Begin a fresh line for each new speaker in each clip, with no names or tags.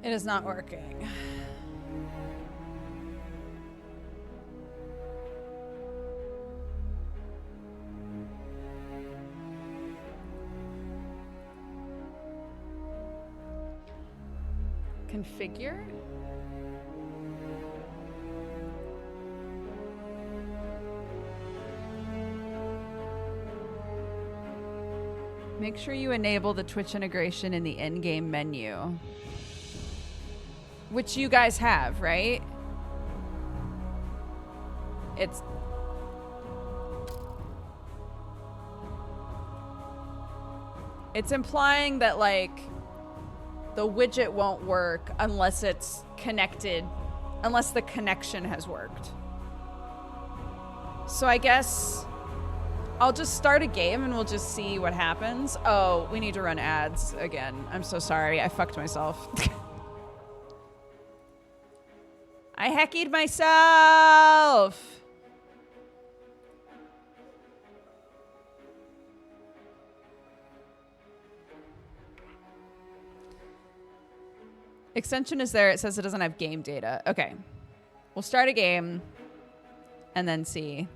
It is not working. Configure? Make sure you enable the Twitch integration in the in-game menu. Which you guys have, right? It's implying that, like, the widget won't work unless it's connected, unless the connection has worked. So I guess I'll just start a game and we'll just see what happens. Oh, we need to run ads again. I'm so sorry. I fucked myself. I hackied myself. Extension is there. It says it doesn't have game data. Okay. We'll start a game and then see.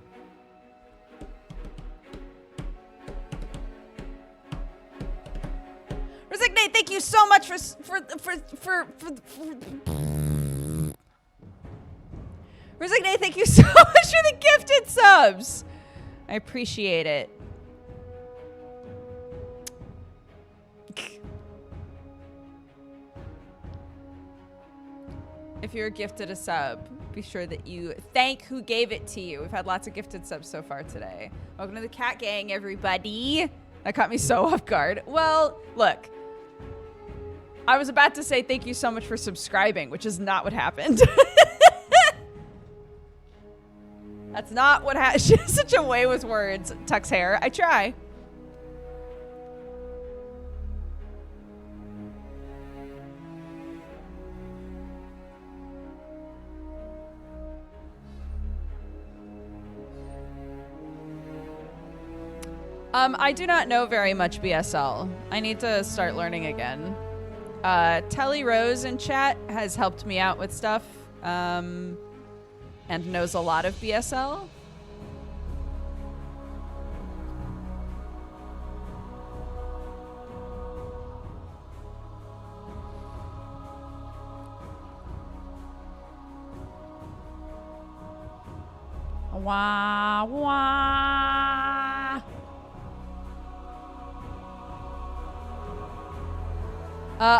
Resignate, thank you so much for Resignate, thank you so much for the gifted subs. I appreciate it. If you're gifted a sub, be sure that you thank who gave it to you. We've had lots of gifted subs so far today. Welcome to the cat gang, everybody. That caught me so off guard. Well, look. I was about to say thank you so much for subscribing, which is not what happened. That's not what happened. She has such a way with words, Tuck's hair. I try. I do not know very much BSL. I need to start learning again. Telly Rose in chat has helped me out with stuff and knows a lot of BSL. Wah, wah.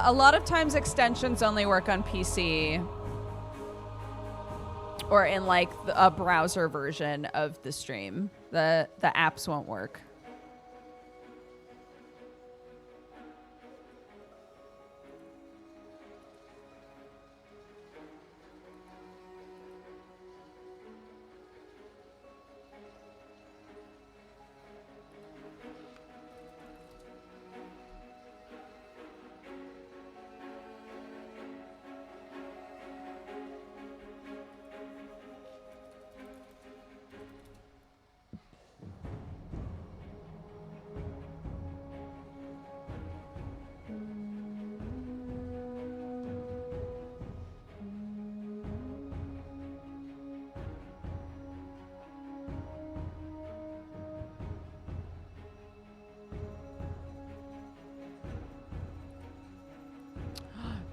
A lot of times extensions only work on PC or in like a browser version of the stream. The apps won't work.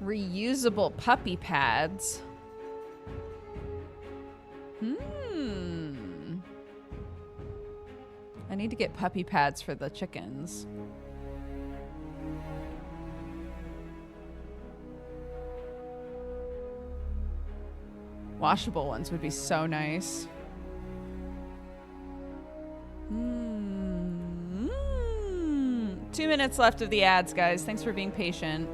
Reusable puppy pads. I need to get puppy pads for the chickens. Washable ones would be so nice. 2 minutes left of the ads, guys. Thanks for being patient.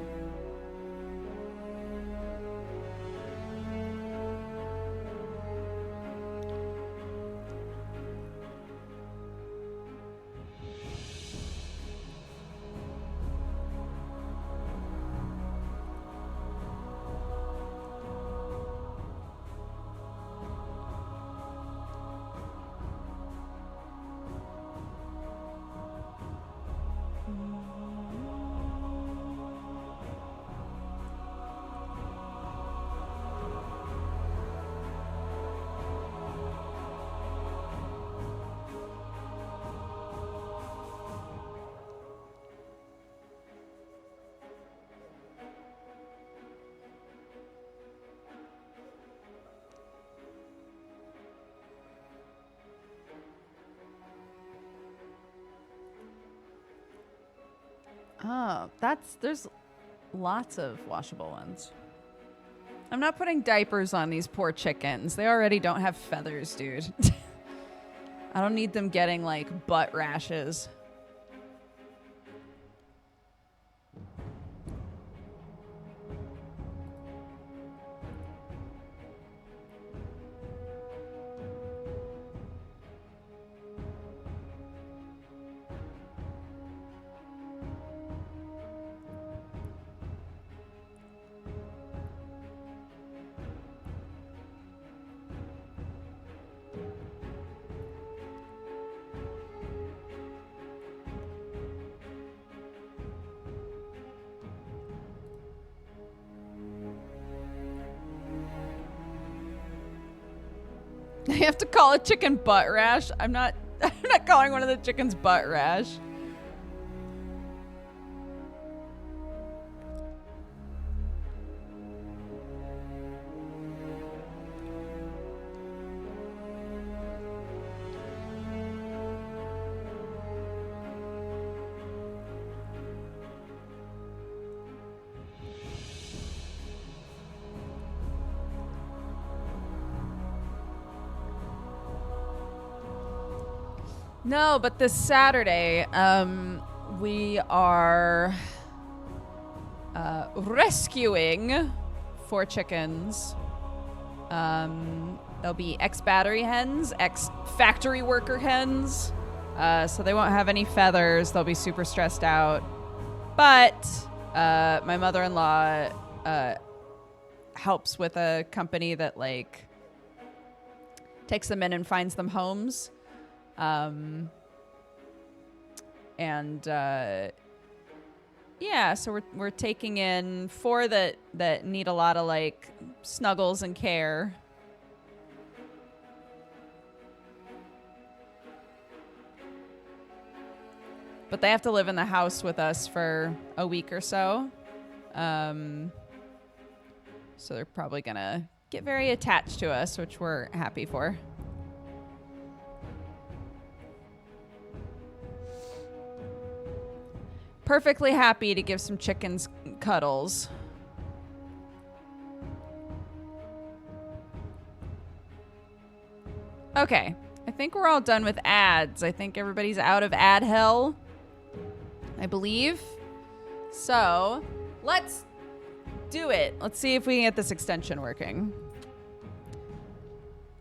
Oh, there's lots of washable ones. I'm not putting diapers on these poor chickens. They already don't have feathers, dude. I don't need them getting, like, butt rashes. You have to call a chicken butt rash. I'm not calling one of the chickens butt rash. No, but this Saturday, we are rescuing 4 chickens. There'll be ex-battery hens, ex-factory worker hens. So they won't have any feathers. They'll be super stressed out. But my mother-in-law helps with a company that, like, takes them in and finds them homes. Yeah, so we're taking in 4 that need a lot of, like, snuggles and care. But they have to live in the house with us for a week or so. So they're probably gonna get very attached to us, which we're happy for. Perfectly happy to give some chickens cuddles. Okay, I think we're all done with ads. I think everybody's out of ad hell, I believe. So let's do it. Let's see if we can get this extension working.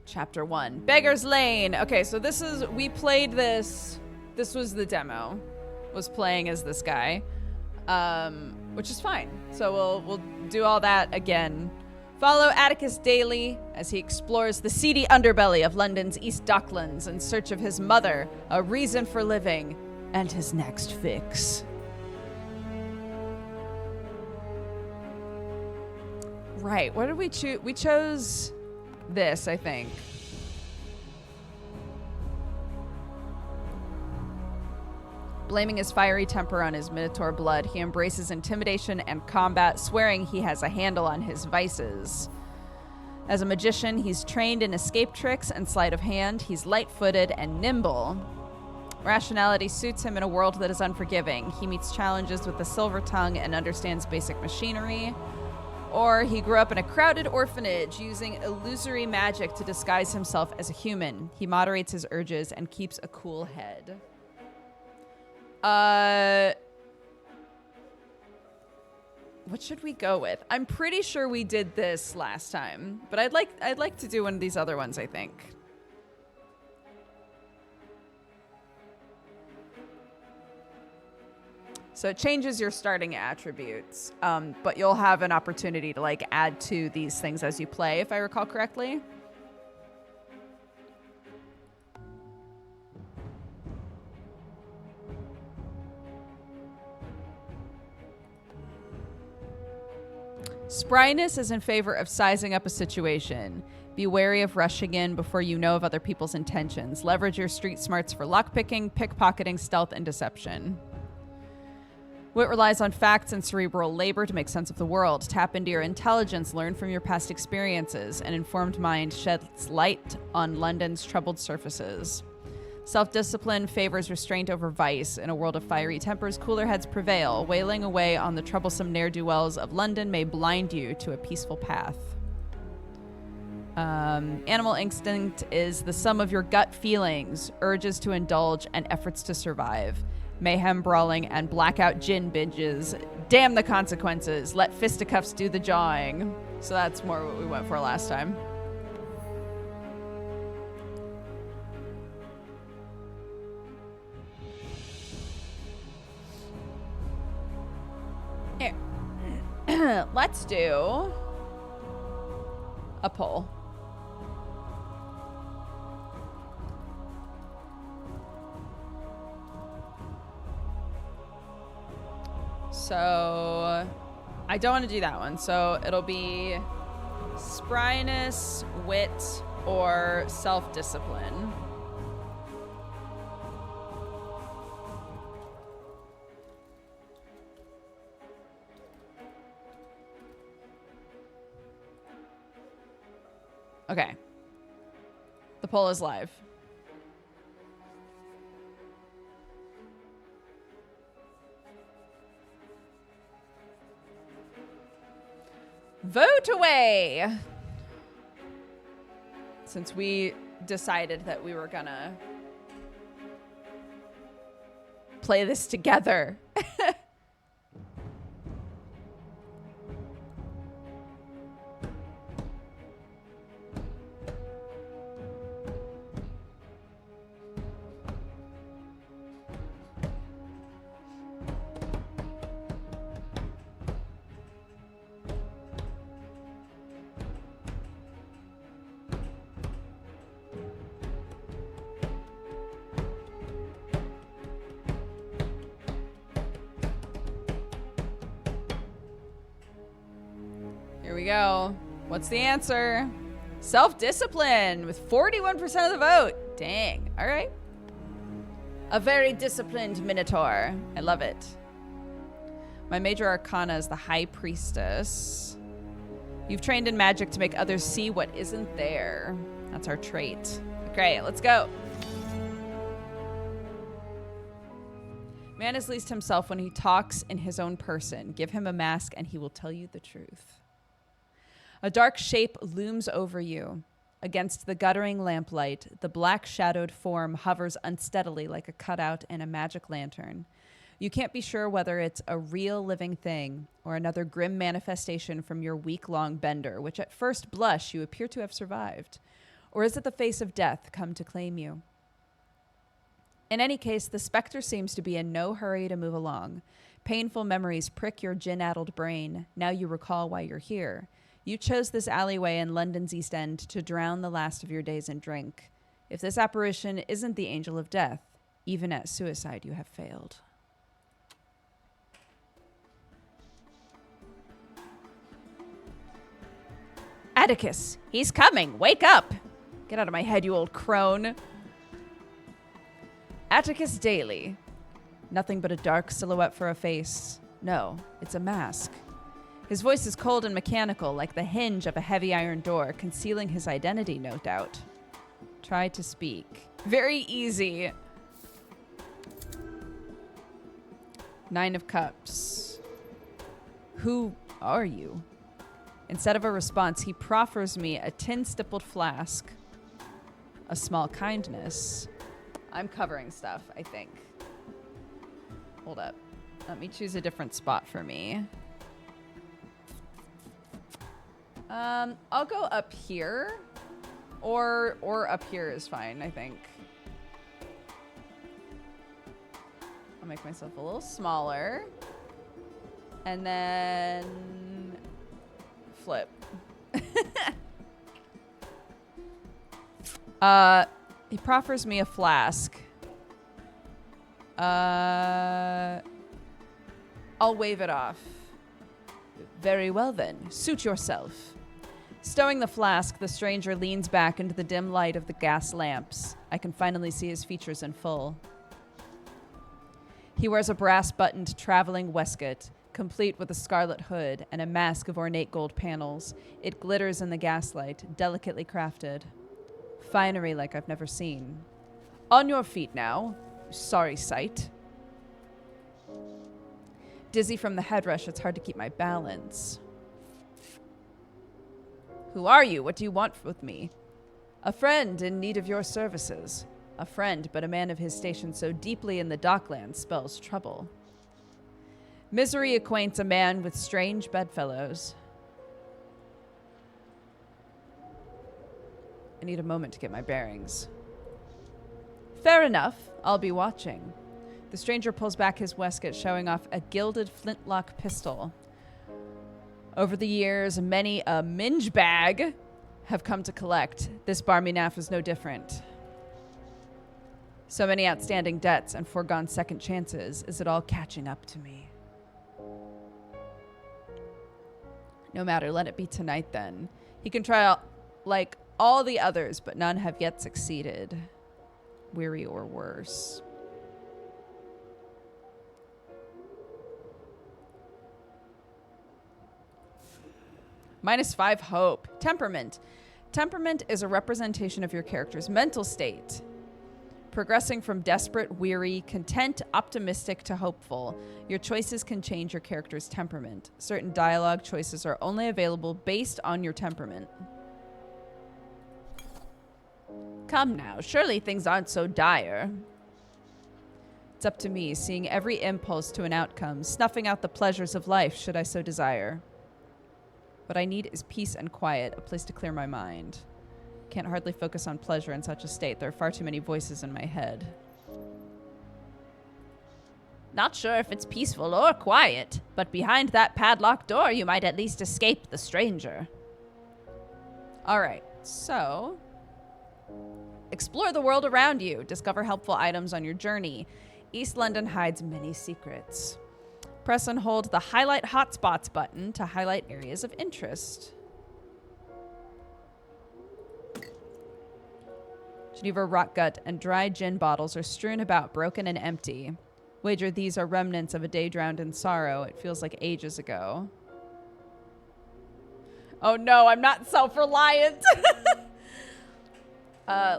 Chapter 1, Beggar's Lane. Okay, so we played this. This was the demo. Was playing as this guy, which is fine. So we'll do all that again. Follow Atticus daily as he explores the seedy underbelly of London's East Docklands in search of his mother, a reason for living, and his next fix. Right, what did we choose? We chose this, I think. Blaming his fiery temper on his Minotaur blood, he embraces intimidation and combat, swearing he has a handle on his vices. As a magician, he's trained in escape tricks and sleight of hand. He's light-footed and nimble. Rationality suits him in a world that is unforgiving. He meets challenges with the silver tongue and understands basic machinery. Or he grew up in a crowded orphanage using illusory magic to disguise himself as a human. He moderates his urges and keeps a cool head. What should we go with? I'm pretty sure we did this last time, but I'd like to do one of these other ones, I think. So it changes your starting attributes, but you'll have an opportunity to, like, add to these things as you play, if I recall correctly. Spryness is in favor of sizing up a situation. Be wary of rushing in before you know of other people's intentions. Leverage your street smarts for lockpicking, pickpocketing, stealth, and deception. Wit relies on facts and cerebral labor to make sense of the world. Tap into your intelligence, learn from your past experiences. An informed mind sheds light on London's troubled surfaces. Self-discipline favors restraint over vice. In a world of fiery tempers, cooler heads prevail. Wailing away on the troublesome ne'er-do-wells of London may blind you to a peaceful path. Animal instinct is the sum of your gut feelings, urges to indulge, and efforts to survive. Mayhem, brawling, and blackout gin binges. Damn the consequences. Let fisticuffs do the jawing. So that's more what we went for last time. Here. Let's do a poll. So I don't want to do that one. So it'll be spryness, wit, or self-discipline. Okay. The poll is live. Vote away! Since we decided that we were gonna play this together. Here we go. What's the answer? Self-discipline with 41% of the vote. Dang. All right. A very disciplined Minotaur. I love it. My major arcana is the High Priestess. You've trained in magic to make others see what isn't there. That's our trait. Okay, let's go. Man is least himself when he talks in his own person. Give him a mask and he will tell you the truth. A dark shape looms over you. Against the guttering lamplight, the black-shadowed form hovers unsteadily like a cutout in a magic lantern. You can't be sure whether it's a real living thing or another grim manifestation from your week-long bender, which at first blush you appear to have survived. Or is it the face of death come to claim you? In any case, the specter seems to be in no hurry to move along. Painful memories prick your gin-addled brain. Now you recall why you're here. You chose this alleyway in London's East End to drown the last of your days in drink. If this apparition isn't the angel of death, even at suicide you have failed. Atticus, he's coming. Wake up. Get out of my head, you old crone. Atticus Daly. Nothing but a dark silhouette for a face. No, it's a mask. His voice is cold and mechanical, like the hinge of a heavy iron door, concealing his identity, no doubt. Try to speak. Very easy. 9 of Cups. Who are you? Instead of a response, he proffers me a tin-stippled flask. A small kindness. I'm covering stuff, I think. Hold up. Let me choose a different spot for me. I'll go up here. Or up here is fine, I think. I'll make myself a little smaller. And then flip. He proffers me a flask. I'll wave it off. Very well then. Suit yourself. Stowing the flask, the stranger leans back into the dim light of the gas lamps. I can finally see his features in full. He wears a brass-buttoned traveling waistcoat, complete with a scarlet hood and a mask of ornate gold panels. It glitters in the gaslight, delicately crafted. Finery like I've never seen. On your feet now. Sorry sight. Dizzy from the head rush, it's hard to keep my balance. Who are you? What do you want with me? A friend in need of your services. A friend, but a man of his station so deeply in the docklands spells trouble. Misery acquaints a man with strange bedfellows. I need a moment to get my bearings. Fair enough. I'll be watching. The stranger pulls back his waistcoat, showing off a gilded flintlock pistol. Over the years, many a minge bag have come to collect. This barmy naff is no different. So many outstanding debts and foregone second chances. Is it all catching up to me? No matter, let it be tonight then. He can try out like all the others, but none have yet succeeded. Weary or worse. -5 hope. Temperament. Temperament is a representation of your character's mental state. Progressing from desperate, weary, content, optimistic to hopeful, your choices can change your character's temperament. Certain dialogue choices are only available based on your temperament. Come now, surely things aren't so dire. It's up to me, seeing every impulse to an outcome, snuffing out the pleasures of life should I so desire. What I need is peace and quiet, a place to clear my mind. Can't hardly focus on pleasure in such a state. There are far too many voices in my head. Not sure if it's peaceful or quiet, but behind that padlocked door you might at least escape the stranger. All right, so explore the world around you. Discover helpful items on your journey. East London hides many secrets. Press and hold the Highlight Hotspots button to highlight areas of interest. Geneva Rotgut and dry gin bottles are strewn about, broken and empty. Wager these are remnants of a day drowned in sorrow. It feels like ages ago. Oh no, I'm not self-reliant.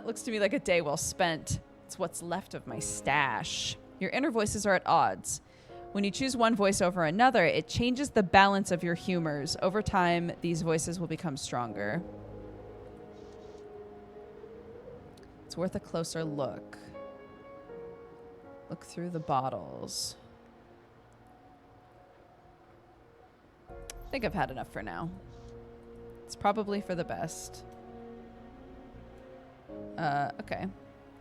Looks to me like a day well spent. It's what's left of my stash. Your inner voices are at odds. When you choose one voice over another, it changes the balance of your humors. Over time, these voices will become stronger. It's worth a closer look. Look through the bottles. I think I've had enough for now. It's probably for the best. Okay.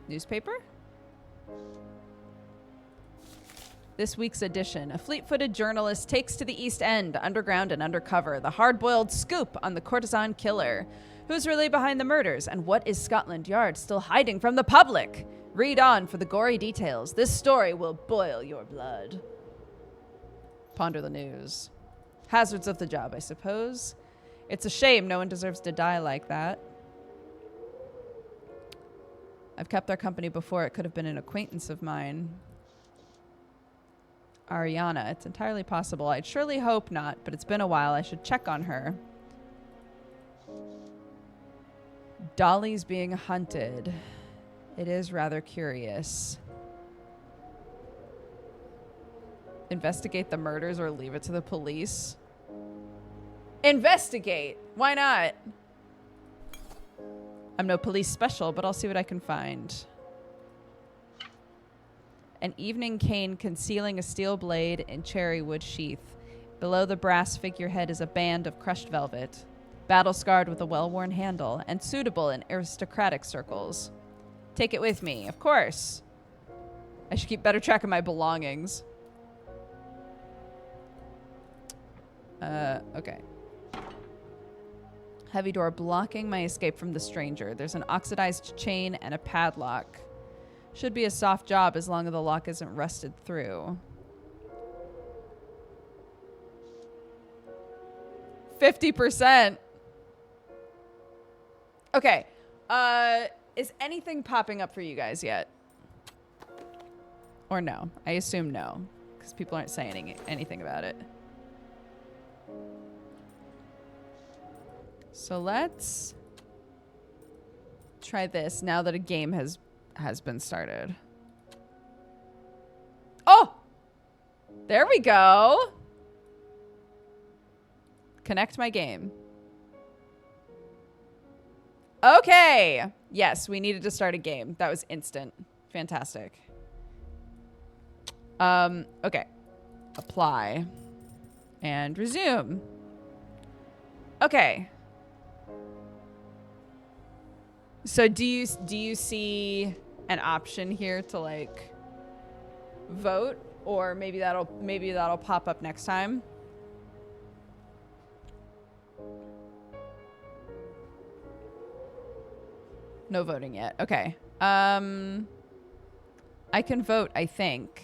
Newspaper? This week's edition, a fleet-footed journalist takes to the East End, underground and undercover, the hard-boiled scoop on the courtesan killer. Who's really behind the murders, and what is Scotland Yard still hiding from the public? Read on for the gory details. This story will boil your blood. Ponder the news. Hazards of the job, I suppose. It's a shame no one deserves to die like that. I've kept their company before. It could have been an acquaintance of mine. Ariana. It's entirely possible. I'd surely hope not, but it's been a while. I should check on her. Dolly's being hunted. It is rather curious. Investigate the murders or leave it to the police? Investigate! Why not? I'm no police special, but I'll see what I can find. An evening cane concealing a steel blade in cherry wood sheath. Below the brass figurehead is a band of crushed velvet, battle-scarred with a well-worn handle, and suitable in aristocratic circles. Take it with me, of course. I should keep better track of my belongings. Okay. Heavy door blocking my escape from the stranger. There's an oxidized chain and a padlock. Should be a soft job as long as the lock isn't rusted through. 50%. Okay. Is anything popping up for you guys yet? Or no? I assume no, because people aren't saying anything about it. So let's try this now that a game has has been started. Oh! There we go. Connect my game. Okay. Yes, we needed to start a game. That was instant. Fantastic. Okay. Apply. And resume. Okay. So do you see an option here to like vote, or maybe that'll pop up next time? No voting yet. Okay. I can vote, I think.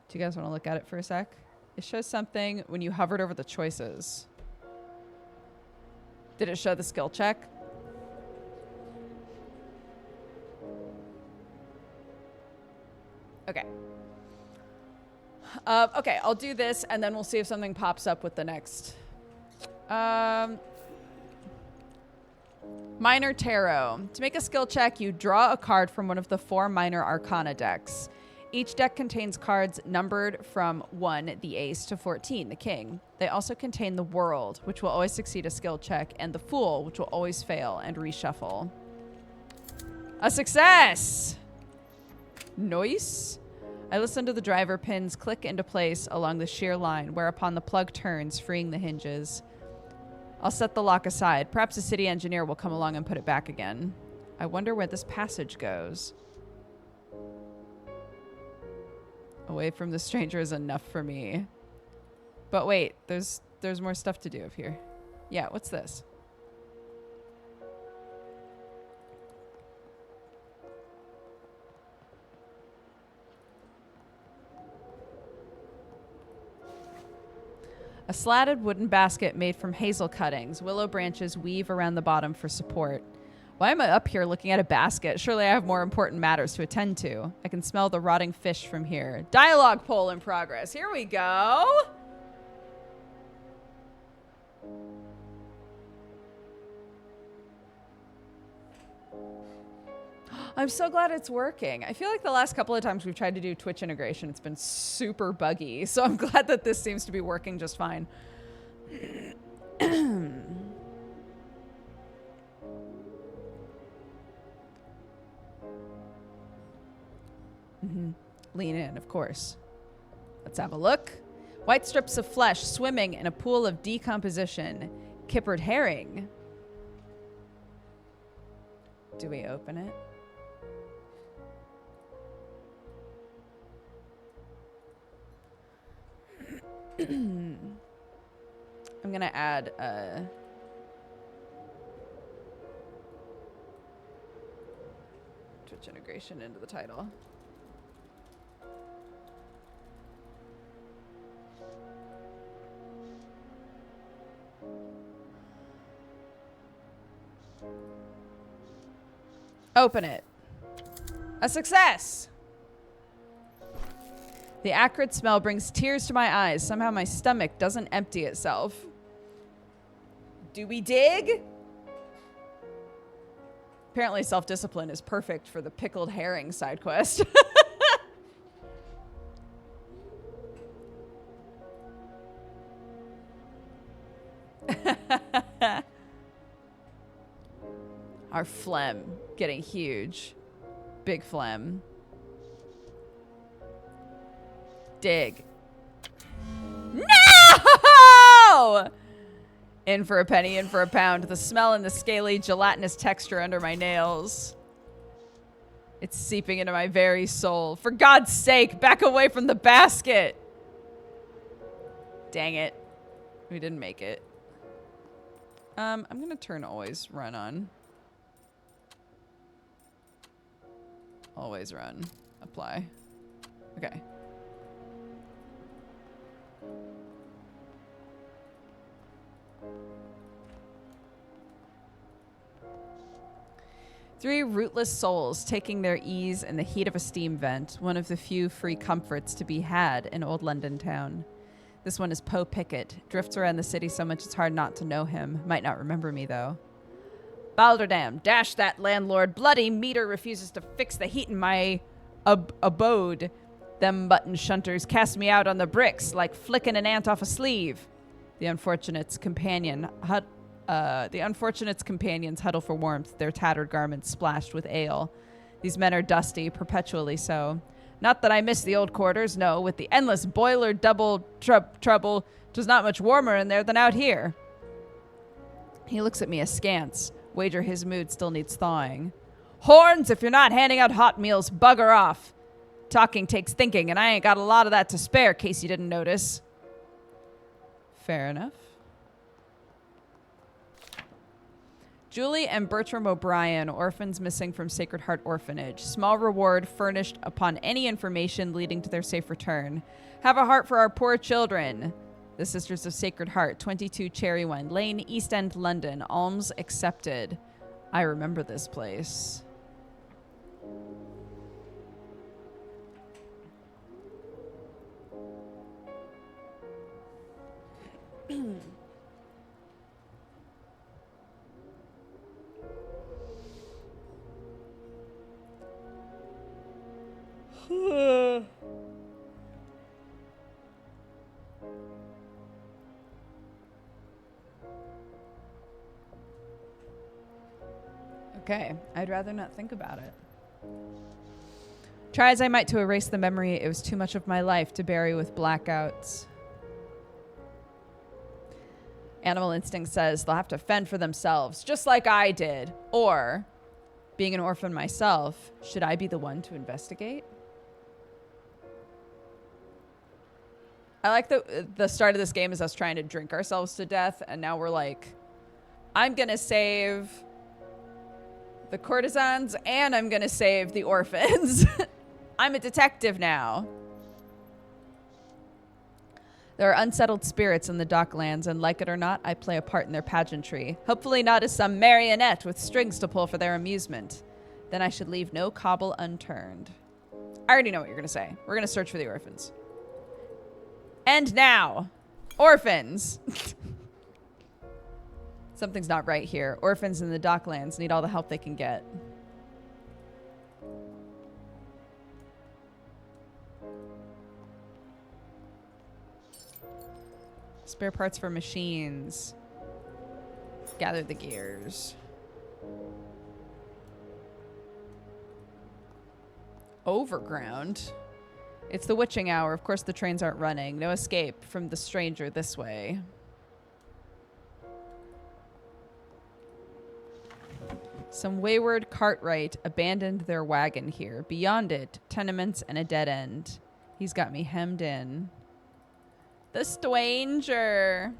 Do you guys want to look at it for a sec? It shows something when you hovered over the choices. Did it show the skill check? Okay. Okay, I'll do this and then we'll see if something pops up with the next. Minor Tarot. To make a skill check, you draw a card from one of the 4 minor arcana decks. Each deck contains cards numbered from 1, the ace, to 14, the king. They also contain the world, which will always succeed a skill check, and the fool, which will always fail and reshuffle. A success! Nice. I listen to the driver pins click into place along the sheer line, whereupon the plug turns, freeing the hinges. I'll set the lock aside. Perhaps a city engineer will come along and put it back again. I wonder where this passage goes. Away from the stranger is enough for me. But wait, there's more stuff to do up here. Yeah, what's this? A slatted wooden basket made from hazel cuttings. Willow branches weave around the bottom for support. Why am I up here looking at a basket? Surely I have more important matters to attend to. I can smell the rotting fish from here. Dialogue poll in progress. Here we go. I'm so glad it's working. I feel like the last couple of times we've tried to do Twitch integration, it's been super buggy. So I'm glad that this seems to be working just fine. Lean in, of course. Let's have a look. White strips of flesh swimming in a pool of decomposition. Kippered herring. Do we open it? I'm gonna add Twitch integration into the title. Open it. A success! The acrid smell brings tears to my eyes. Somehow my stomach doesn't empty itself. Do we dig? Apparently self-discipline is perfect for the pickled herring side quest. Our phlegm getting huge. Big phlegm. Dig. No! In for a penny, in for a pound. The smell and the scaly, gelatinous texture under my nails. It's seeping into my very soul. For God's sake, back away from the basket. Dang it. We didn't make it. I'm going to turn always run on. Always run. Apply. Okay. Three rootless souls taking their ease in the heat of a steam vent, one of the few free comforts to be had in old London town. This one is Poe Pickett. Drifts around the city so much it's hard not to know him. Might not remember me, though. Balderdam, dash that landlord. Bloody meter refuses to fix the heat in my abode. Them button shunters cast me out on the bricks like flicking an ant off a sleeve. The unfortunates' companions huddle for warmth, their tattered garments splashed with ale. These men are dusty, perpetually so. Not that I miss the old quarters, no. With the endless boiler double trouble, 'twas not much warmer in there than out here. He looks at me askance. Wager his mood still needs thawing. Horns, if you're not handing out hot meals, bugger off. Talking takes thinking, and I ain't got a lot of that to spare, case you didn't notice. Fair enough. Julie and Bertram O'Brien, orphans missing from Sacred Heart Orphanage. Small reward furnished upon any information leading to their safe return. Have a heart for our poor children. The Sisters of Sacred Heart, 22 Cherrywine Lane, East End, London. Alms accepted. I remember this place. Okay, I'd rather not think about it. Try as I might to erase the memory, it was too much of my life to bury with blackouts. Animal instinct says they'll have to fend for themselves, just like I did. Or, being an orphan myself, should I be the one to investigate? I like the start of this game is us trying to drink ourselves to death, and now we're like, I'm gonna save the courtesans, and I'm gonna save the orphans. I'm a detective now. There are unsettled spirits in the docklands, and like it or not, I play a part in their pageantry. Hopefully not as some marionette with strings to pull for their amusement. Then I should leave no cobble unturned. I already know what you're gonna say. We're gonna search for the orphans. And now, orphans. Something's not right here. Orphans in the docklands need all the help they can get. Spare parts for machines. Gather the gears. Overground. It's the witching hour. Of course the trains aren't running. No escape from the stranger this way. Some wayward cartwright abandoned their wagon here. Beyond it, tenements and a dead end. He's got me hemmed in. The stranger.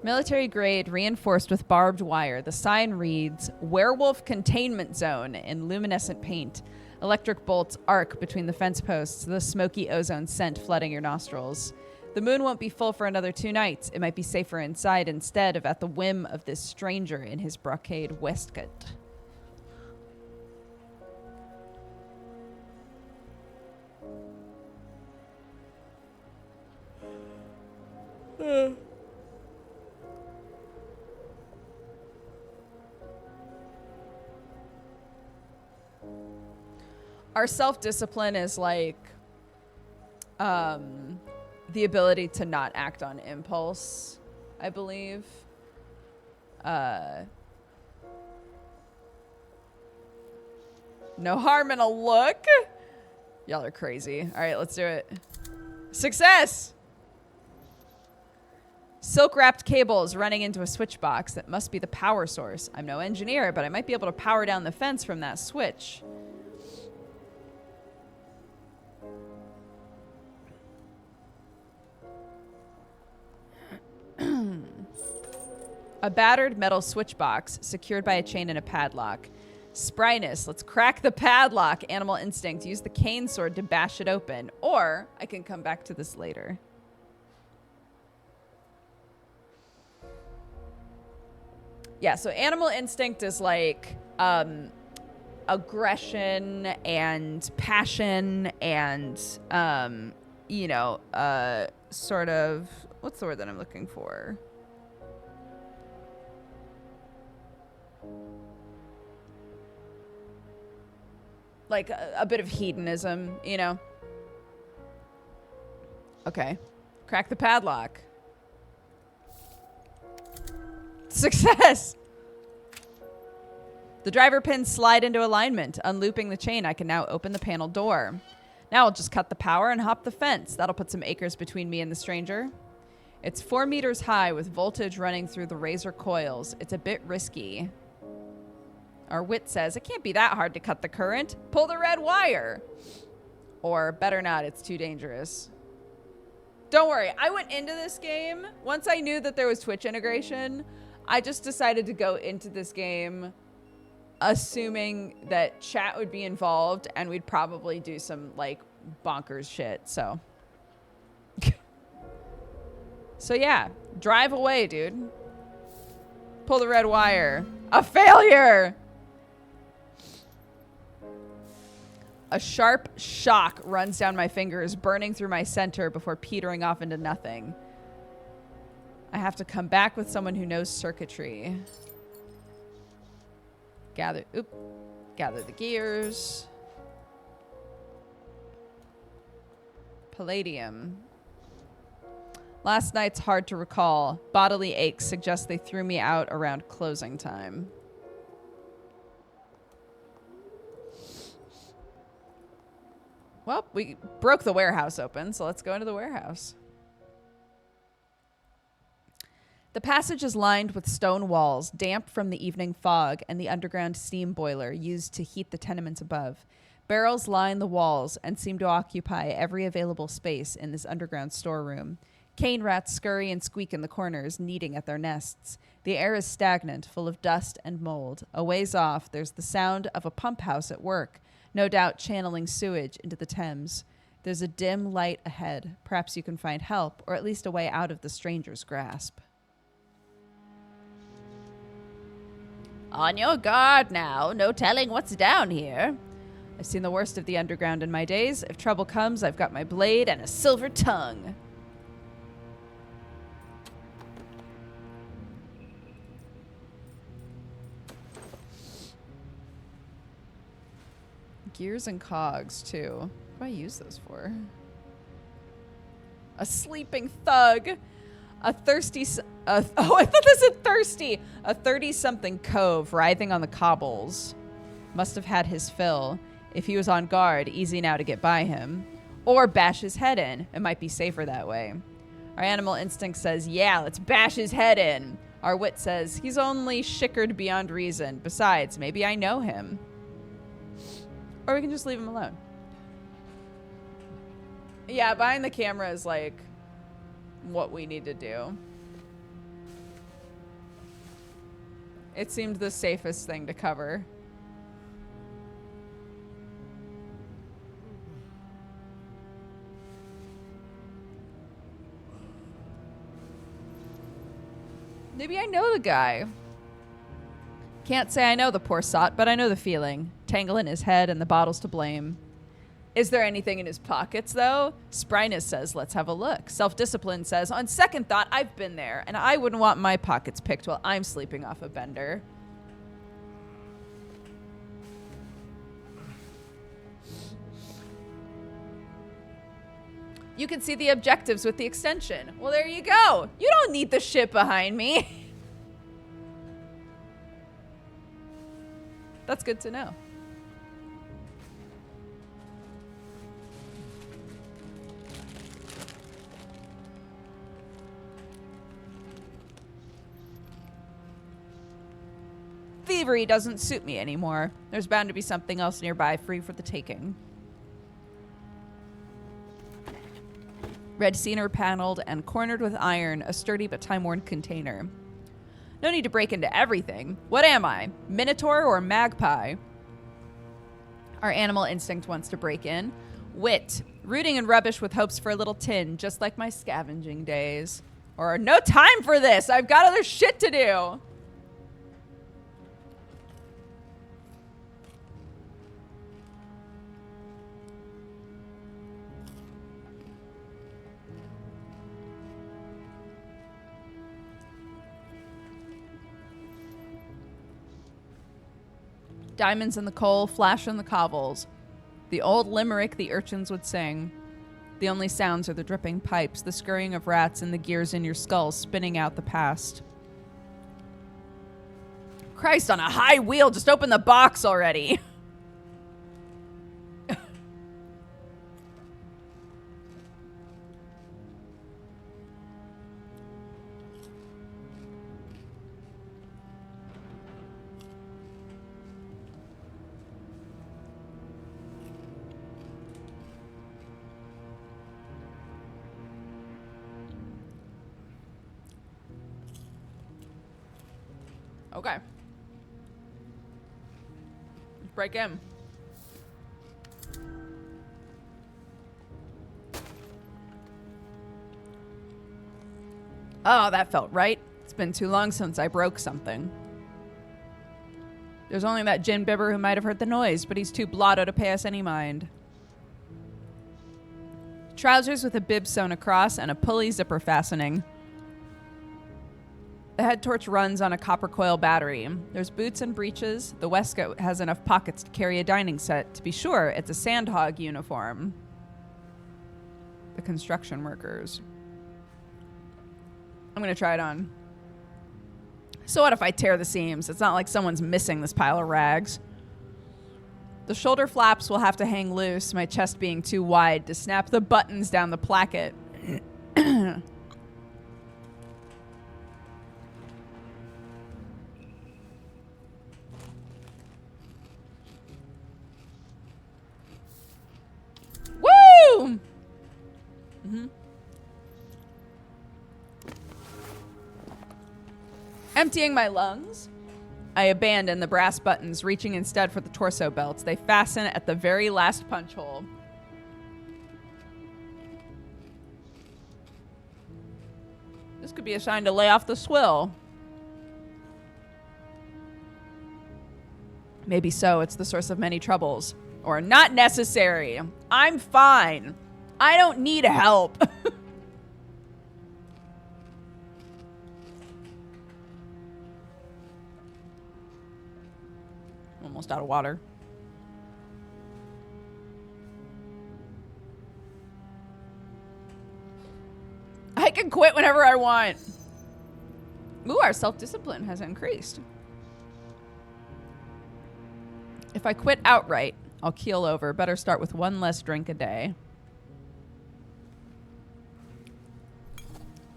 Military grade reinforced with barbed wire. The sign reads, Werewolf Containment Zone in luminescent paint. Electric bolts arc between the fence posts, the smoky ozone scent flooding your nostrils. The moon won't be full for another 2 nights. It might be safer inside instead of at the whim of this stranger in his brocade waistcoat. Our self-discipline is like the ability to not act on impulse, I believe. No harm in a look. Y'all are crazy. All right, let's do it. Success! Silk-wrapped cables running into a switch box that must be the power source. I'm no engineer, but I might be able to power down the fence from that switch. A battered metal switch box secured by a chain and a padlock. Spryness, let's crack the padlock. Animal instinct, use the cane sword to bash it open. Or I can come back to this later. Yeah, so animal instinct is like aggression and passion and, you know, sort of, what's the word that I'm looking for? Like a bit of hedonism, you know? Okay. Crack the padlock. Success! The driver pins slide into alignment. Unlooping the chain, I can now open the panel door. Now I'll just cut the power and hop the fence. That'll put some acres between me and the stranger. It's 4 meters high with voltage running through the razor coils. It's a bit risky. Our wit says, it can't be that hard to cut the current. Pull the red wire. Or better not, it's too dangerous. Don't worry, I went into this game, once I knew that there was Twitch integration, I just decided to go into this game assuming that chat would be involved and we'd probably do some like bonkers shit, so. So yeah, drive away, dude. Pull the red wire. A failure! A sharp shock runs down my fingers, burning through my center before petering off into nothing. I have to come back with someone who knows circuitry. Gather the gears. Palladium. Last night's hard to recall. Bodily aches suggest they threw me out around closing time. Well, we broke the warehouse open, so let's go into the warehouse. The passage is lined with stone walls, damp from the evening fog and the underground steam boiler used to heat the tenements above. Barrels line the walls and seem to occupy every available space in this underground storeroom. Cane rats scurry and squeak in the corners, kneading at their nests. The air is stagnant, full of dust and mold. A ways off, there's the sound of a pump house at work, no doubt channeling sewage into the Thames. There's a dim light ahead. Perhaps you can find help, or at least a way out of the stranger's grasp. On your guard now. No telling what's down here. I've seen the worst of the underground in my days. If trouble comes, I've got my blade and a silver tongue. Gears and cogs, too. What do I use those for? A sleeping thug. A thirsty... oh, I thought this said thirsty. A 30-something cove writhing on the cobbles. Must have had his fill. If he was on guard, easy now to get by him. Or bash his head in. It might be safer that way. Our animal instinct says, yeah, let's bash his head in. Our wit says, he's only shickered beyond reason. Besides, maybe I know him. Or we can just leave him alone. Yeah, behind the camera is like what we need to do. It seemed the safest thing to cover. Maybe I know the guy. Can't say I know the poor sot, but I know the feeling. Tangle in his head and the bottles to blame. Is there anything in his pockets, though? Spryness says, let's have a look. Self-discipline says, on second thought, I've been there, and I wouldn't want my pockets picked while I'm sleeping off a bender. You can see the objectives with the extension. Well, there you go. You don't need the shit behind me. That's good to know. Thievery doesn't suit me anymore. There's bound to be something else nearby free for the taking. Red cedar paneled and cornered with iron, a sturdy but time-worn container. No need to break into everything. What am I? Minotaur or magpie? Our animal instinct wants to break in. Wit. Rooting in rubbish with hopes for a little tin, just like my scavenging days. Or no time for this! I've got other shit to do! Diamonds in the coal, flash in the cobbles. The old limerick the urchins would sing. The only sounds are the dripping pipes, the scurrying of rats, and the gears in your skull spinning out the past. Christ on a high wheel, just open the box already. Okay. Let's break in. Oh, that felt right. It's been too long since I broke something. There's only that gin bibber who might have heard the noise, but he's too blotto to pay us any mind. Trousers with a bib sewn across and a pulley zipper fastening. The head torch runs on a copper coil battery. There's boots and breeches. The waistcoat has enough pockets to carry a dining set. To be sure, it's a sandhog uniform. The construction workers. I'm going to try it on. So what if I tear the seams? It's not like someone's missing this pile of rags. The shoulder flaps will have to hang loose, my chest being too wide to snap the buttons down the placket. Woo! Mm-hmm. Emptying my lungs, I abandon the brass buttons, reaching instead for the torso belts. They fasten at the very last punch hole. This could be a sign to lay off the swill. Maybe so. It's the source of many troubles. Or not necessary. I'm fine. I don't need help. Almost out of water. I can quit whenever I want. Ooh, our self-discipline has increased. If I quit outright, I'll keel over. Better start with one less drink a day.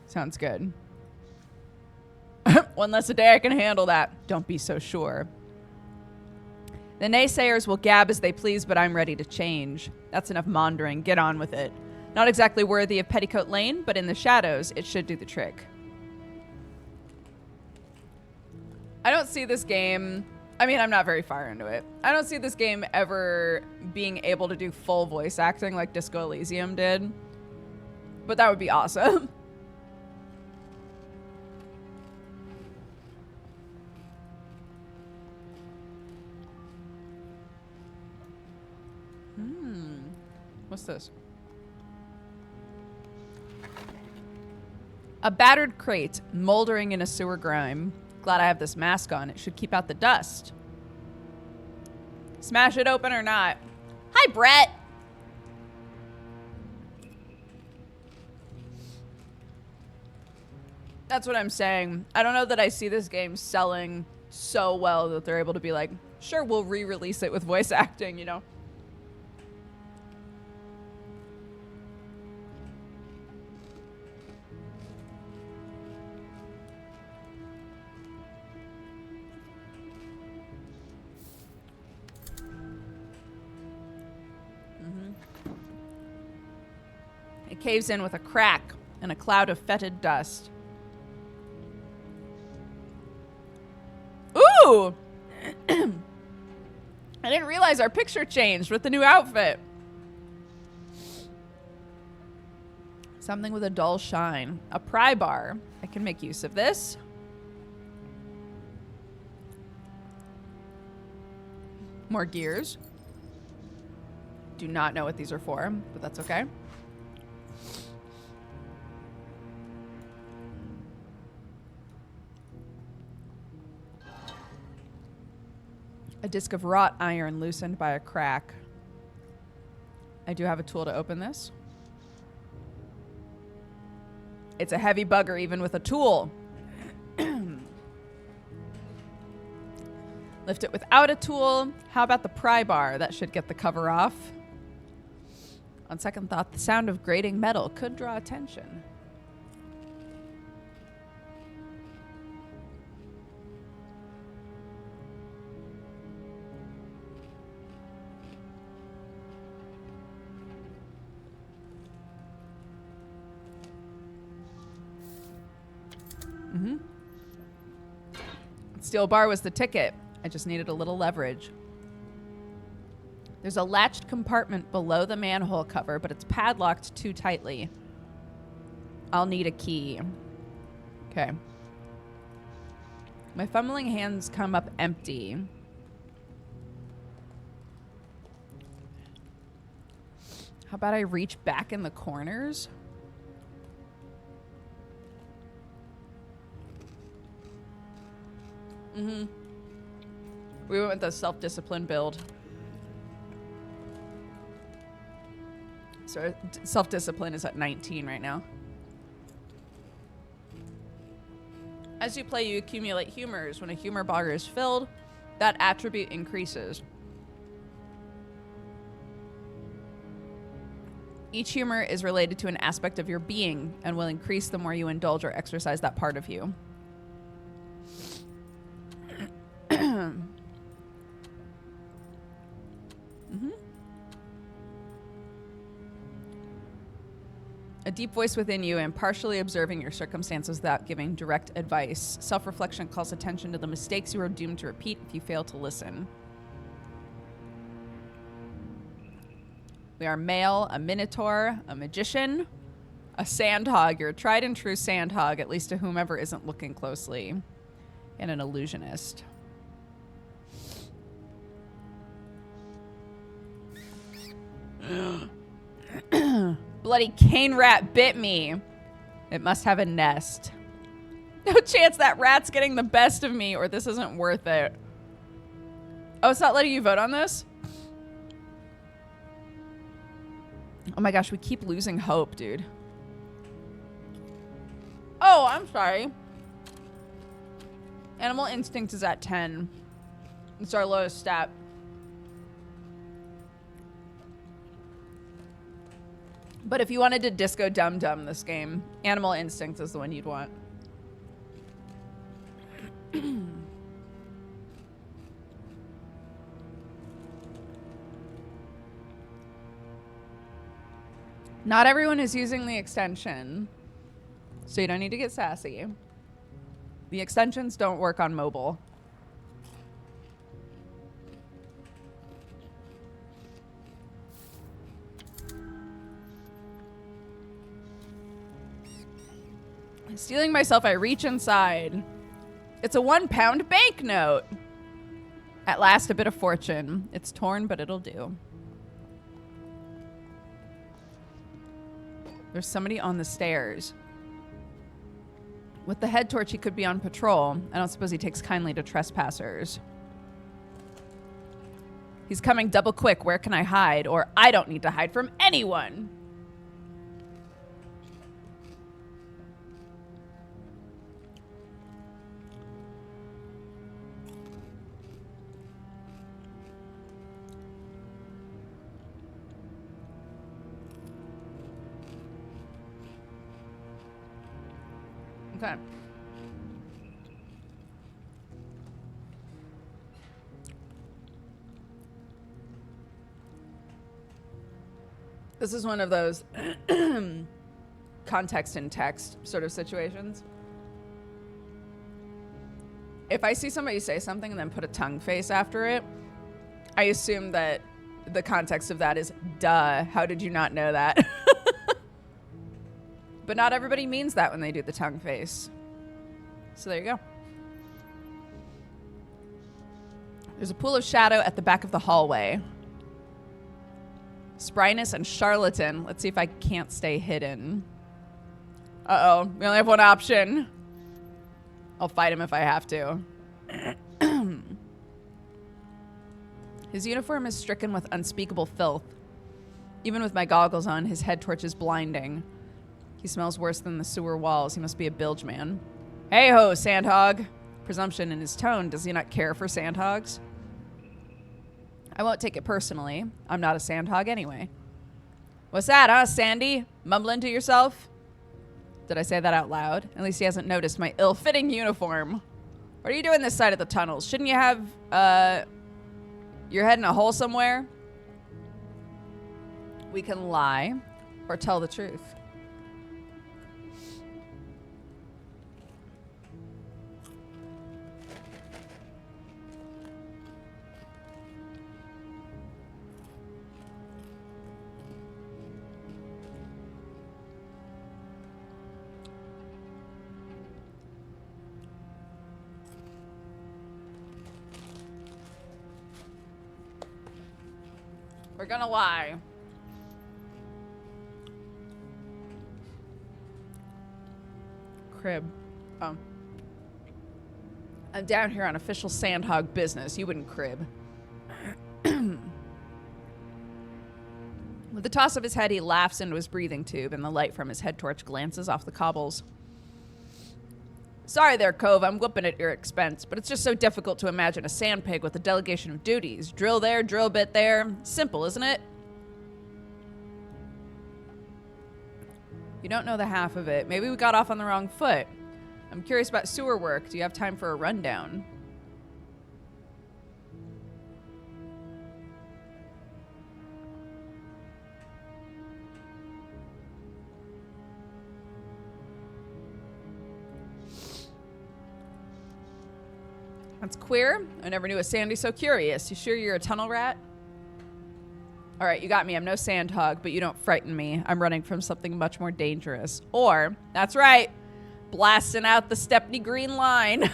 Sounds good. One less a day, I can handle that. Don't be so sure. The naysayers will gab as they please, but I'm ready to change. That's enough maundering. Get on with it. Not exactly worthy of Petticoat Lane, but in the shadows, it should do the trick. I don't see this game... I mean, I'm not very far into it. I don't see this game ever being able to do full voice acting like Disco Elysium did. But that would be awesome. What's this? A battered crate, moldering in a sewer grime. Glad I have this mask on. It should keep out the dust. Smash it open or not? Hi, Brett. That's what I'm saying. I don't know that I see this game selling so well that they're able to be like, sure, we'll re-release it with voice acting, you know? It caves in with a crack and a cloud of fetid dust. Ooh! I didn't realize our picture changed with the new outfit. Something with a dull shine. A pry bar. I can make use of this. More gears. Do not know what these are for, but that's okay. A disc of wrought iron loosened by a crack. I do have a tool to open this. It's a heavy bugger even with a tool. Lift it without a tool. How about the pry bar? That should get the cover off. On second thought, the sound of grating metal could draw attention. Steel bar was the ticket. I just needed a little leverage. There's a latched compartment below the manhole cover, but it's padlocked too tightly. I'll need a key. Okay. My fumbling hands come up empty. How about I reach back in the corners? We went with the self-discipline build. So self-discipline is at 19 right now. As you play, you accumulate humors. When a humor bar is filled, that attribute increases. Each humor is related to an aspect of your being and will increase the more you indulge or exercise that part of you. A deep voice within you, impartially observing your circumstances without giving direct advice. Self-reflection calls attention to the mistakes you are doomed to repeat if you fail to listen. We are male, a minotaur, a magician, a sandhog. You're a tried and true sandhog, at least to whomever isn't looking closely, and an illusionist. Bloody cane rat bit me. It must have a nest. No chance that rat's getting the best of me, or this isn't worth it. Oh, it's not letting you vote on this? Oh my gosh, we keep losing hope, dude. Oh, I'm sorry. Animal instinct is at 10. It's our lowest stat. But if you wanted to disco dum-dum this game, Animal Instinct is the one you'd want. Not everyone is using the extension, so you don't need to get sassy. The extensions don't work on mobile. Stealing myself, I reach inside. It's a 1 pound banknote. At last, a bit of fortune. It's torn, but it'll do. There's somebody on the stairs. With the head torch, he could be on patrol. I don't suppose he takes kindly to trespassers. He's coming double quick. Where can I hide? Or I don't need to hide from anyone. Okay. This is one of those context in text sort of situations. If I see somebody say something and then put a tongue face after it, I assume that the context of that is, duh, how did you not know that? But not everybody means that when they do the tongue face. So there you go. There's a pool of shadow at the back of the hallway. Spryness and charlatan. Let's see if I can't stay hidden. Uh-oh. We only have one option. I'll fight him if I have to. His uniform is stricken with unspeakable filth. Even with my goggles on, his head torch is blinding. He smells worse than the sewer walls. He must be a bilge man. Hey-ho, Sandhog. Presumption in his tone. Does he not care for sandhogs? I won't take it personally. I'm not a sandhog anyway. What's that, huh, Sandy? Mumbling to yourself? Did I say that out loud? At least he hasn't noticed my ill-fitting uniform. What are you doing this side of the tunnels? Shouldn't you have, your head in a hole somewhere? We can lie or tell the truth. We're gonna lie. Crib. Oh. I'm down here on official sandhog business. You wouldn't crib. With a toss of his head, he laughs into his breathing tube, and the light from his head torch glances off the cobbles. Sorry there, Cove. I'm whooping at your expense, but it's just so difficult to imagine a sand pig with a delegation of duties. Drill there, drill bit there. Simple, isn't it? You don't know the half of it. Maybe we got off on the wrong foot. I'm curious about sewer work. Do you have time for a rundown? That's queer. I never knew a Sandy so curious. You sure you're a tunnel rat? All right, you got me. I'm no sandhog, but you don't frighten me. I'm running from something much more dangerous. Or, that's right, blasting out the Stepney Green Line.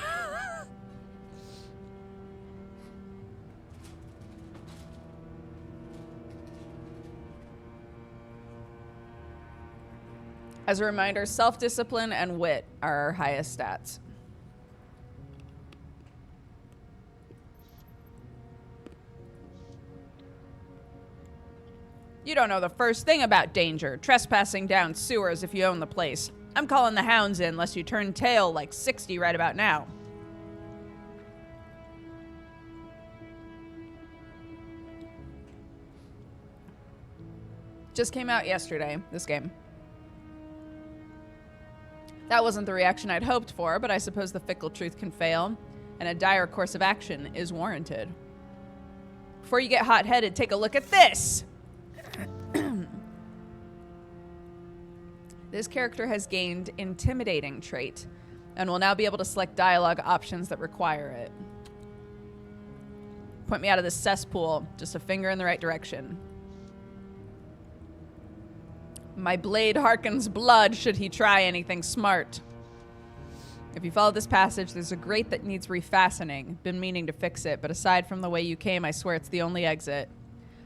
As a reminder, self-discipline and wit are our highest stats. You don't know the first thing about danger. Trespassing down sewers if you own the place. I'm calling the hounds in unless you turn tail like 60 right about now. Just came out yesterday, this game. That wasn't the reaction I'd hoped for, but I suppose the fickle truth can fail, and a dire course of action is warranted. Before you get hot-headed, take a look at this! This character has gained intimidating trait and will now be able to select dialogue options that require it. Point me out of this cesspool, just a finger in the right direction. My blade harkens blood should he try anything smart. If you follow this passage, there's a grate that needs refastening. Been meaning to fix it, but aside from the way you came, I swear it's the only exit.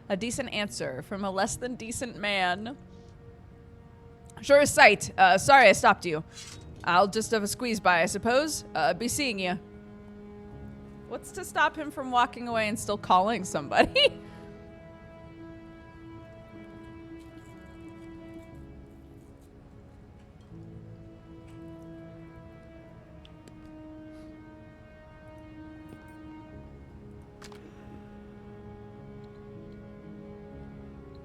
A decent answer from a less than decent man. Sure as sight. Sorry I stopped you. I'll just have a squeeze by, I suppose. Be seeing you. What's to stop him from walking away and still calling somebody?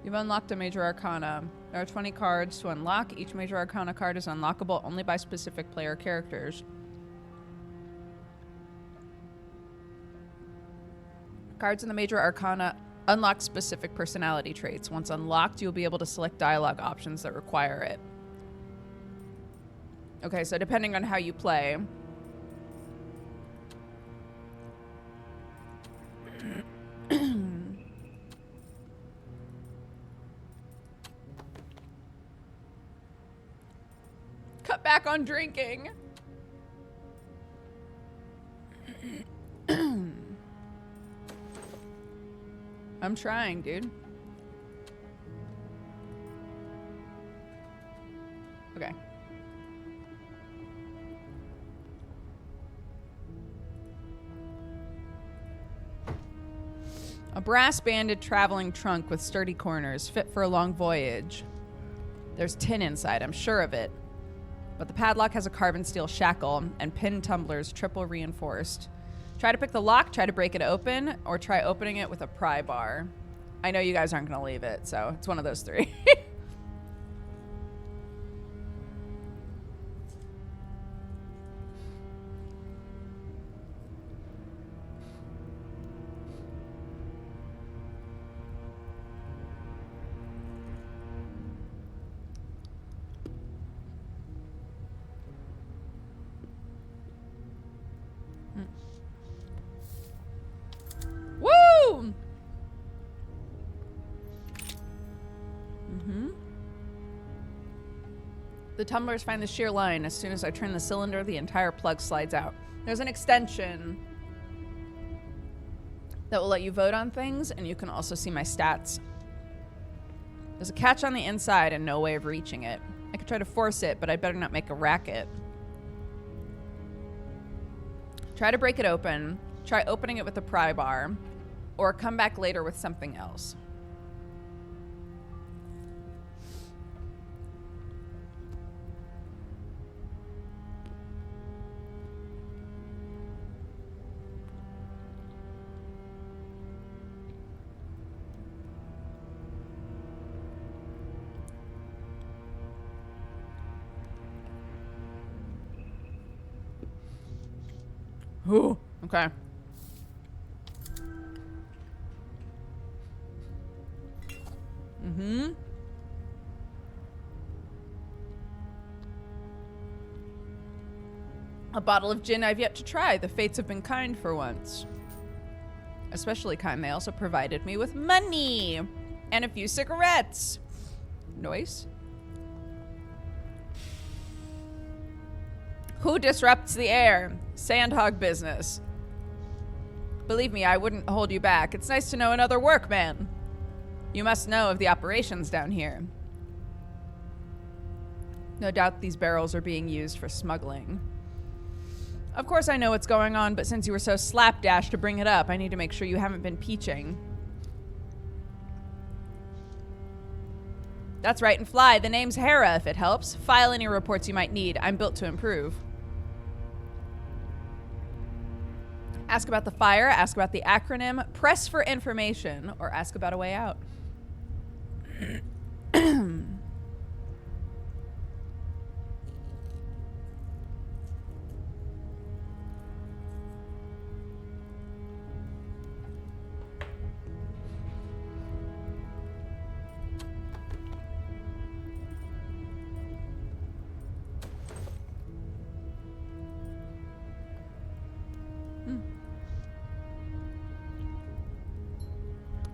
You've unlocked a major arcana. There are 20 cards to unlock. Each major arcana card is unlockable only by specific player characters. Cards in the major arcana unlock specific personality traits. Once unlocked, you'll be able to select dialogue options that require it. Okay, so depending on how you play... Cut back on drinking. I'm trying, dude. Okay. brass-banded traveling trunk with sturdy corners, fit for a long voyage. There's tin inside, I'm sure of it. But the padlock has a carbon steel shackle and pin tumblers triple reinforced. Try to pick the lock, try to break it open, or try opening it with a pry bar. I know you guys aren't going to leave it, so it's one of those three. Woo! The tumblers find the shear line. As soon as I turn the cylinder, the entire plug slides out. There's an extension that will let you vote on things, and you can also see my stats. There's a catch on the inside and no way of reaching it. I could try to force it, but I'd better not make a racket. Try to break it open. Try opening it with a pry bar, or come back later with something else. Ooh, okay. A bottle of gin I've yet to try. The fates have been kind for once. Especially kind. They also provided me with money and a few cigarettes. Nice. Who disrupts the air? Sandhog business. Believe me, I wouldn't hold you back. It's nice to know another workman. You must know of the operations down here. No doubt these barrels are being used for smuggling. Of course I know what's going on, but since you were so slapdash to bring it up, I need to make sure you haven't been peaching. That's right, and fly. The name's Hera, if it helps. File any reports you might need. I'm built to improve. Ask about the fire, ask about the acronym, press for information, or ask about a way out.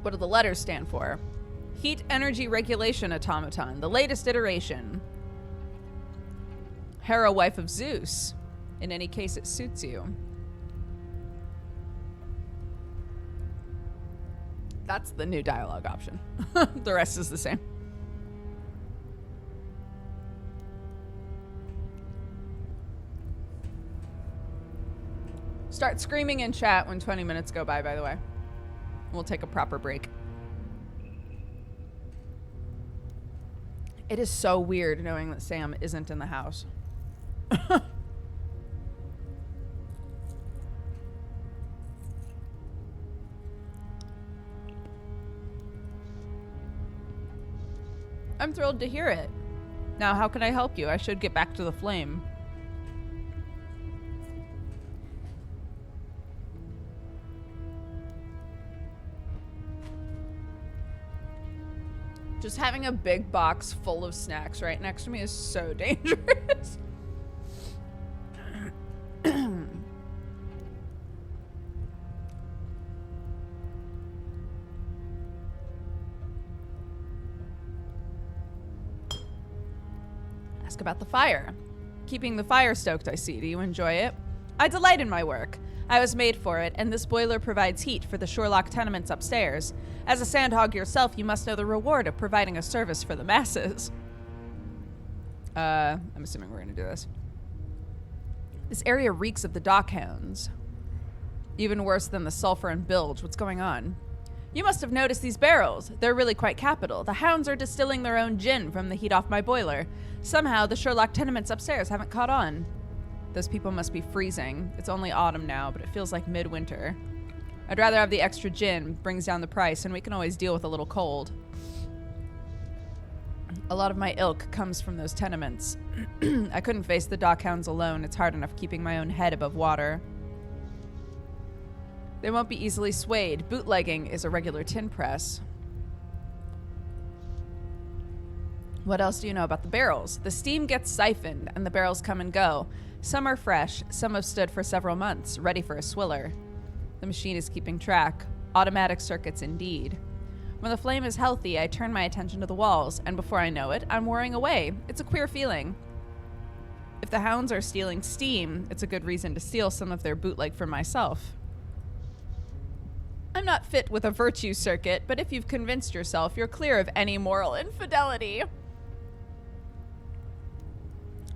What do the letters stand for? Heat Energy Regulation Automaton, the latest iteration. Hera, wife of Zeus. In any case, it suits you. That's the new dialogue option. The rest is the same. Start screaming in chat when 20 minutes go by the way. We'll take a proper break. It is so weird knowing that Sam isn't in the house. I'm thrilled to hear it. Now, how can I help you? I should get back to the flame. Just having a big box full of snacks right next to me is so dangerous. Ask about the fire. Keeping the fire stoked, I see. Do you enjoy it? I delight in my work. I was made for it, and this boiler provides heat for the Shorelock tenements upstairs. As a sandhog yourself, you must know the reward of providing a service for the masses. I'm assuming we're gonna do this. This area reeks of the dockhounds. Even worse than the sulfur and bilge. What's going on? You must have noticed these barrels. They're really quite capital. The hounds are distilling their own gin from the heat off my boiler. Somehow, the Sherlock tenements upstairs haven't caught on. Those people must be freezing. It's only autumn now, but it feels like midwinter. I'd rather have the extra gin. Brings down the price, and we can always deal with a little cold. A lot of my ilk comes from those tenements. I couldn't face the dockhounds alone. It's hard enough keeping my own head above water. They won't be easily swayed. Bootlegging is a regular tin press. What else do you know about the barrels? The steam gets siphoned, and the barrels come and go. Some are fresh. Some have stood for several months, ready for a swiller. The machine is keeping track. Automatic circuits indeed. When the flame is healthy, I turn my attention to the walls, and before I know it, I'm whirring away. It's a queer feeling. If the hounds are stealing steam, it's a good reason to steal some of their bootleg for myself. I'm not fit with a virtue circuit, but if you've convinced yourself, you're clear of any moral infidelity.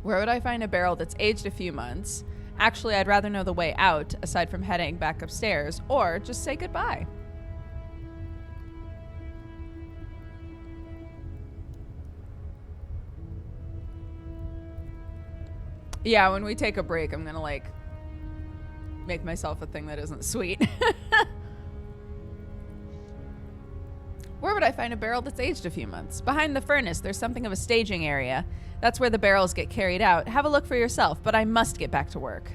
Where would I find a barrel that's aged a few months? Actually, I'd rather know the way out, aside from heading back upstairs, or just say goodbye. Yeah, when we take a break, I'm gonna, like, make myself a thing that isn't sweet. Where would I find a barrel that's aged a few months? Behind the furnace, there's something of a staging area. That's where the barrels get carried out. Have a look for yourself, but I must get back to work.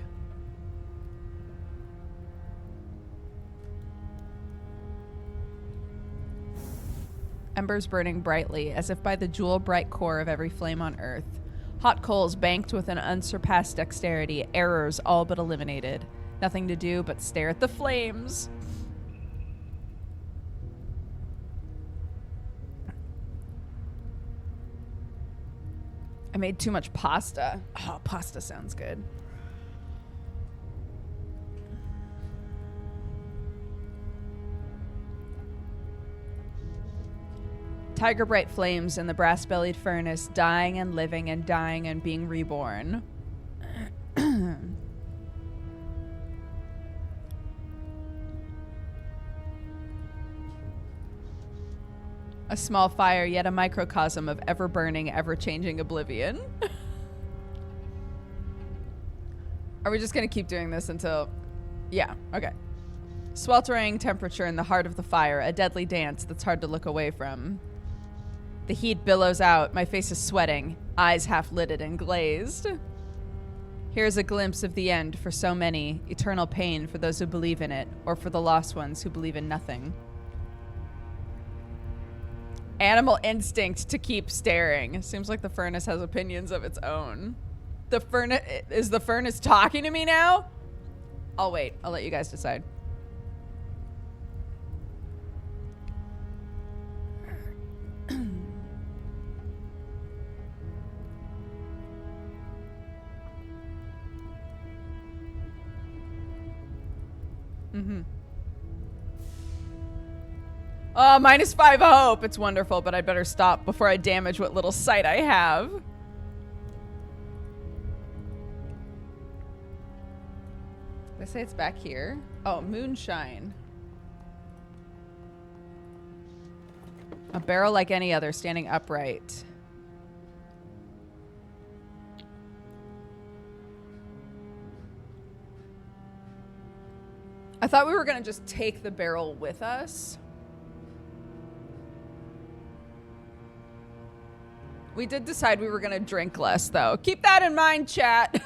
Embers burning brightly, as if by the jewel-bright core of every flame on earth. Hot coals banked with an unsurpassed dexterity, errors all but eliminated. Nothing to do but stare at the flames. I made too much pasta. Oh, pasta sounds good. Tiger bright flames in the brass-bellied furnace, dying and living and dying and being reborn. A small fire, yet a microcosm of ever-burning, ever-changing oblivion. Are we just gonna keep doing this until... Yeah, okay. Sweltering temperature in the heart of the fire, a deadly dance that's hard to look away from. The heat billows out, my face is sweating, eyes half-lidded and glazed. Here's a glimpse of the end for so many, eternal pain for those who believe in it, or for the lost ones who believe in nothing. Animal instinct to keep staring. Seems like the furnace has opinions of its own. The furnace... Is the furnace talking to me now? I'll wait. I'll let you guys decide. Mm-hmm. Oh, -5 hope. It's wonderful, but I'd better stop before I damage what little sight I have. Did I say it's back here? Oh, moonshine. A barrel like any other, standing upright. I thought we were gonna just take the barrel with us. We did decide we were gonna drink less, though. Keep that in mind, chat.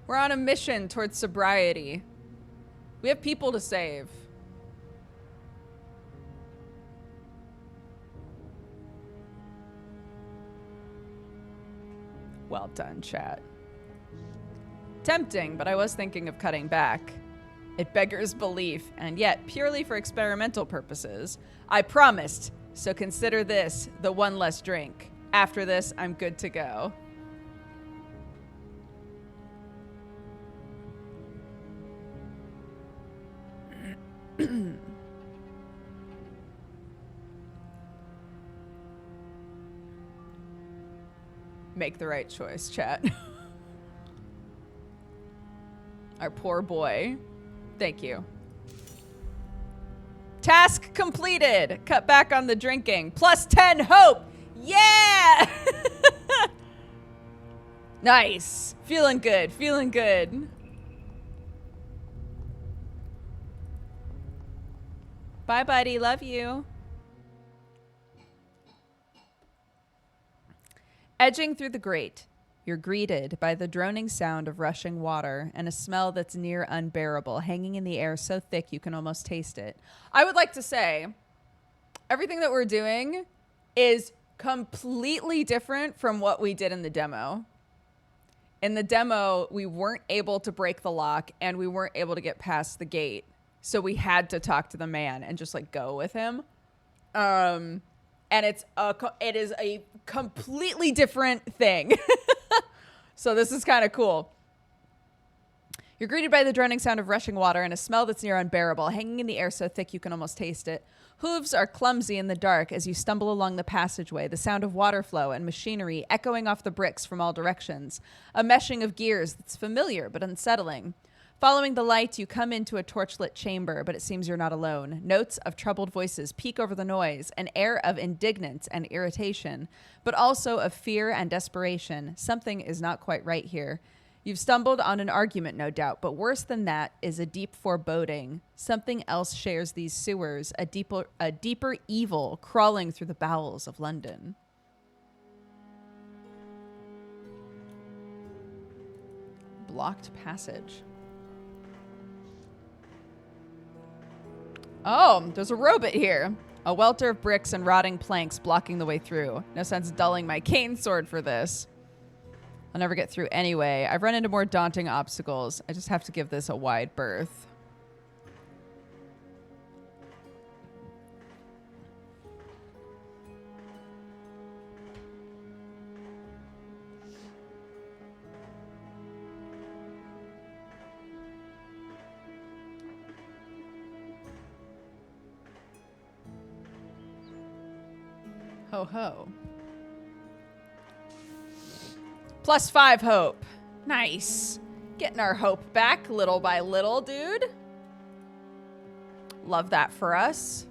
We're on a mission towards sobriety. We have people to save. Well done, chat. Tempting, but I was thinking of cutting back. It beggars belief, and yet, purely for experimental purposes, I promised. So consider this the one less drink. After this, I'm good to go. Make the right choice, chat. Our poor boy. Thank you. Task completed. Cut back on the drinking. Plus 10 hope. Yeah! Nice. Feeling good. Feeling good. Bye, buddy. Love you. Edging through the grate, you're greeted by the droning sound of rushing water and a smell that's near unbearable, hanging in the air so thick you can almost taste it. I would like to say, everything that we're doing is completely different from what we did in the demo. In the demo, we weren't able to break the lock and we weren't able to get past the gate. So we had to talk to the man and just like go with him. And it is a completely different thing. So this is kind of cool. You're greeted by the droning sound of rushing water and a smell that's near unbearable, hanging in the air so thick you can almost taste it. Hooves are clumsy in the dark as you stumble along the passageway, the sound of water flow and machinery echoing off the bricks from all directions. A meshing of gears that's familiar but unsettling. Following the light, you come into a torchlit chamber, but it seems you're not alone. Notes of troubled voices peek over the noise, an air of indignance and irritation, but also of fear and desperation. Something is not quite right here. You've stumbled on an argument, no doubt, but worse than that is a deep foreboding. Something else shares these sewers, a deeper evil crawling through the bowels of London. Blocked passage. Oh, there's a robot here. A welter of bricks and rotting planks blocking the way through. No sense dulling my cane sword for this. I'll never get through anyway. I've run into more daunting obstacles. I just have to give this a wide berth. Ho ho. Plus 5 hope. Nice. Getting our hope back little by little, dude. Love that for us.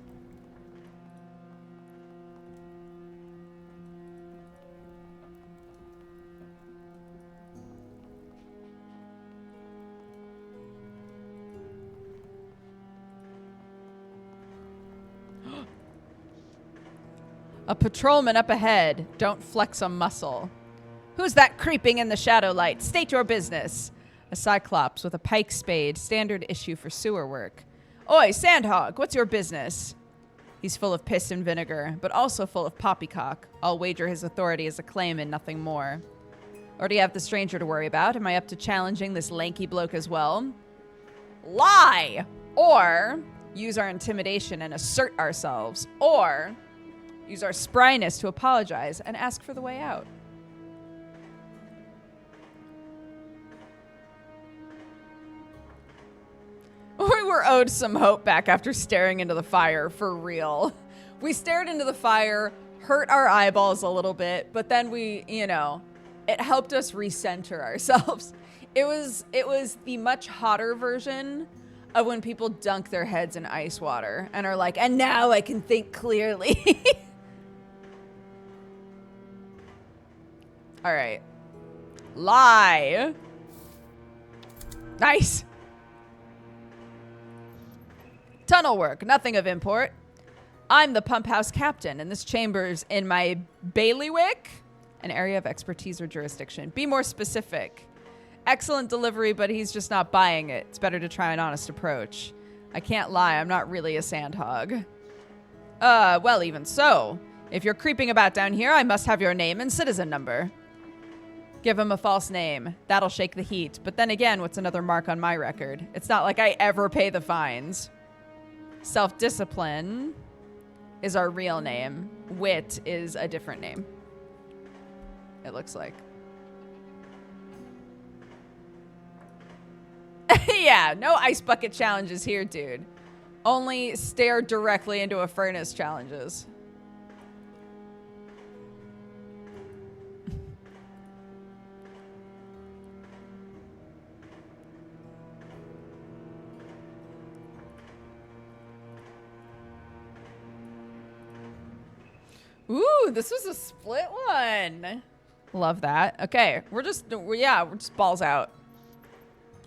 A patrolman up ahead. Don't flex a muscle. Who's that creeping in the shadow light? State your business. A cyclops with a pike spade, standard issue for sewer work. Oi, Sandhog, what's your business? He's full of piss and vinegar, but also full of poppycock. I'll wager his authority is a claim and nothing more. Or do you have the stranger to worry about? Am I up to challenging this lanky bloke as well? Lie! Or use our intimidation and assert ourselves. Or use our spryness to apologize and ask for the way out. We were owed some hope back after staring into the fire, for real. We stared into the fire, hurt our eyeballs a little bit, but then we, you know, it helped us recenter ourselves. It was the much hotter version of when people dunk their heads in ice water and are like, and now I can think clearly. All right. Lie. Nice. Tunnel work, nothing of import. I'm the pump house captain, and this chamber's in my bailiwick, an area of expertise or jurisdiction. Be more specific. Excellent delivery, but he's just not buying it. It's better to try an honest approach. I can't lie, I'm not really a sandhog. Well, even so. If you're creeping about down here, I must have your name and citizen number. Give him a false name. That'll shake the heat. But then again, what's another mark on my record? It's not like I ever pay the fines. Self-discipline is our real name. Wit is a different name. It looks like. Yeah, no ice bucket challenges here, dude. Only stare directly into a furnace challenges. Ooh, this was a split one. Love that. Okay, we're just balls out.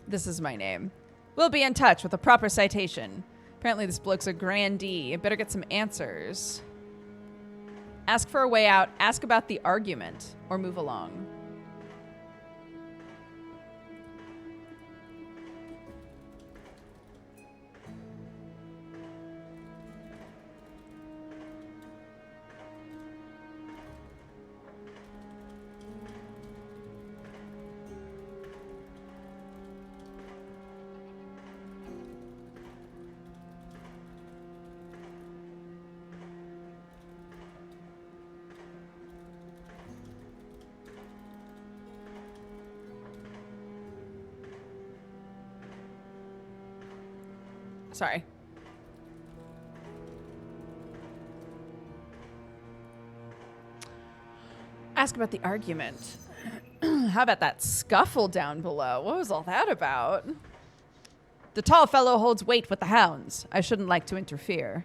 This is my name. We'll be in touch with a proper citation. Apparently this bloke's a grandee. I better get some answers. Ask for a way out, ask about the argument, or move along. Sorry. Ask about the argument. How about that scuffle down below? What was all that about? The tall fellow holds weight with the hounds. I shouldn't like to interfere.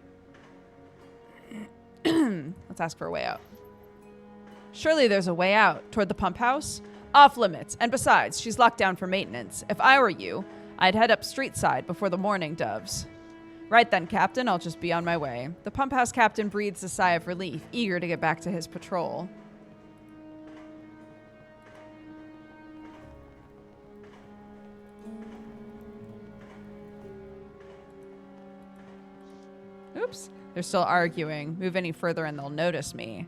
Let's ask for a way out. Surely there's a way out. Toward the pump house? Off limits. And besides, she's locked down for maintenance. If I were you, I'd head up street side before the morning doves. Right then, Captain, I'll just be on my way. The pump house captain breathes a sigh of relief, eager to get back to his patrol. Oops, they're still arguing. Move any further and they'll notice me.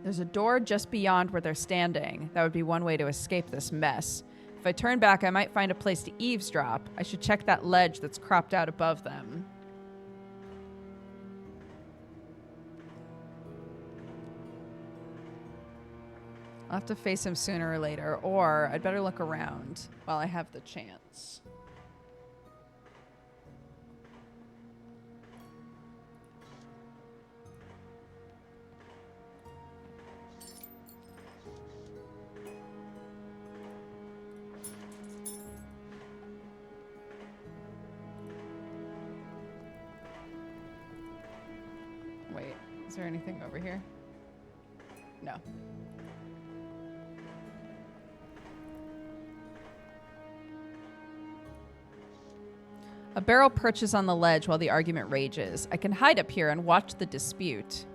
There's a door just beyond where they're standing. That would be one way to escape this mess. If I turn back, I might find a place to eavesdrop. I should check that ledge that's cropped out above them. I'll have to face him sooner or later, or I'd better look around while I have the chance. Wait, is there anything over here? No. A barrel perches on the ledge while the argument rages. I can hide up here and watch the dispute.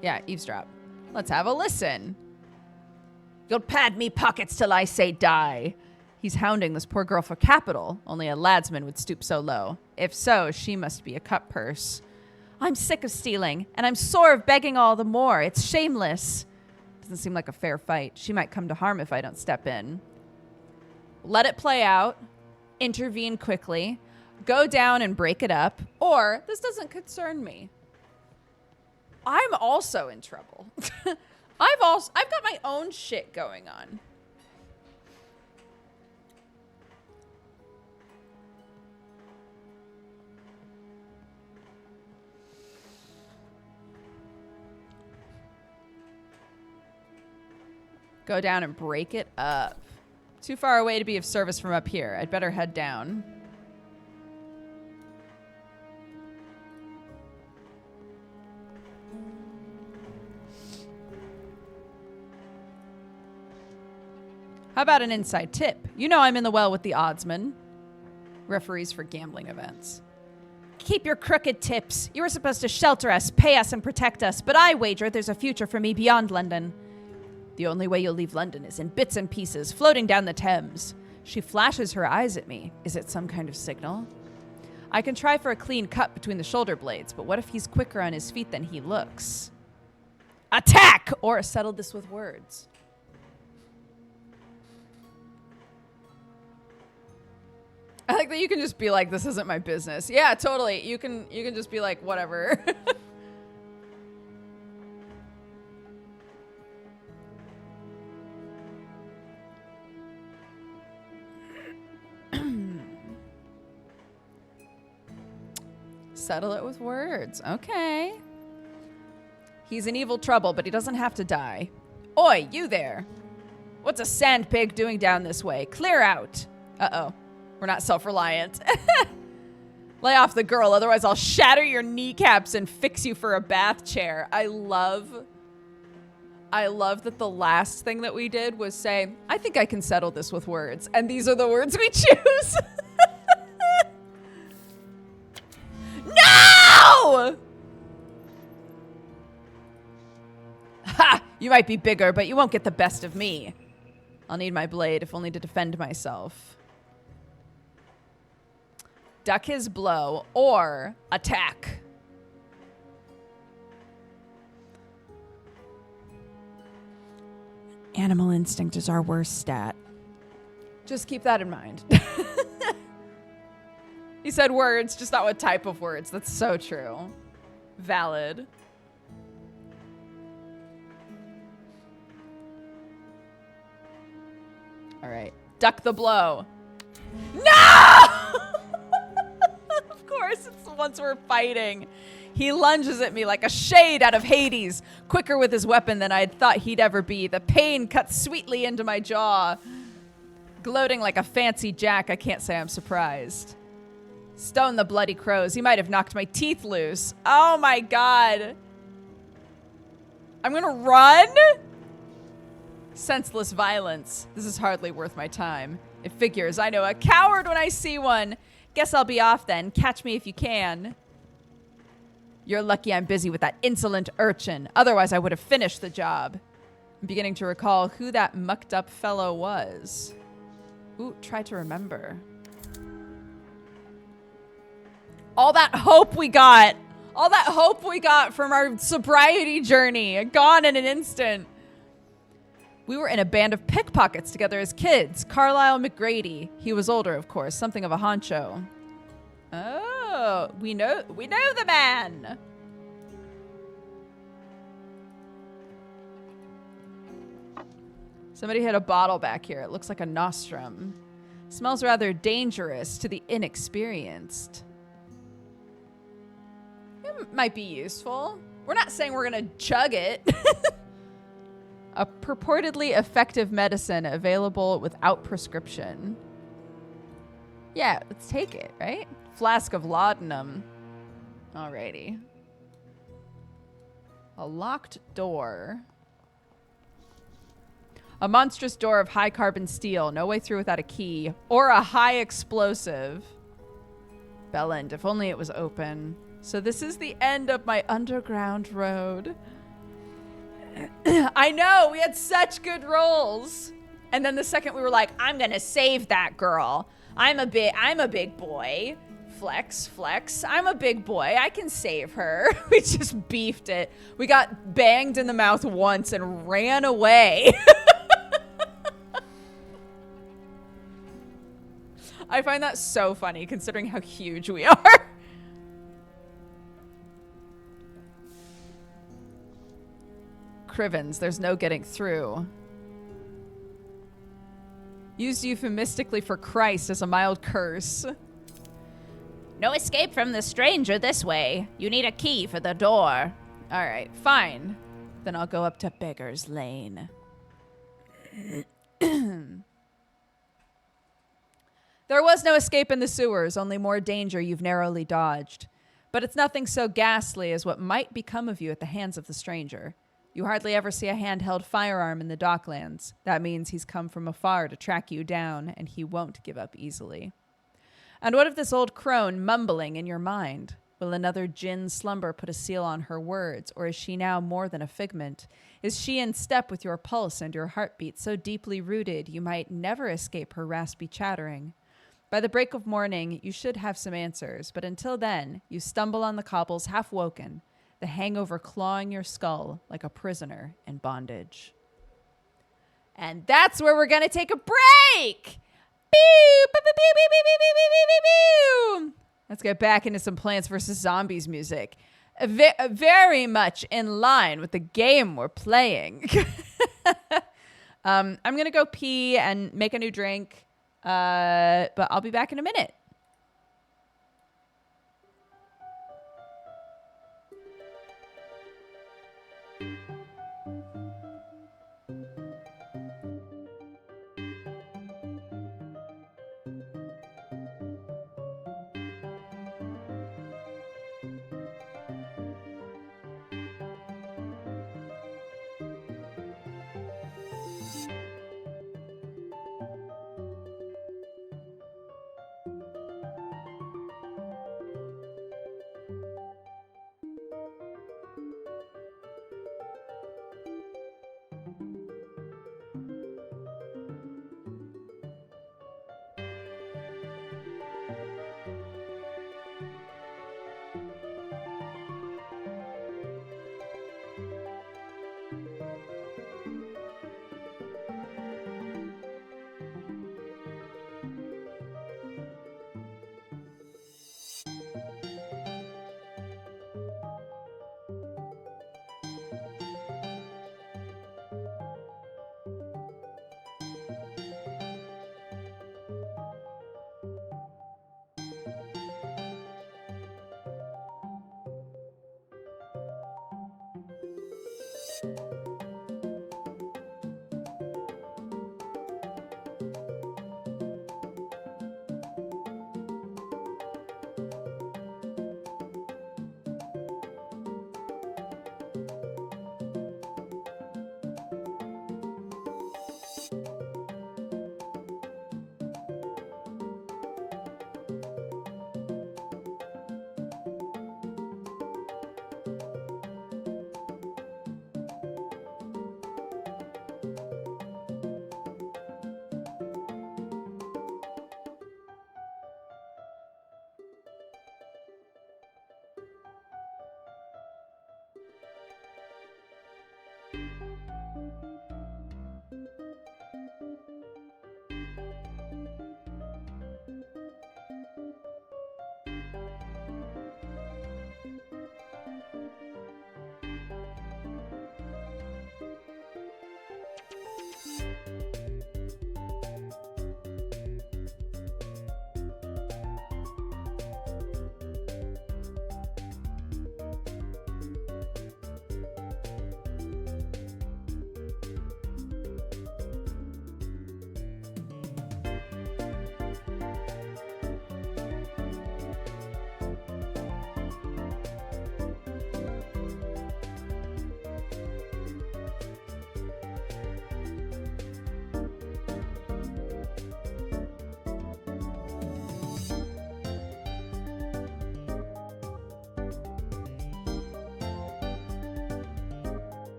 Yeah, eavesdrop. Let's have a listen. You'll pad me pockets till I say die. He's hounding this poor girl for capital. Only a ladsman would stoop so low. If so, she must be a cut purse. I'm sick of stealing, and I'm sore of begging all the more. It's shameless. Doesn't seem like a fair fight. She might come to harm if I don't step in. Let it play out. Intervene quickly. Go down and break it up. Or, this doesn't concern me. I'm also in trouble. I've got my own shit going on. Go down and break it up. Too far away to be of service from up here. I'd better head down. How about an inside tip? You know I'm in the well with the oddsman. Referees for gambling events. Keep your crooked tips. You were supposed to shelter us, pay us, and protect us, but I wager there's a future for me beyond London. The only way you'll leave London is in bits and pieces, floating down the Thames. She flashes her eyes at me. Is it some kind of signal? I can try for a clean cut between the shoulder blades, but what if he's quicker on his feet than he looks? Attack! Or settle this with words. I like that you can just be like, this isn't my business. Yeah, totally. You can just be like, whatever. Settle it with words. Okay. He's in evil trouble, but he doesn't have to die. Oi, you there. What's a sandpig doing down this way? Clear out. Uh-oh. We're not self-reliant. Lay off the girl, otherwise I'll shatter your kneecaps and fix you for a bath chair. I love that the last thing that we did was say, I think I can settle this with words. And these are the words we choose. No! Ha! You might be bigger, but you won't get the best of me. I'll need my blade, if only to defend myself. Duck his blow or attack. Animal instinct is our worst stat. Just keep that in mind. He said words, just not what type of words. That's so true. Valid. All right. Duck the blow. No! Of course, it's once we're fighting. He lunges at me like a shade out of Hades, quicker with his weapon than I'd thought he'd ever be. The pain cuts sweetly into my jaw. Gloating like a fancy jack, I can't say I'm surprised. Stone the bloody crows. He might have knocked my teeth loose. Oh my god. I'm gonna run? Senseless violence. This is hardly worth my time. It figures. I know a coward when I see one. Guess I'll be off then. Catch me if you can. You're lucky I'm busy with that insolent urchin. Otherwise, I would have finished the job. I'm beginning to recall who that mucked up fellow was. Ooh, try to remember. All that hope we got. All that hope we got from our sobriety journey. Gone in an instant. We were in a band of pickpockets together as kids. Carlisle McGrady. He was older, of course. Something of a honcho. Oh, we know the man. Somebody had a bottle back here. It looks like a nostrum. Smells rather dangerous to the inexperienced. It might be useful. We're not saying we're gonna chug it. A purportedly effective medicine available without prescription. Yeah, let's take it, right? Flask of laudanum. Alrighty. A locked door. A monstrous door of high carbon steel. No way through without a key. Or a high explosive. Bellend, if only it was open. So this is the end of my underground road. I know, we had such good rolls. And then the second we were like, I'm gonna save that girl. I'm a big boy. Flex, flex. I'm a big boy. I can save her. We just beefed it. We got banged in the mouth once and ran away. I find that so funny considering how huge we are. Crivens, there's no getting through. Used euphemistically for Christ as a mild curse. No escape from the stranger this way. You need a key for the door. All right, fine. Then I'll go up to Beggar's Lane. There was no escape in the sewers, only more danger you've narrowly dodged. But it's nothing so ghastly as what might become of you at the hands of the stranger. You hardly ever see a handheld firearm in the docklands. That means he's come from afar to track you down, and he won't give up easily. And what of this old crone mumbling in your mind? Will another gin slumber put a seal on her words, or is she now more than a figment? Is she in step with your pulse and your heartbeat so deeply rooted you might never escape her raspy chattering? By the break of morning, you should have some answers, but until then, you stumble on the cobbles half-woken, the hangover clawing your skull like a prisoner in bondage. And that's where we're going to take a break! Let's get back into some Plants vs. Zombies music. Very much in line with the game we're playing. I'm going to go pee and make a new drink, but I'll be back in a minute.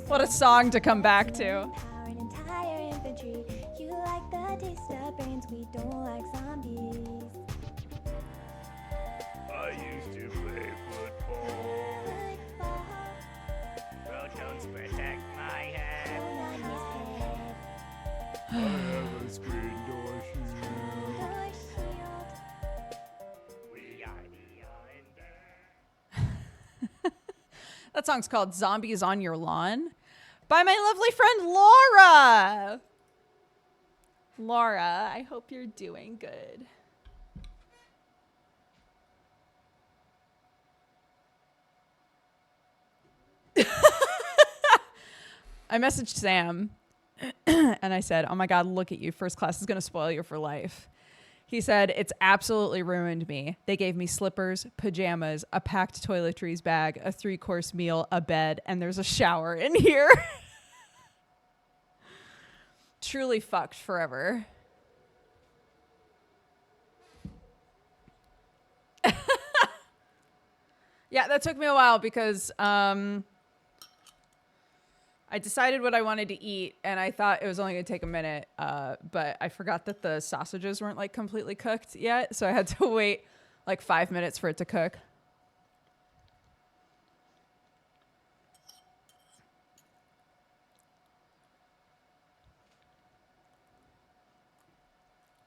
What a song to come back to.
I used to play football. Protons protect my head. I have a screen door shield. We are the undead.
That song's called Zombies on Your Lawn by my lovely friend Laura. Laura, I hope you're doing good. I messaged Sam and I said, oh my God, look at you. First class is going to spoil you for life. He said, it's absolutely ruined me. They gave me slippers, pajamas, a packed toiletries bag, a 3-course meal, a bed, and there's a shower in here. Truly fucked forever. Yeah, that took me a while because I decided what I wanted to eat, and I thought it was only going to take a minute, but I forgot that the sausages weren't, like, completely cooked yet, so I had to wait, like, 5 minutes for it to cook.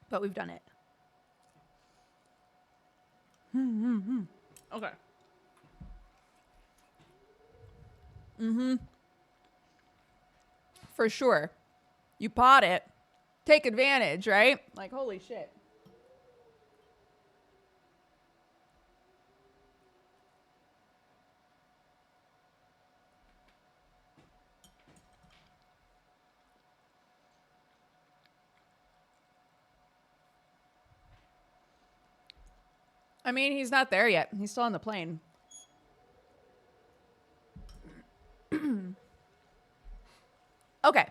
But we've done it. Okay. For sure. You bought it. Take advantage, right? Like, holy shit. I mean, he's not there yet. He's still on the plane. Okay.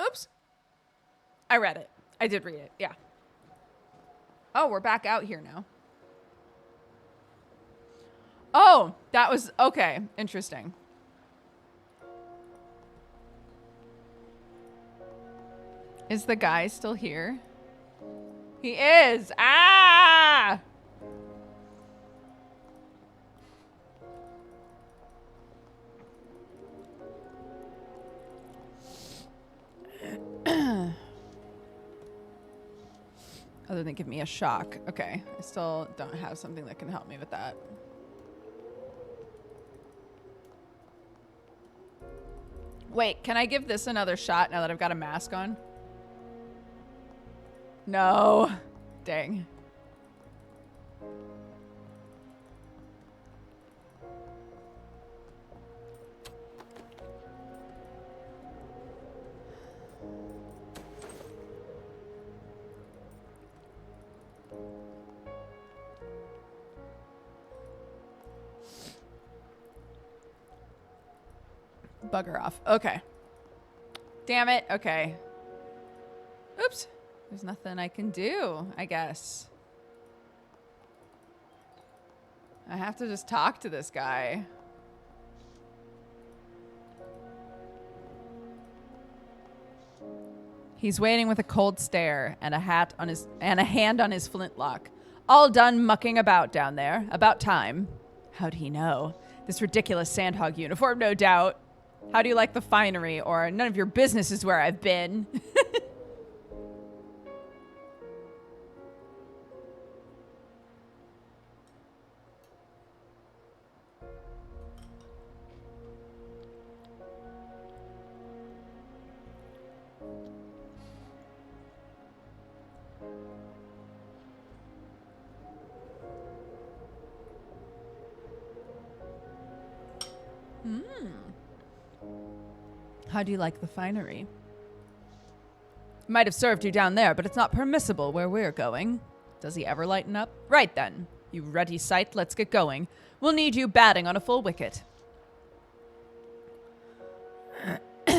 Oops. I read it. I did read it. Yeah. Oh, we're back out here now. Oh, that was okay. Interesting. Is the guy still here? He is. Ah! Other than give me a shock. Okay. I still don't have something that can help me with that. Wait, can I give this another shot now that I've got a mask on? No. Dang. Bugger off. Okay. Damn it. Okay. Oops. There's nothing I can do, I guess. I have to just talk to this guy. He's waiting with a cold stare and a hand on his flintlock. All done mucking about down there. About time. How'd he know? This ridiculous sandhog uniform, no doubt. How do you like the finery? Or none of your business is where I've been. How do you like the finery? Might have served you down there, but it's not permissible where we're going. Does he ever lighten up? Right then. You ruddy sight, let's get going. We'll need you batting on a full wicket.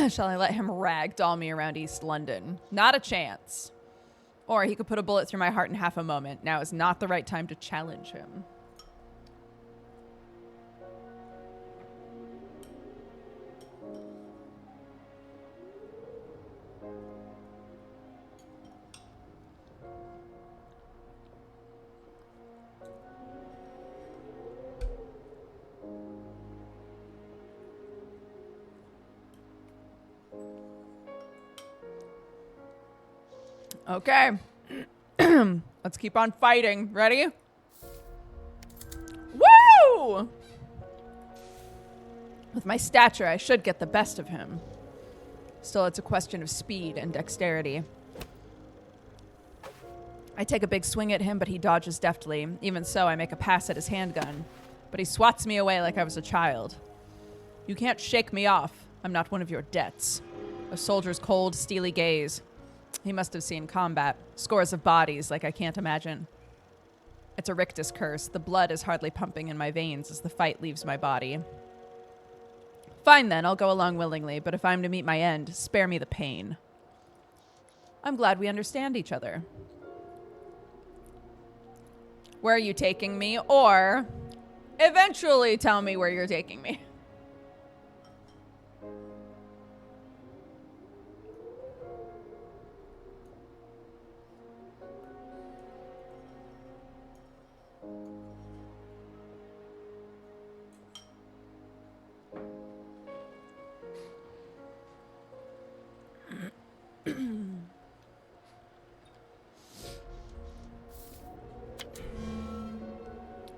Shall I let him ragdoll me around East London? Not a chance. Or he could put a bullet through my heart in half a moment. Now is not the right time to challenge him. Okay. Let's keep on fighting. Ready? Woo! With my stature, I should get the best of him. Still, it's a question of speed and dexterity. I take a big swing at him, but he dodges deftly. Even so, I make a pass at his handgun. But he swats me away like I was a child. You can't shake me off. I'm not one of your debts. A soldier's cold, steely gaze. He must have seen combat. Scores of bodies like I can't imagine. It's a rictus curse. The blood is hardly pumping in my veins as the fight leaves my body. Fine then, I'll go along willingly, but if I'm to meet my end, spare me the pain. I'm glad we understand each other. Where are you taking me? Or eventually tell me where you're taking me.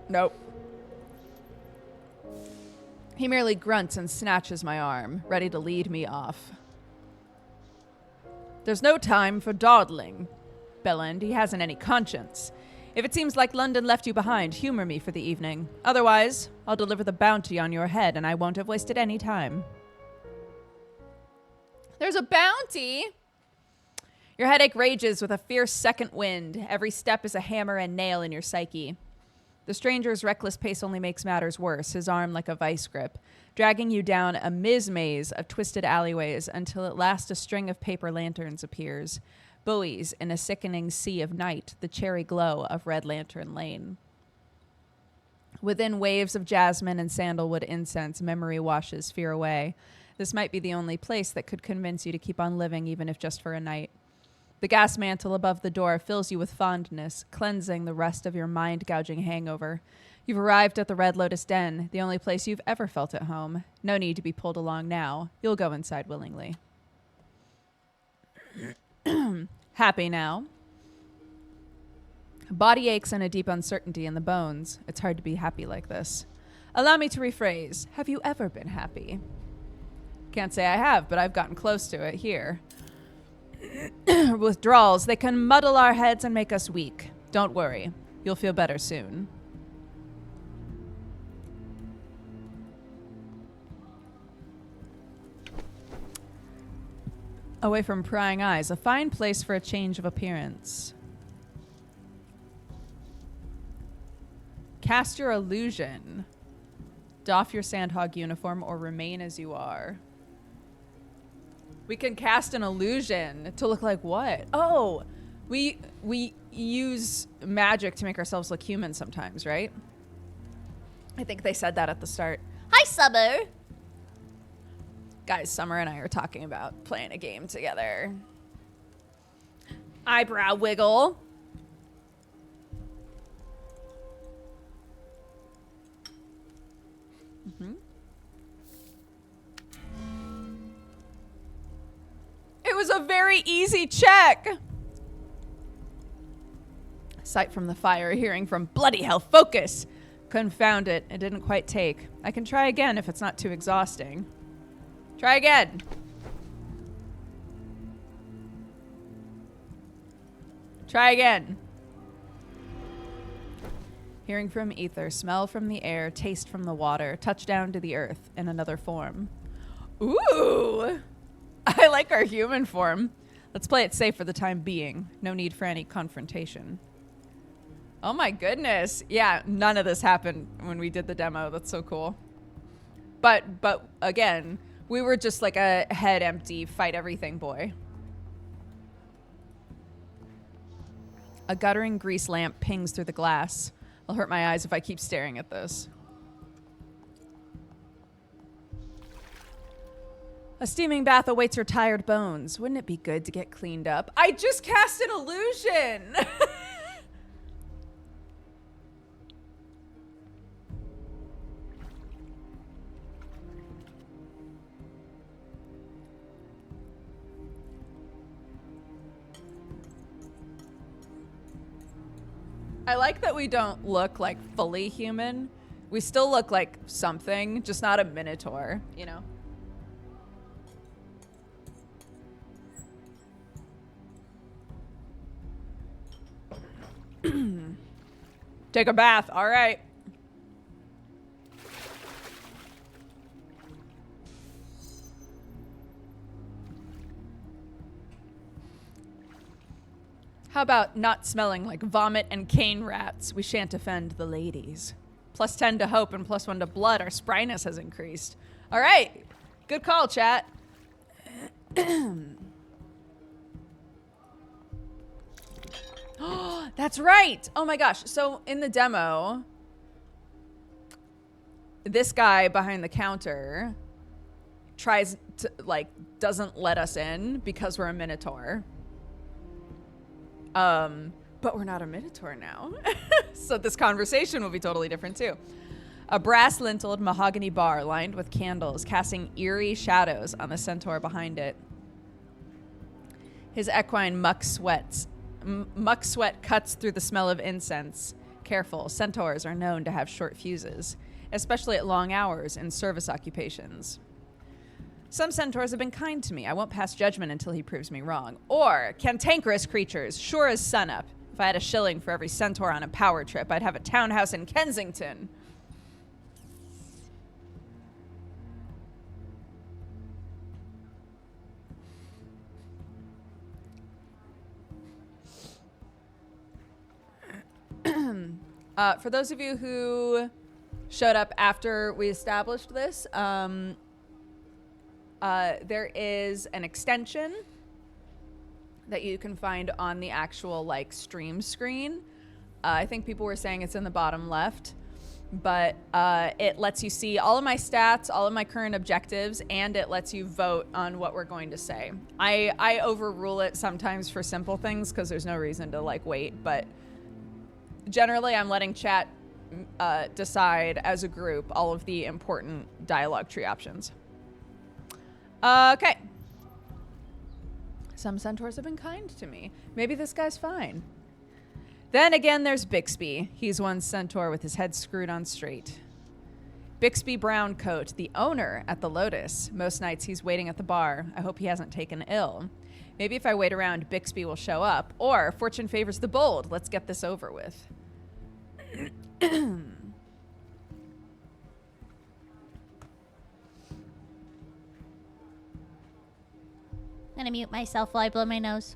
Nope. He merely grunts and snatches my arm, ready to lead me off. There's no time for dawdling. Bellend, he hasn't any conscience. If it seems like London left you behind, humor me for the evening. Otherwise, I'll deliver the bounty on your head and I won't have wasted any time. There's a bounty? Your headache rages with a fierce second wind. Every step is a hammer and nail in your psyche. The stranger's reckless pace only makes matters worse, his arm like a vice grip, dragging you down a maze of twisted alleyways until at last a string of paper lanterns appears, buoys in a sickening sea of night, the cherry glow of Red Lantern Lane. Within waves of jasmine and sandalwood incense, memory washes fear away. This might be the only place that could convince you to keep on living, even if just for a night. The gas mantle above the door fills you with fondness, cleansing the rest of your mind-gouging hangover. You've arrived at the Red Lotus Den, the only place you've ever felt at home. No need to be pulled along now. You'll go inside willingly. Happy now? Body aches and a deep uncertainty in the bones. It's hard to be happy like this. Allow me to rephrase. Have you ever been happy? Can't say I have, but I've gotten close to it here. Withdrawals, they can muddle our heads and make us weak. Don't worry. You'll feel better soon. Away from prying eyes, a fine place for a change of appearance. Cast your illusion. Doff your Sandhog uniform or remain as you are. We can cast an illusion to look like what? Oh, we use magic to make ourselves look human sometimes, right? I think they said that at the start. Hi, Summer. Guys, Summer and I are talking about playing a game together. Eyebrow wiggle. Mm-hmm. It was a very easy check. Sight from the fire, hearing from bloody hell, focus. Confound it, it didn't quite take. I can try again if it's not too exhausting. Try again. Try again. Hearing from ether, smell from the air, taste from the water, touch down to the earth in another form. Ooh! I like our human form. Let's play it safe for the time being. No need for any confrontation. Oh my goodness. Yeah, none of this happened when we did the demo. That's so cool. But again, we were just like a head empty, fight everything boy. A guttering grease lamp pings through the glass. I'll hurt my eyes if I keep staring at this. A steaming bath awaits her tired bones. Wouldn't it be good to get cleaned up? I just cast an illusion! I like that we don't look like fully human. We still look like something, just not a minotaur, you know? Take a bath. All right. How about not smelling like vomit and cane rats? We shan't offend the ladies. +10 to hope and +1 to blood. Our spryness has increased. All right. Good call, chat. That's right. Oh my gosh. So in the demo, this guy behind the counter tries to, like, doesn't let us in because we're a minotaur. But we're not a minotaur now. So this conversation will be totally different too. A brass-lintled mahogany bar lined with candles, casting eerie shadows on the centaur behind it. His equine muck sweat cuts through the smell of incense. Careful, centaurs are known to have short fuses, especially at long hours in service occupations. Some centaurs have been kind to me. I won't pass judgment until he proves me wrong. Or cantankerous creatures, sure as sunup. If I had a shilling for every centaur on a power trip, I'd have a townhouse in Kensington. For those of you who showed up after we established this, there is an extension that you can find on the actual like stream screen. I think people were saying it's in the bottom left, but it lets you see all of my stats, all of my current objectives, and it lets you vote on what we're going to say. I overrule it sometimes for simple things because there's no reason to like wait, but generally I'm letting chat decide as a group all of the important dialogue tree options. Okay. Some centaurs have been kind to me. Maybe this guy's fine. Then again, there's Bixby. He's one centaur with his head screwed on straight. Bixby Browncoat, the owner at the Lotus. Most nights he's waiting at the bar. I hope he hasn't taken ill. Maybe if I wait around, Bixby will show up. Or fortune favors the bold. Let's get this over with.
I'm gonna mute myself while I blow my nose.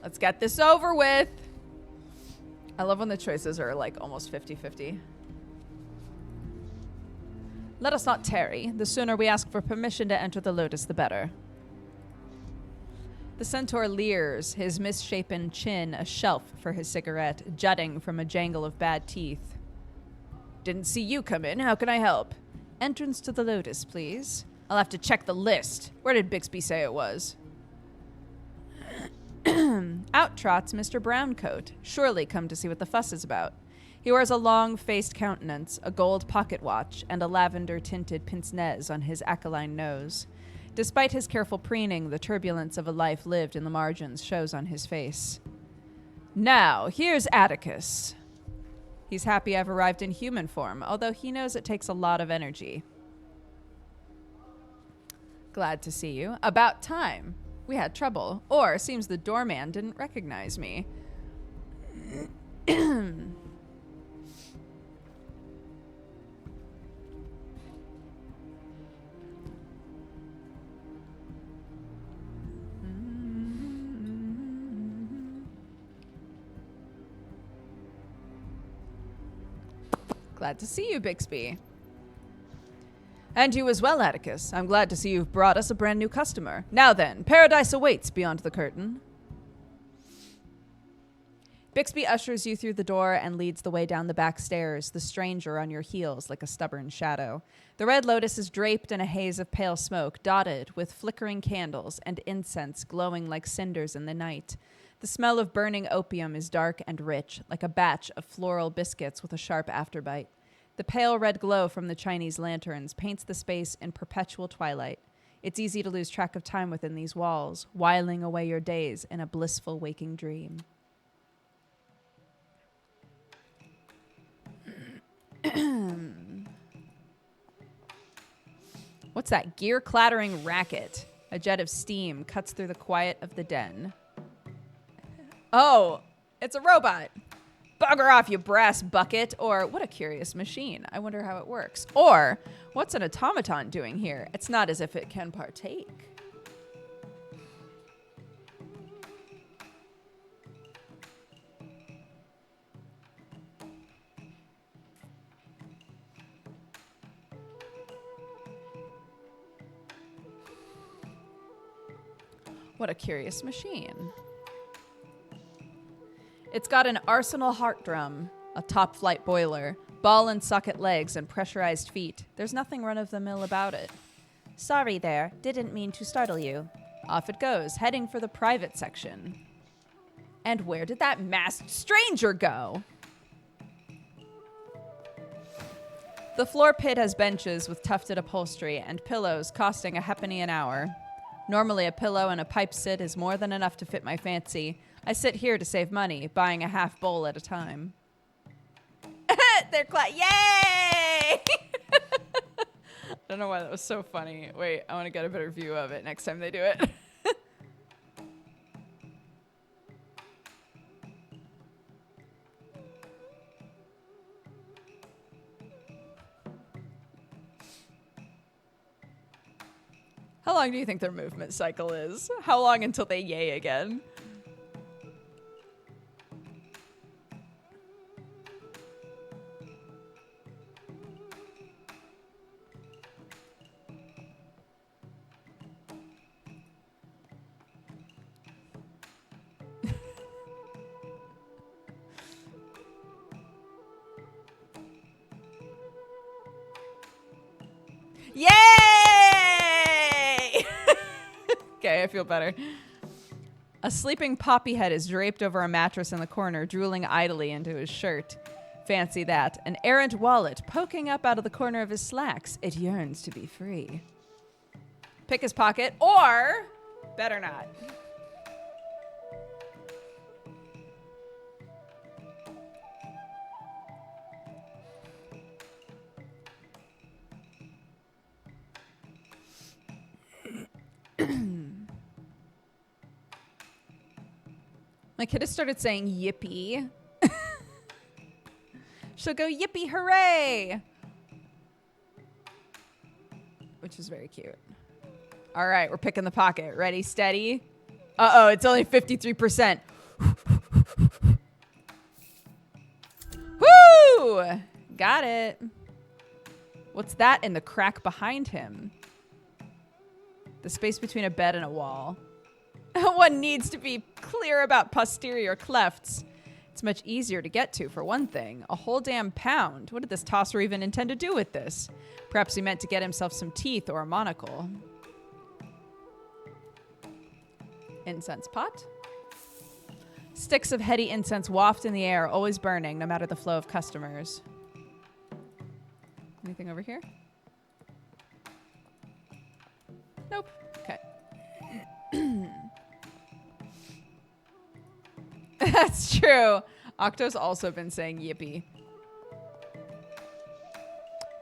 Let's get this over with. I love when the choices are like almost 50-50. Let us not tarry. The sooner we ask for permission to enter the Lotus, the better. The centaur leers, his misshapen chin a shelf for his cigarette, jutting from a jangle of bad teeth. Didn't see you come in. How can I help? Entrance to the Lotus, please. I'll have to check the list. Where did Bixby say it was? Out trots Mr. Browncoat, surely come to see what the fuss is about. He wears a long-faced countenance, a gold pocket watch, and a lavender-tinted pince-nez on his aquiline nose. Despite his careful preening, the turbulence of a life lived in the margins shows on his face. Now, here's Atticus. He's happy I've arrived in human form, although he knows it takes a lot of energy. Glad to see you. About time. We had trouble. Or seems the doorman didn't recognize me. Glad to see you, Bixby. And you as well, Atticus. I'm glad to see you've brought us a brand new customer. Now then, paradise awaits beyond the curtain. Bixby ushers you through the door and leads the way down the back stairs, the stranger on your heels like a stubborn shadow. The Red Lotus is draped in a haze of pale smoke, dotted with flickering candles and incense glowing like cinders in the night. The smell of burning opium is dark and rich, like a batch of floral biscuits with a sharp afterbite. The pale red glow from the Chinese lanterns paints the space in perpetual twilight. It's easy to lose track of time within these walls, whiling away your days in a blissful waking dream. What's that gear clattering racket? A jet of steam cuts through the quiet of the den. Oh, it's a robot. Bugger off, you brass bucket. Or, what a curious machine. I wonder how it works. Or, what's an automaton doing here? It's not as if it can partake. What a curious machine. It's got an arsenal heart drum, a top flight boiler, ball and socket legs, and pressurized feet. There's nothing run-of-the-mill about it. Sorry there, didn't mean to startle you. Off it goes, heading for the private section. And where did that masked stranger go? The floor pit has benches with tufted upholstery and pillows costing a halfpenny an hour. Normally, a pillow and a pipe sit is more than enough to fit my fancy. I sit here to save money, buying a half bowl at a time. They're yay! I don't know why that was so funny. Wait, I want to get a better view of it next time they do it. How long do you think their movement cycle is? How long until they yay again? Yay! Okay, I feel better. A sleeping poppyhead is draped over a mattress in the corner, drooling idly into his shirt. Fancy that. An errant wallet poking up out of the corner of his slacks. It yearns to be free. Pick his pocket, or better not. My kid has started saying yippee. She'll go yippee hooray, which is very cute. All right, we're picking the pocket. Ready, steady. Uh-oh, it's only 53%. Woo! Got it. What's that in the crack behind him? The space between a bed and a wall. One needs to be clear about posterior clefts. It's much easier to get to, for one thing. A whole damn pound. What did this tosser even intend to do with this? Perhaps he meant to get himself some teeth or a monocle. Incense pot. Sticks of heady incense waft in the air, always burning, no matter the flow of customers. Anything over here? Nope. Okay. That's true. Octo's also been saying yippee.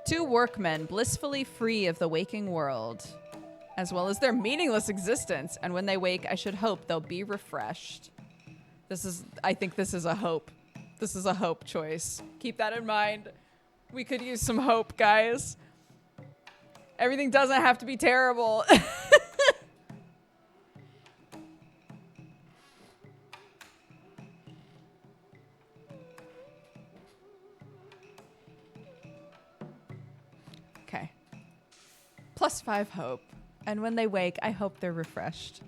Two workmen blissfully free of the waking world, as well as their meaningless existence. And when they wake, I should hope they'll be refreshed. I think this is a hope. This is a hope choice. Keep that in mind. We could use some hope, guys. Everything doesn't have to be terrible. +5 hope. And when they wake, I hope they're refreshed.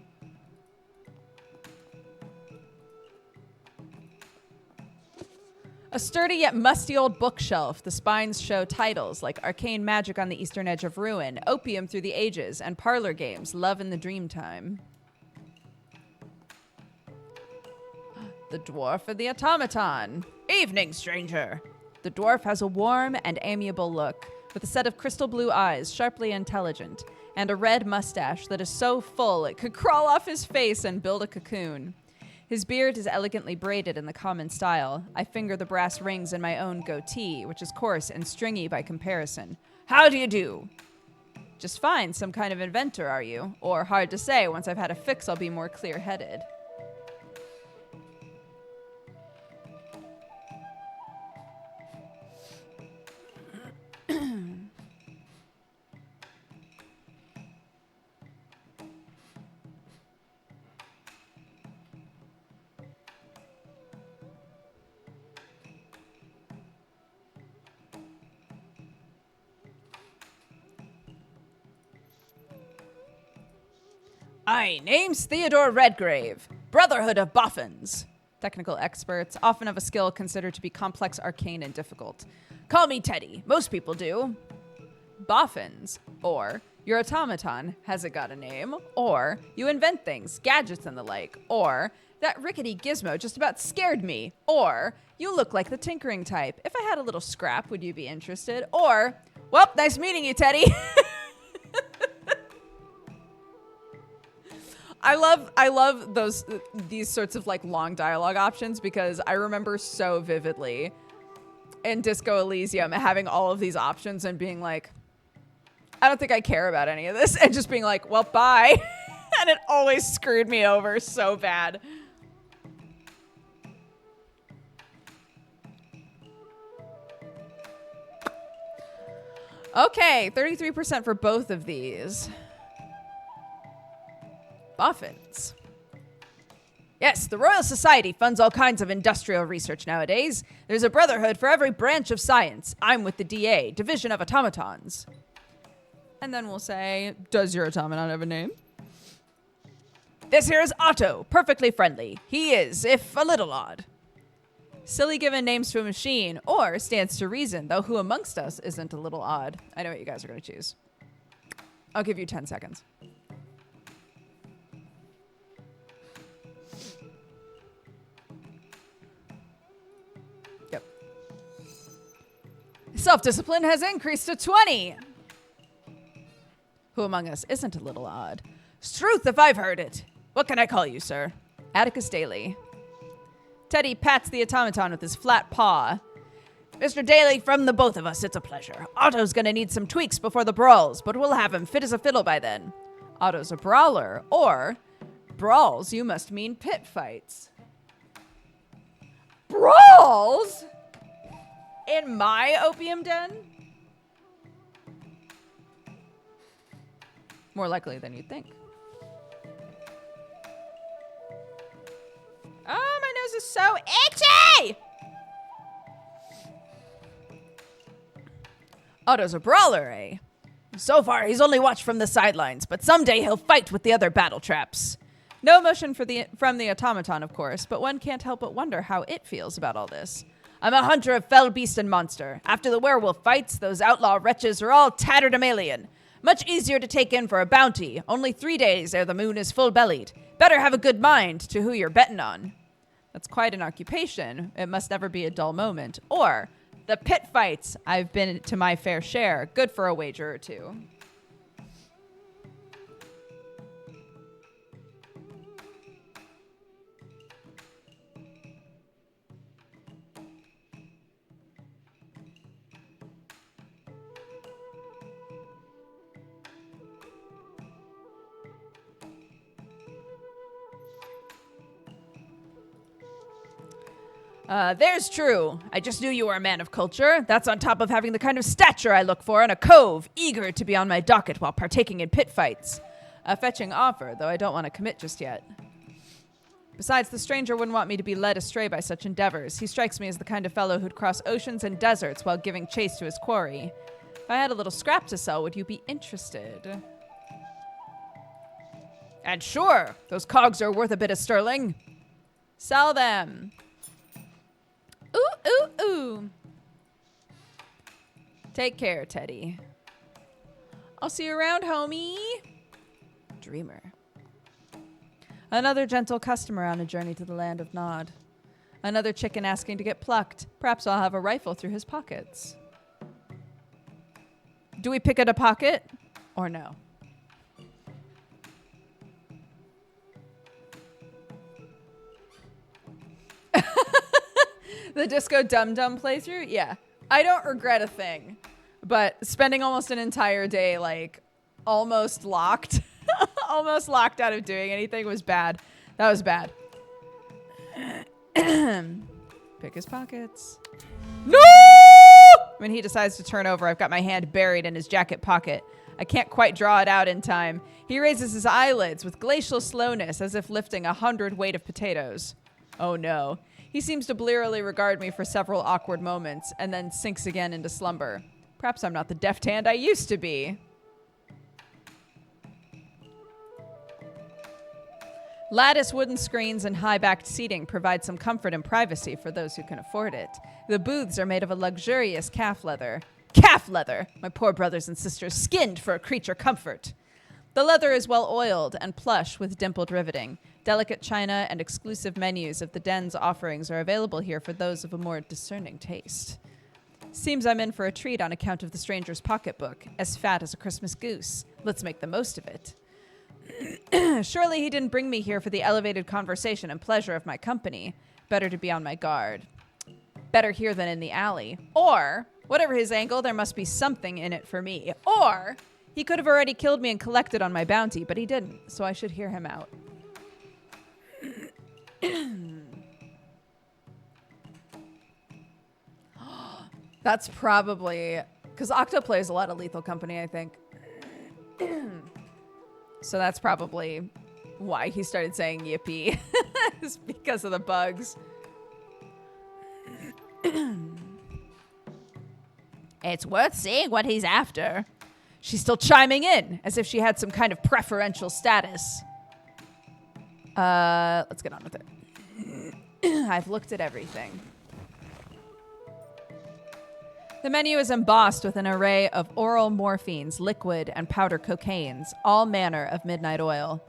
A sturdy yet musty old bookshelf. The spines show titles like Arcane Magic on the Eastern Edge of Ruin, Opium Through the Ages, and parlor games, Love in the Dreamtime. The Dwarf and the Automaton. Evening, stranger. The dwarf has a warm and amiable look, with a set of crystal blue eyes, sharply intelligent, and a red mustache that is so full it could crawl off his face and build a cocoon. His beard is elegantly braided in the common style. I finger the brass rings in my own goatee, which is coarse and stringy by comparison. How do you do? Just fine, some kind of inventor, are you? Or hard to say, once I've had a fix, I'll be more clear-headed. Aye, name's Theodore Redgrave, Brotherhood of Boffins. Technical experts, often of a skill considered to be complex, arcane, and difficult. Call me Teddy. Most people do. Boffins, or your automaton, has it got a name? Or you invent things, gadgets and the like. Or that rickety gizmo just about scared me. Or you look like the tinkering type. If I had a little scrap, would you be interested? Or, well, nice meeting you, Teddy. I love these sorts of like long dialogue options because I remember so vividly in Disco Elysium having all of these options and being like, I don't think I care about any of this, and just being like, well, bye. And it always screwed me over so bad. Okay, 33% for both of these. Boffins. Yes, the Royal Society funds all kinds of industrial research nowadays. There's a brotherhood for every branch of science. I'm with the DA, Division of Automatons. And then we'll say, does your automaton have a name? This here is Otto, perfectly friendly. He is, if a little odd. Silly given names to a machine, or stands to reason, though who amongst us isn't a little odd? I know what you guys are going to choose. I'll give you 10 seconds. Self-discipline has increased to 20. Who among us isn't a little odd? Struth, if I've heard it. What can I call you, sir? Atticus Daly. Teddy pats the automaton with his flat paw. Mr. Daly, from the both of us, it's a pleasure. Otto's gonna need some tweaks before the brawls, but we'll have him fit as a fiddle by then. Otto's a brawler, or brawls, you must mean pit fights. Brawls? In my opium den? More likely than you'd think. Oh, my nose is so itchy! Otto's a brawler, eh? So far, he's only watched from the sidelines, but someday he'll fight with the other battle traps. No emotion from the automaton, of course, but one can't help but wonder how it feels about all this. I'm a hunter of fell beast and monster. After the werewolf fights, those outlaw wretches are all tatterdemalion. Much easier to take in for a bounty. Only 3 days ere the moon is full-bellied. Better have a good mind to who you're betting on. That's quite an occupation. It must never be a dull moment. Or the pit fights. I've been to my fair share. Good for a wager or two. There's true. I just knew you were a man of culture. That's on top of having the kind of stature I look for in a cove, eager to be on my docket while partaking in pit fights. A fetching offer, though I don't want to commit just yet. Besides, the stranger wouldn't want me to be led astray by such endeavors. He strikes me as the kind of fellow who'd cross oceans and deserts while giving chase to his quarry. If I had a little scrap to sell, would you be interested? And sure, those cogs are worth a bit of sterling. Sell them. Ooh, ooh, ooh. Take care, Teddy. I'll see you around, homie. Dreamer. Another gentle customer on a journey to the land of Nod. Another chicken asking to get plucked. Perhaps I'll have a rifle through his pockets. Do we pick at a pocket or no? The Disco Dum Dum playthrough? Yeah. I don't regret a thing. But spending almost an entire day, like, almost locked. Almost locked out of doing anything was bad. That was bad. Pick his pockets. No! When he decides to turn over, I've got my hand buried in his jacket pocket. I can't quite draw it out in time. He raises his eyelids with glacial slowness as if lifting 100 weight of potatoes. Oh no. He seems to blearily regard me for several awkward moments and then sinks again into slumber. Perhaps I'm not the deft hand I used to be. Lattice wooden screens and high-backed seating provide some comfort and privacy for those who can afford it. The booths are made of a luxurious calf leather. Calf leather! My poor brothers and sisters skinned for a creature comfort. The leather is well oiled and plush with dimpled riveting. Delicate china and exclusive menus of the den's offerings are available here for those of a more discerning taste. Seems I'm in for a treat on account of the stranger's pocketbook, as fat as a Christmas goose. Let's make the most of it. Surely he didn't bring me here for the elevated conversation and pleasure of my company. Better to be on my guard. Better here than in the alley. Or, whatever his angle, there must be something in it for me. Or, he could have already killed me and collected on my bounty, but he didn't, so I should hear him out. That's probably... Because Octo plays a lot of Lethal Company, I think. So that's probably why he started saying yippee. It's because of the bugs. It's worth seeing what he's after. She's still chiming in, as if she had some kind of preferential status. Let's get on with it. I've looked at everything. The menu is embossed with an array of oral morphines, liquid and powder cocaines, all manner of midnight oil.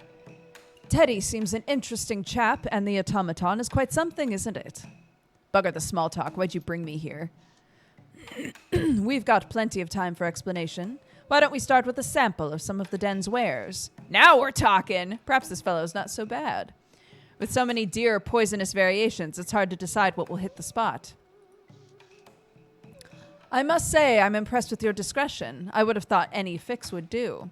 Teddy seems an interesting chap, and the automaton is quite something, isn't it? Bugger the small talk. Why'd you bring me here? We've got plenty of time for explanation. Why don't we start with a sample of some of the den's wares? Now we're talking! Perhaps this fellow's not so bad. With so many dear poisonous variations, it's hard to decide what will hit the spot. I must say I'm impressed with your discretion. I would have thought any fix would do.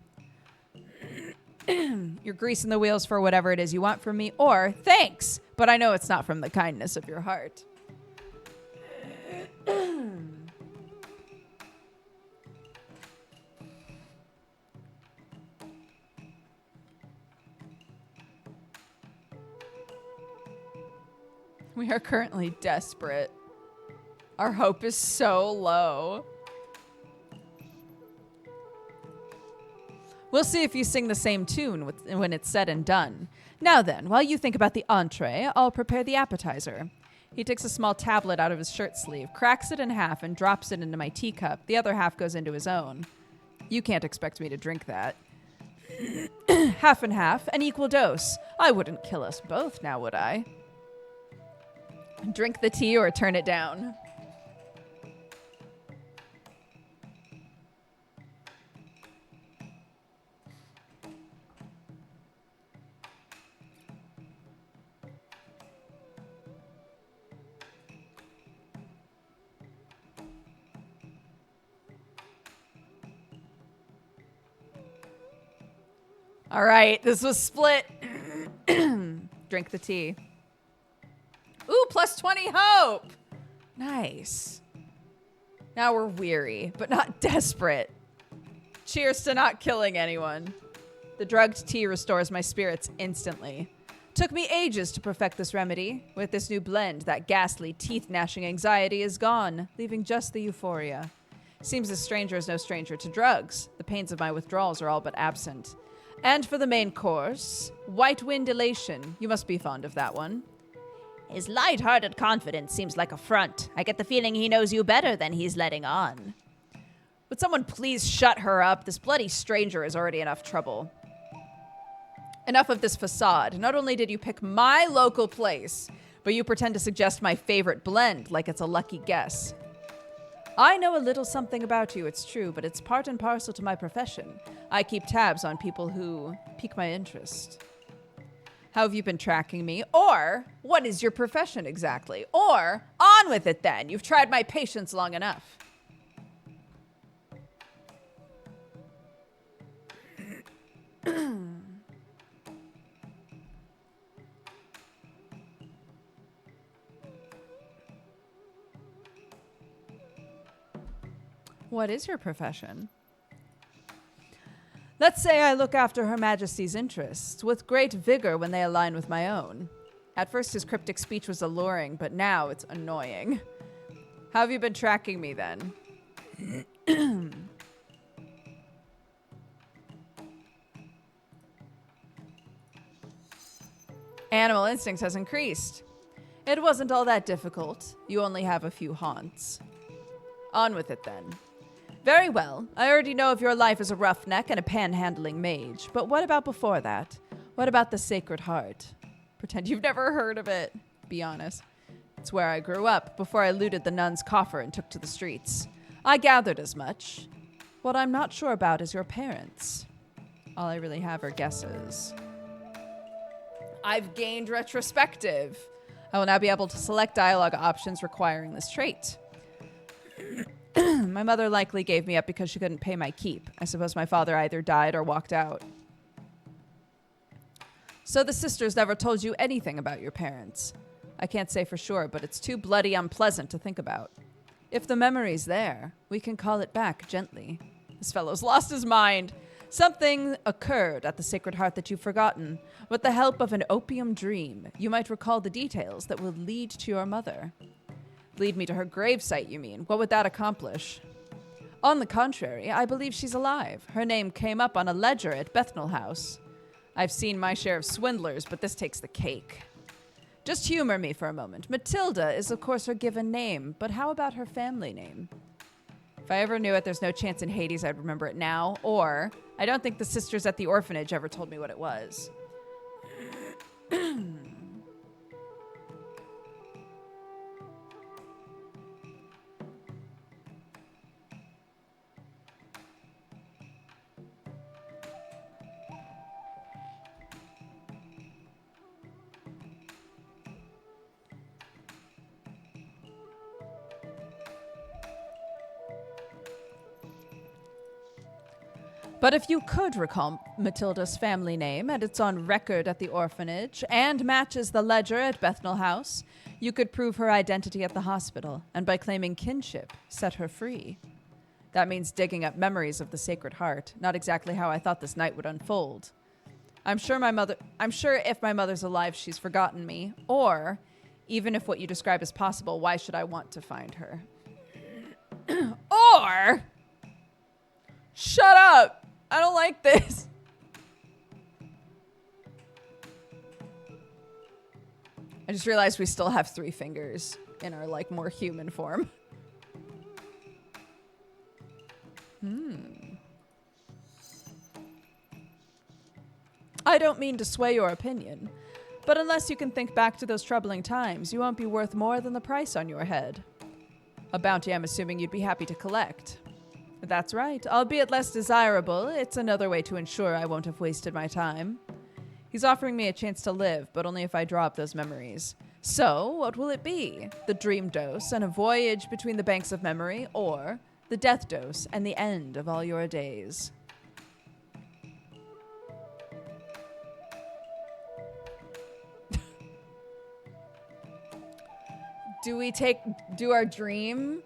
You're greasing the wheels for whatever it is you want from me, or thanks, but I know it's not from the kindness of your heart. We are currently desperate. Our hope is so low. We'll see if you sing the same tune when it's said and done. Now then, while you think about the entree, I'll prepare the appetizer. He takes a small tablet out of his shirt sleeve, cracks it in half, and drops it into my teacup. The other half goes into his own. You can't expect me to drink that. Half and half, an equal dose. I wouldn't kill us both, now would I? Drink the tea or turn it down. All right, this was split. Drink the tea. Ooh, plus 20 hope. Nice. Now we're weary, but not desperate. Cheers to not killing anyone. The drugged tea restores my spirits instantly. Took me ages to perfect this remedy. With this new blend, that ghastly, teeth-gnashing anxiety is gone, leaving just the euphoria. Seems this stranger is no stranger to drugs. The pains of my withdrawals are all but absent. And for the main course, white wind elation. You must be fond of that one.
His light-hearted confidence seems like a front. I get the feeling he knows you better than he's letting on.
Would someone please shut her up? This bloody stranger is already enough trouble. Enough of this facade. Not only did you pick my local place, but you pretend to suggest my favorite blend like it's a lucky guess. I know a little something about you, it's true, but it's part and parcel to my profession. I keep tabs on people who pique my interest. How have you been tracking me? Or, what is your profession exactly? Or, on with it then. You've tried my patience long enough. What is your profession? Let's say I look after Her Majesty's interests with great vigor when they align with my own. At first his cryptic speech was alluring, but now it's annoying. How have you been tracking me then? Animal instincts has increased. It wasn't all that difficult. You only have a few haunts. On with it then. Very well. I already know of your life as a roughneck and a panhandling mage. But what about before that? What about the Sacred Heart? Pretend you've never heard of it. Be honest. It's where I grew up, before I looted the nun's coffer and took to the streets. I gathered as much. What I'm not sure about is your parents. All I really have are guesses. I've gained retrospective. I will now be able to select dialogue options requiring this trait. My mother likely gave me up because she couldn't pay my keep. I suppose my father either died or walked out. So the sisters never told you anything about your parents. I can't say for sure, but it's too bloody unpleasant to think about. If the memory's there, we can call it back gently. This fellow's lost his mind. Something occurred at the Sacred Heart that you've forgotten. With the help of an opium dream, you might recall the details that will lead to your mother. Lead me to her gravesite, you mean? What would that accomplish? On the contrary, I believe she's alive. Her name came up on a ledger at Bethnal House. I've seen my share of swindlers, but this takes the cake. Just humor me for a moment. Matilda is, of course, her given name, but how about her family name? If I ever knew it, there's no chance in Hades I'd remember it now, or I don't think the sisters at the orphanage ever told me what it was. But if you could recall Matilda's family name, and it's on record at the orphanage, and matches the ledger at Bethnal House, you could prove her identity at the hospital, and by claiming kinship, set her free. That means digging up memories of the Sacred Heart, not exactly how I thought this night would unfold. I'm sure if my mother's alive, she's forgotten me, or, even if what you describe is possible, why should I want to find her? Or... Shut up! I don't like this. I just realized we still have 3 fingers in our, more human form. I don't mean to sway your opinion, but unless you can think back to those troubling times, you won't be worth more than the price on your head. A bounty I'm assuming you'd be happy to collect. That's right. Albeit less desirable, it's another way to ensure I won't have wasted my time. He's offering me a chance to live, but only if I draw up those memories. So, what will it be? The dream dose and a voyage between the banks of memory, or the death dose and the end of all your days? Do we do our dream?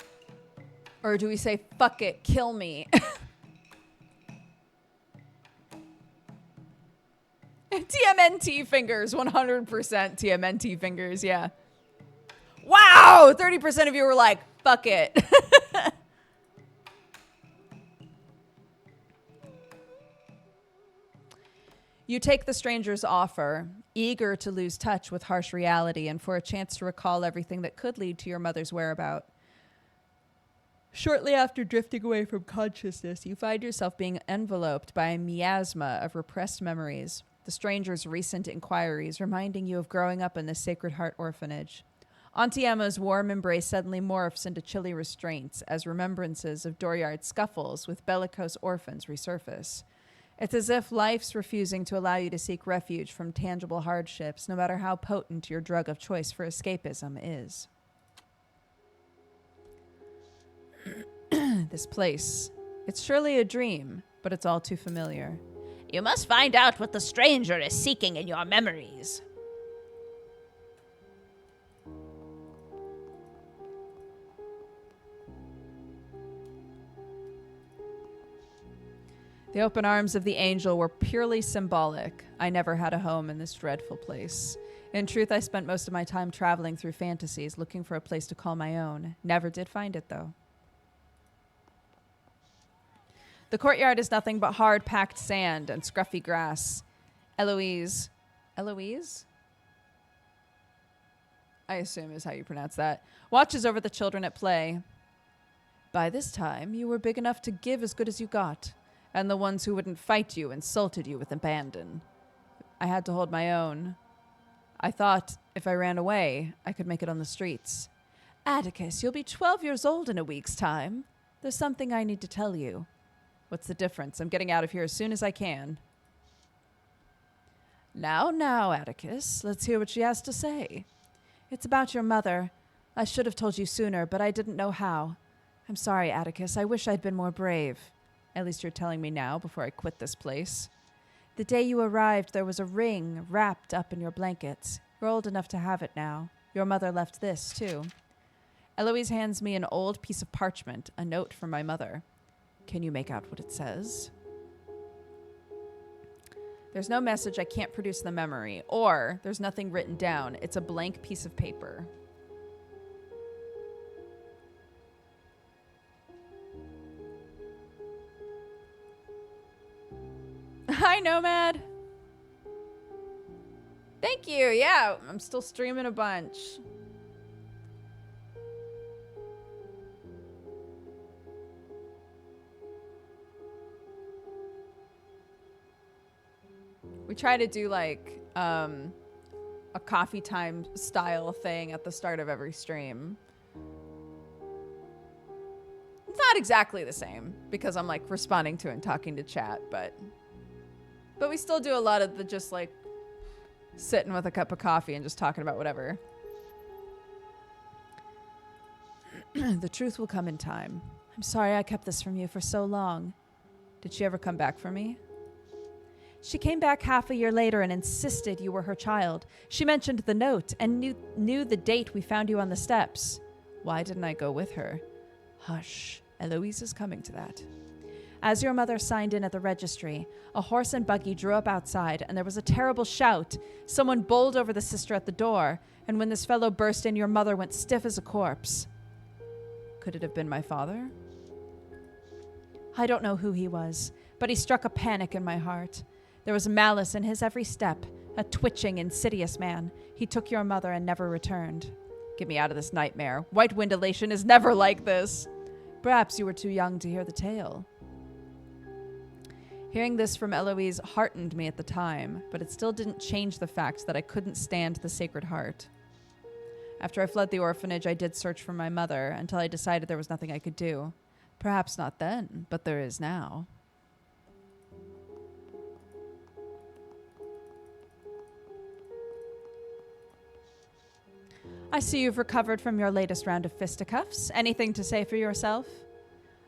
Or do we say, fuck it, kill me? TMNT fingers, 100% TMNT fingers, yeah. Wow, 30% of you were like, fuck it. You take the stranger's offer, eager to lose touch with harsh reality and for a chance to recall everything that could lead to your mother's whereabout. Shortly after drifting away from consciousness, you find yourself being enveloped by a miasma of repressed memories, the stranger's recent inquiries reminding you of growing up in the Sacred Heart orphanage. Auntie Emma's warm embrace suddenly morphs into chilly restraints as remembrances of dooryard scuffles with bellicose orphans resurface. It's as if life's refusing to allow you to seek refuge from tangible hardships, no matter how potent your drug of choice for escapism is. This place, it's surely a dream, but it's all too familiar.
You must find out what the stranger is seeking in your memories.
The open arms of the angel were purely symbolic. I never had a home in this dreadful place. In truth, I spent most of my time traveling through fantasies, looking for a place to call my own. Never did find it, though. The courtyard is nothing but hard, packed sand and scruffy grass. Eloise, I assume is how you pronounce that, watches over the children at play. By this time, you were big enough to give as good as you got, and the ones who wouldn't fight you insulted you with abandon. I had to hold my own. I thought if I ran away, I could make it on the streets. Atticus, you'll be 12 years old in a week's time. There's something I need to tell you. What's the difference? I'm getting out of here as soon as I can. Now, Atticus, let's hear what she has to say. It's about your mother. I should have told you sooner, but I didn't know how. I'm sorry, Atticus. I wish I'd been more brave. At least you're telling me now before I quit this place. The day you arrived, there was a ring wrapped up in your blankets. You're old enough to have it now. Your mother left this, too. Eloise hands me an old piece of parchment, a note from my mother. Can you make out what it says? There's no message. I can't produce the memory. Or there's nothing written down. It's a blank piece of paper. Hi, Nomad. Thank you. Yeah, I'm still streaming a bunch. We try to do like a coffee time style thing at the start of every stream. It's not exactly the same because I'm like responding to and talking to chat, but we still do a lot of the just like sitting with a cup of coffee and just talking about whatever. The truth will come in time. I'm sorry I kept this from you for so long. Did she ever come back for me? She came back half a year later and insisted you were her child. She mentioned the note and knew the date we found you on the steps. Why didn't I go with her? Hush. Eloise is coming to that. As your mother signed in at the registry, a horse and buggy drew up outside, and there was a terrible shout. Someone bowled over the sister at the door, and when this fellow burst in, your mother went stiff as a corpse. Could it have been my father? I don't know who he was, but he struck a panic in my heart. There was malice in his every step, a twitching, insidious man. He took your mother and never returned. Get me out of this nightmare. White Windylation is never like this. Perhaps you were too young to hear the tale. Hearing this from Eloise heartened me at the time, but it still didn't change the fact that I couldn't stand the Sacred Heart. After I fled the orphanage, I did search for my mother until I decided there was nothing I could do. Perhaps not then, but there is now. I see you've recovered from your latest round of fisticuffs. Anything to say for yourself?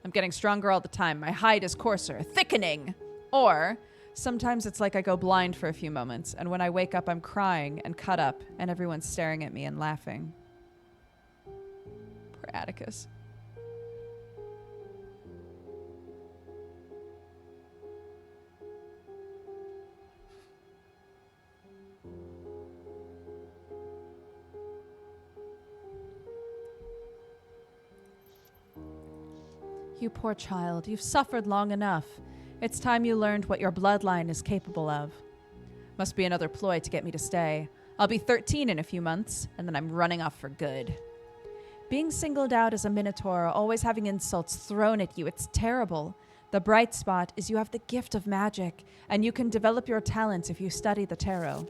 I'm getting stronger all the time. My hide is coarser, thickening. Or sometimes it's like I go blind for a few moments, and when I wake up, I'm crying and cut up, and everyone's staring at me and laughing. Poor Atticus. You poor child, you've suffered long enough. It's time you learned what your bloodline is capable of. Must be another ploy to get me to stay. I'll be 13 in a few months, and then I'm running off for good. Being singled out as a minotaur, always having insults thrown at you, it's terrible. The bright spot is you have the gift of magic, and you can develop your talents if you study the tarot.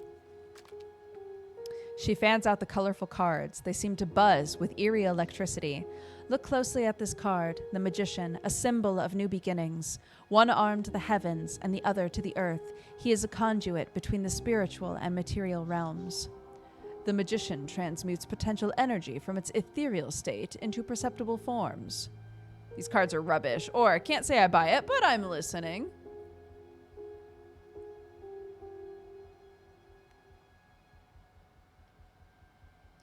She fans out the colorful cards. They seem to buzz with eerie electricity. Look closely at this card, the Magician, a symbol of new beginnings. One arm to the heavens and the other to the earth. He is a conduit between the spiritual and material realms. The Magician transmutes potential energy from its ethereal state into perceptible forms. These cards are rubbish, or can't say I buy it, but I'm listening.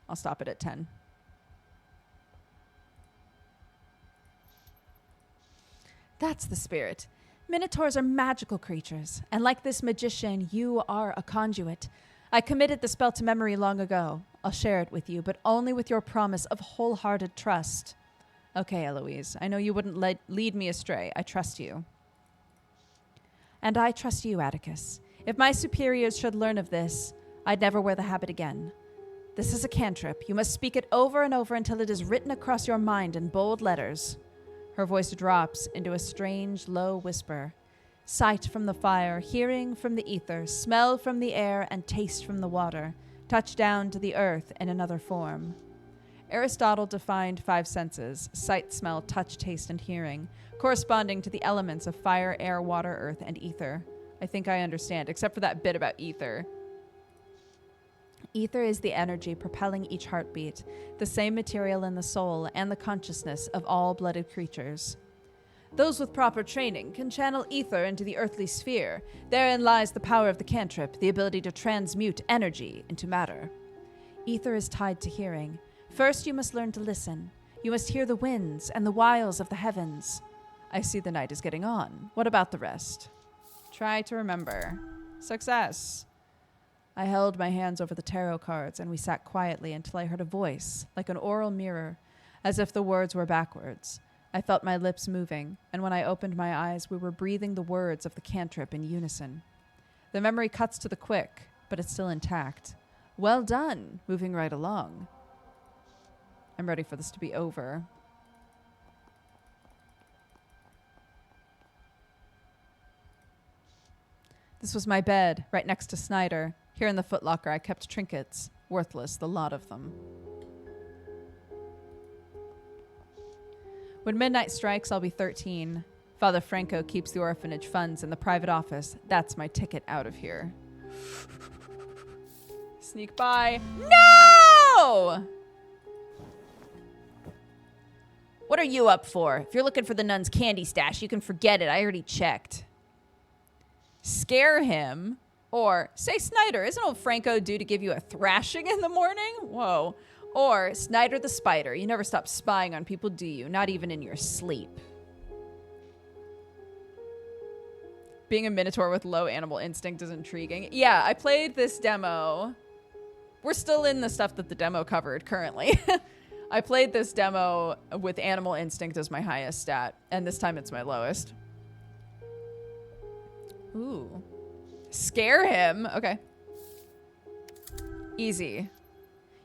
I'll stop it at 10. That's the spirit. Minotaurs are magical creatures, and like this magician, you are a conduit. I committed the spell to memory long ago. I'll share it with you, but only with your promise of wholehearted trust. Okay, Eloise, I know you wouldn't lead me astray. I trust you. And I trust you, Atticus. If my superiors should learn of this, I'd never wear the habit again. This is a cantrip. You must speak it over and over until it is written across your mind in bold letters. Her voice drops into a strange, low whisper. Sight from the fire, hearing from the ether, smell from the air, and taste from the water. Touch down to the earth in another form. Aristotle defined 5 senses, sight, smell, touch, taste, and hearing, corresponding to the elements of fire, air, water, earth, and ether. I think I understand, except for that bit about ether. Ether is the energy propelling each heartbeat, the same material in the soul and the consciousness of all blooded creatures. Those with proper training can channel ether into the earthly sphere. Therein lies the power of the cantrip, the ability to transmute energy into matter. Ether is tied to hearing. First, you must learn to listen. You must hear the winds and the wiles of the heavens. I see the night is getting on. What about the rest? Try to remember. Success. I held my hands over the tarot cards, and we sat quietly until I heard a voice, like an oral mirror, as if the words were backwards. I felt my lips moving, and when I opened my eyes, we were breathing the words of the cantrip in unison. The memory cuts to the quick, but it's still intact. Well done, moving right along. I'm ready for this to be over. This was my bed, right next to Snyder. Here in the footlocker, I kept trinkets. Worthless, the lot of them. When midnight strikes, I'll be 13. Father Franco keeps the orphanage funds in the private office. That's my ticket out of here. Sneak by. No!
What are you up for? If you're looking for the nun's candy stash, you can forget it. I already checked.
Scare him. Or, say, Snyder, isn't old Franco due to give you a thrashing in the morning? Whoa. Or, Snyder the spider, you never stop spying on people, do you? Not even in your sleep. Being a minotaur with low animal instinct is intriguing. Yeah, I played this demo. We're still in the stuff that the demo covered currently. I played this demo with animal instinct as my highest stat, and this time it's my lowest. Ooh. Scare him. Okay. Easy.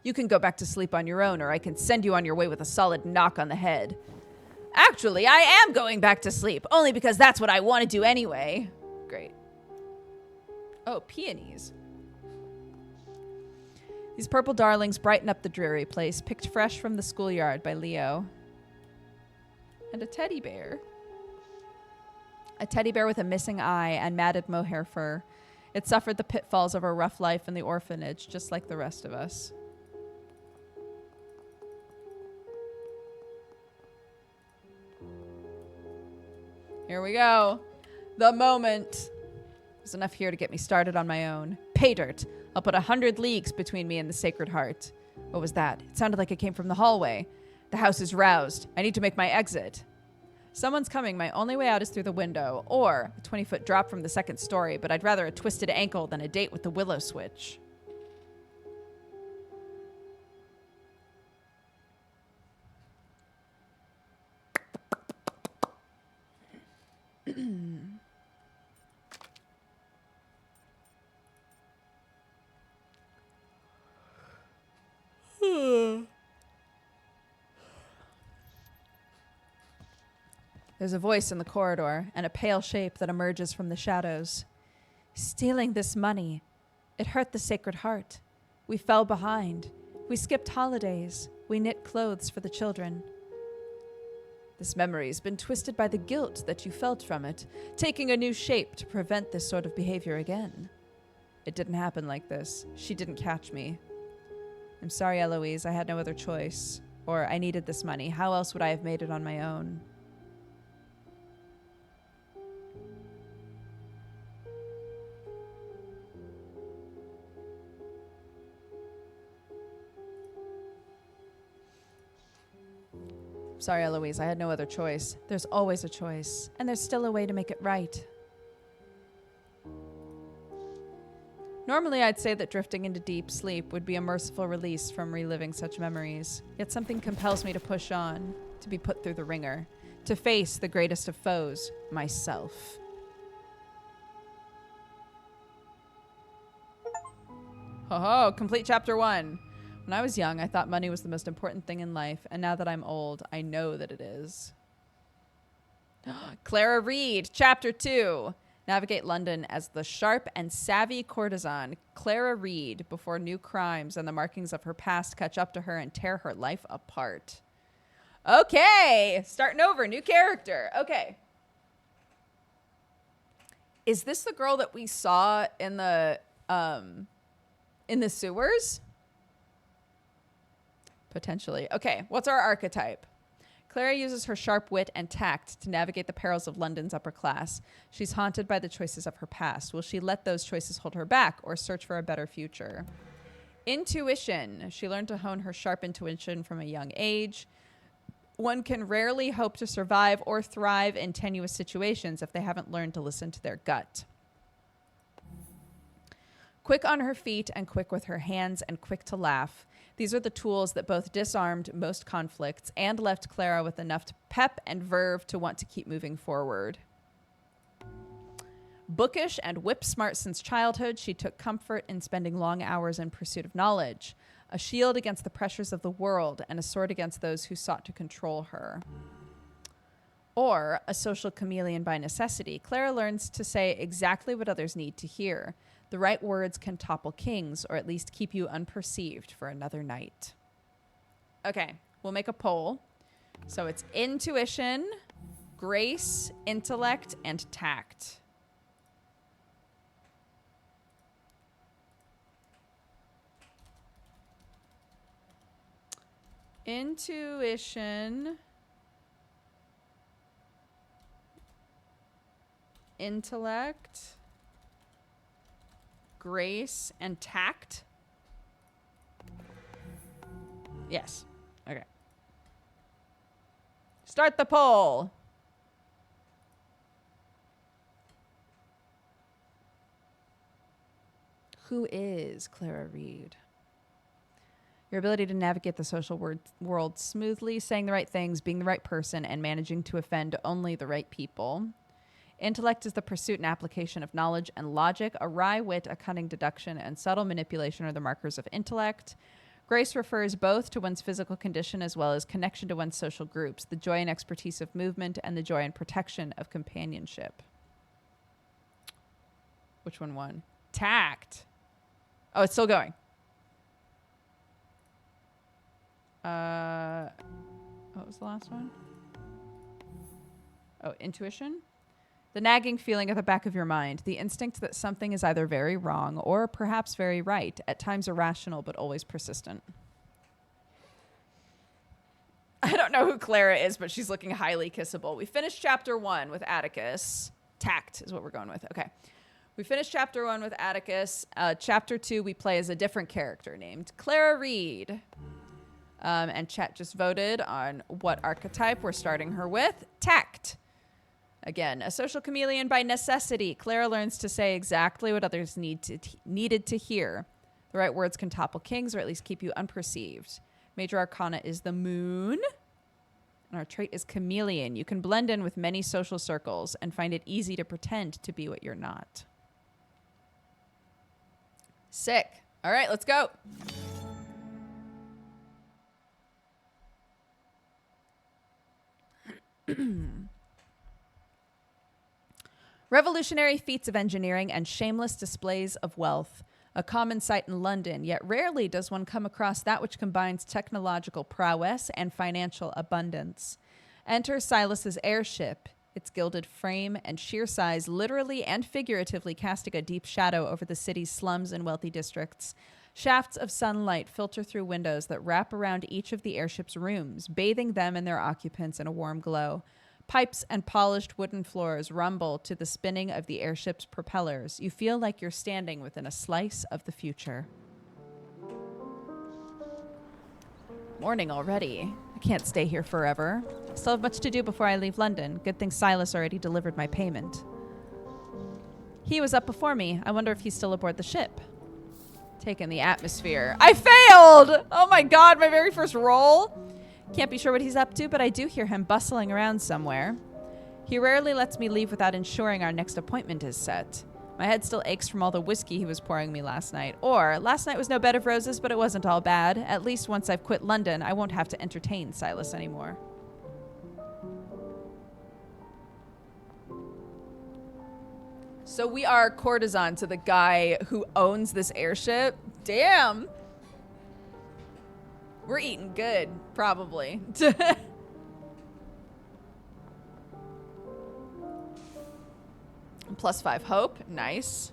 You can go back to sleep on your own, or I can send you on your way with a solid knock on the head. Actually, I am going back to sleep, only because that's what I want to do anyway. Great. Oh, peonies. These purple darlings brighten up the dreary place, picked fresh from the schoolyard by Leo. And a teddy bear. A teddy bear with a missing eye and matted mohair fur. It suffered the pitfalls of a rough life in the orphanage, just like the rest of us. Here we go. The moment. There's enough here to get me started on my own. Pay dirt. I'll put 100 leagues between me and the Sacred Heart. What was that? It sounded like it came from the hallway. The house is roused. I need to make my exit. Someone's coming. My only way out is through the window, or a 20-foot drop from the second story, but I'd rather a twisted ankle than a date with the willow switch. There's a voice in the corridor and a pale shape that emerges from the shadows. Stealing this money. It hurt the Sacred Heart. We fell behind. We skipped holidays. We knit clothes for the children. This memory's been twisted by the guilt that you felt from it, taking a new shape to prevent this sort of behavior again. It didn't happen like this. She didn't catch me. I'm sorry, Eloise. I had no other choice. Or I needed this money. How else would I have made it on my own? Sorry, Eloise. I had no other choice. There's always a choice. And there's still a way to make it right. Normally, I'd say that drifting into deep sleep would be a merciful release from reliving such memories. Yet something compels me to push on, to be put through the ringer, to face the greatest of foes, myself. Ho ho, complete chapter 1. When I was young, I thought money was the most important thing in life, and now that I'm old, I know that it is. Clara Reed, chapter 2. Navigate London as the sharp and savvy courtesan Clara Reed before new crimes and the markings of her past catch up to her and tear her life apart. Okay, starting over, new character. Okay. Is this the girl that we saw in the sewers? Potentially. Okay, what's our archetype? Clara uses her sharp wit and tact to navigate the perils of London's upper class. She's haunted by the choices of her past. Will she let those choices hold her back or search for a better future? Intuition. She learned to hone her sharp intuition from a young age. One can rarely hope to survive or thrive in tenuous situations if they haven't learned to listen to their gut. Quick on her feet and quick with her hands and quick to laugh. These are the tools that both disarmed most conflicts and left Clara with enough pep and verve to want to keep moving forward. Bookish and whip-smart since childhood, she took comfort in spending long hours in pursuit of knowledge, a shield against the pressures of the world and a sword against those who sought to control her. Or a social chameleon by necessity, Clara learns to say exactly what others need to hear. The right words can topple kings, or at least keep you unperceived for another night. Okay, we'll make a poll. So it's intuition, grace, intellect, and tact. Intuition, intellect, grace, and tact. Yes. Okay. Start the poll. Who is Clara Reed? Your ability to navigate the social world smoothly, saying the right things, being the right person, and managing to offend only the right people. Intellect is the pursuit and application of knowledge and logic. A wry wit, a cunning deduction, and subtle manipulation are the markers of intellect. Grace refers both to one's physical condition as well as connection to one's social groups, the joy and expertise of movement, and the joy and protection of companionship. Which one won? Tact. Oh, it's still going. What was the last one? Oh, intuition? The nagging feeling at the back of your mind, the instinct that something is either very wrong or perhaps very right, at times irrational but always persistent. I don't know who Clara is, but she's looking highly kissable. We finished chapter 1 with Atticus. Tact is what we're going with. Okay. We finished chapter 1 with Atticus. Chapter 2, we play as a different character named Clara Reed. And chat just voted on what archetype we're starting her with. Tact. Again, a social chameleon by necessity. Clara learns to say exactly what others needed to hear. The right words can topple kings or at least keep you unperceived. Major arcana is the moon. And our trait is chameleon. You can blend in with many social circles and find it easy to pretend to be what you're not. Sick. All right, let's go. Revolutionary feats of engineering and shameless displays of wealth. A common sight in London, yet rarely does one come across that which combines technological prowess and financial abundance. Enter Silas's airship, its gilded frame and sheer size literally and figuratively casting a deep shadow over the city's slums and wealthy districts. Shafts of sunlight filter through windows that wrap around each of the airship's rooms, bathing them and their occupants in a warm glow. Pipes and polished wooden floors rumble to the spinning of the airship's propellers. You feel like you're standing within a slice of the future. Morning already. I can't stay here forever. Still have much to do before I leave London. Good thing Silas already delivered my payment. He was up before me. I wonder if he's still aboard the ship. Taking the atmosphere. I failed! Oh my god, my very first roll. Can't be sure what he's up to, but I do hear him bustling around somewhere. He rarely lets me leave without ensuring our next appointment is set. My head still aches from all the whiskey he was pouring me last night. Or, last night was no bed of roses, but it wasn't all bad. At least once I've quit London, I won't have to entertain Silas anymore. So we are courtesan to the guy who owns this airship. Damn. We're eating good, probably. +5 hope. Nice.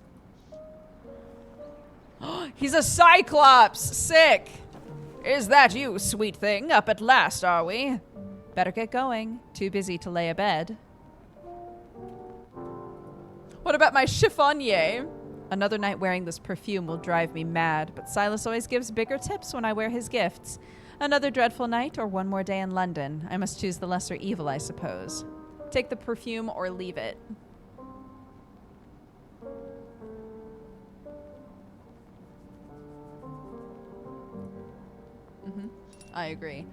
He's a Cyclops. Sick. Is that you, sweet thing? Up at last, are we? Better get going. Too busy to lay abed. What about my chiffonnier? Another night wearing this perfume will drive me mad, but Silas always gives bigger tips when I wear his gifts. Another dreadful night or one more day in London. I must choose the lesser evil, I suppose. Take the perfume or leave it. I agree.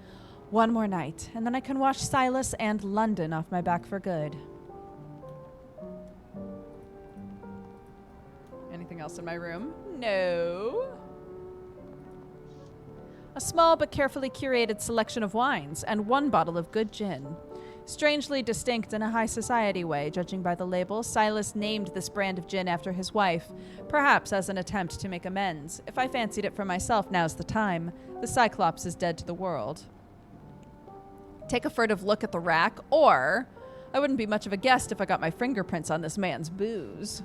One more night, and then I can wash Silas and London off my back for good. Anything else in my room? No. A small but carefully curated selection of wines and one bottle of good gin. Strangely distinct in a high society way, judging by the label, Silas named this brand of gin after his wife, perhaps as an attempt to make amends. If I fancied it for myself, now's the time. The Cyclops is dead to the world. Take a furtive look at the rack, or I wouldn't be much of a guest if I got my fingerprints on this man's booze.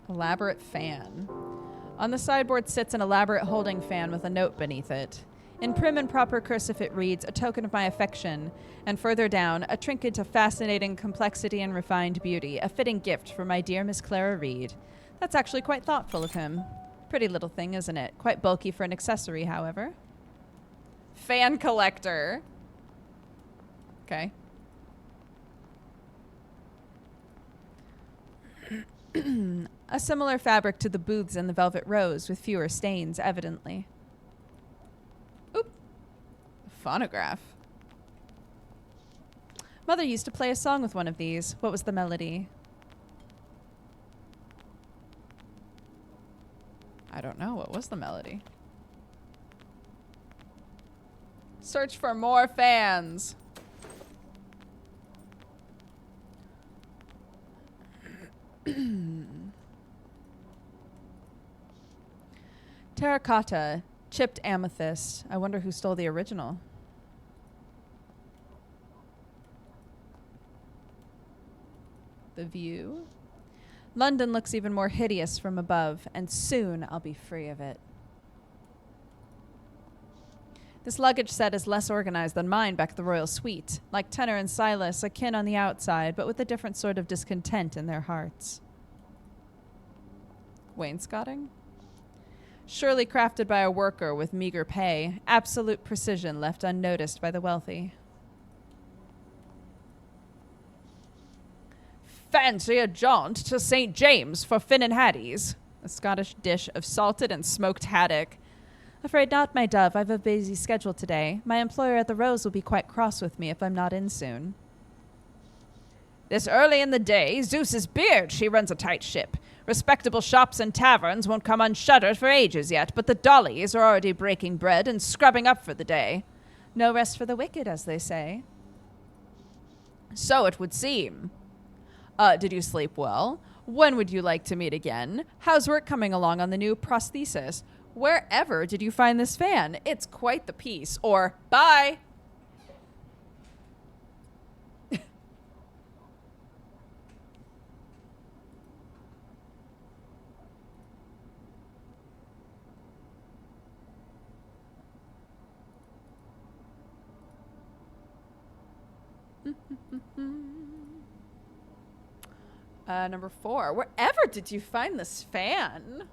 Elaborate fan. On the sideboard sits an elaborate holding fan with a note beneath it. In prim and proper cursive it reads, "A token of my affection," and further down, "A trinket of fascinating complexity and refined beauty, a fitting gift for my dear Miss Clara Reed." That's actually quite thoughtful of him. Pretty little thing, isn't it? Quite bulky for an accessory, however. Fan collector. Okay. A similar fabric to the booths in the Velvet Rose, with fewer stains, evidently. Oop. Phonograph. Mother used to play a song with one of these. What was the melody? I don't know. What was the melody? Search for more fans. Terracotta, chipped amethyst. I wonder who stole the original. The view. London looks even more hideous from above, and soon I'll be free of it. This luggage set is less organized than mine back at the royal suite. Like Tenor and Silas, akin on the outside, but with a different sort of discontent in their hearts. Wainscoting? Surely crafted by a worker with meager pay, absolute precision left unnoticed by the wealthy. Fancy a jaunt to St. James for Finn and Hattie's. A Scottish dish of salted and smoked haddock. Afraid not, my dove. I've a busy schedule today. My employer at the Rose will be quite cross with me if I'm not in soon.
This early in the day, Zeus's beard, she runs a tight ship. Respectable shops and taverns won't come unshuttered for ages yet, but the dollies are already breaking bread and scrubbing up for the day. No rest for the wicked, as they say. So it would seem. Did you sleep well? When would you like to meet again? How's work coming along on the new prosthesis? Wherever did you find this fan? It's quite the piece. Or, bye! Number 4. Wherever did you find this fan?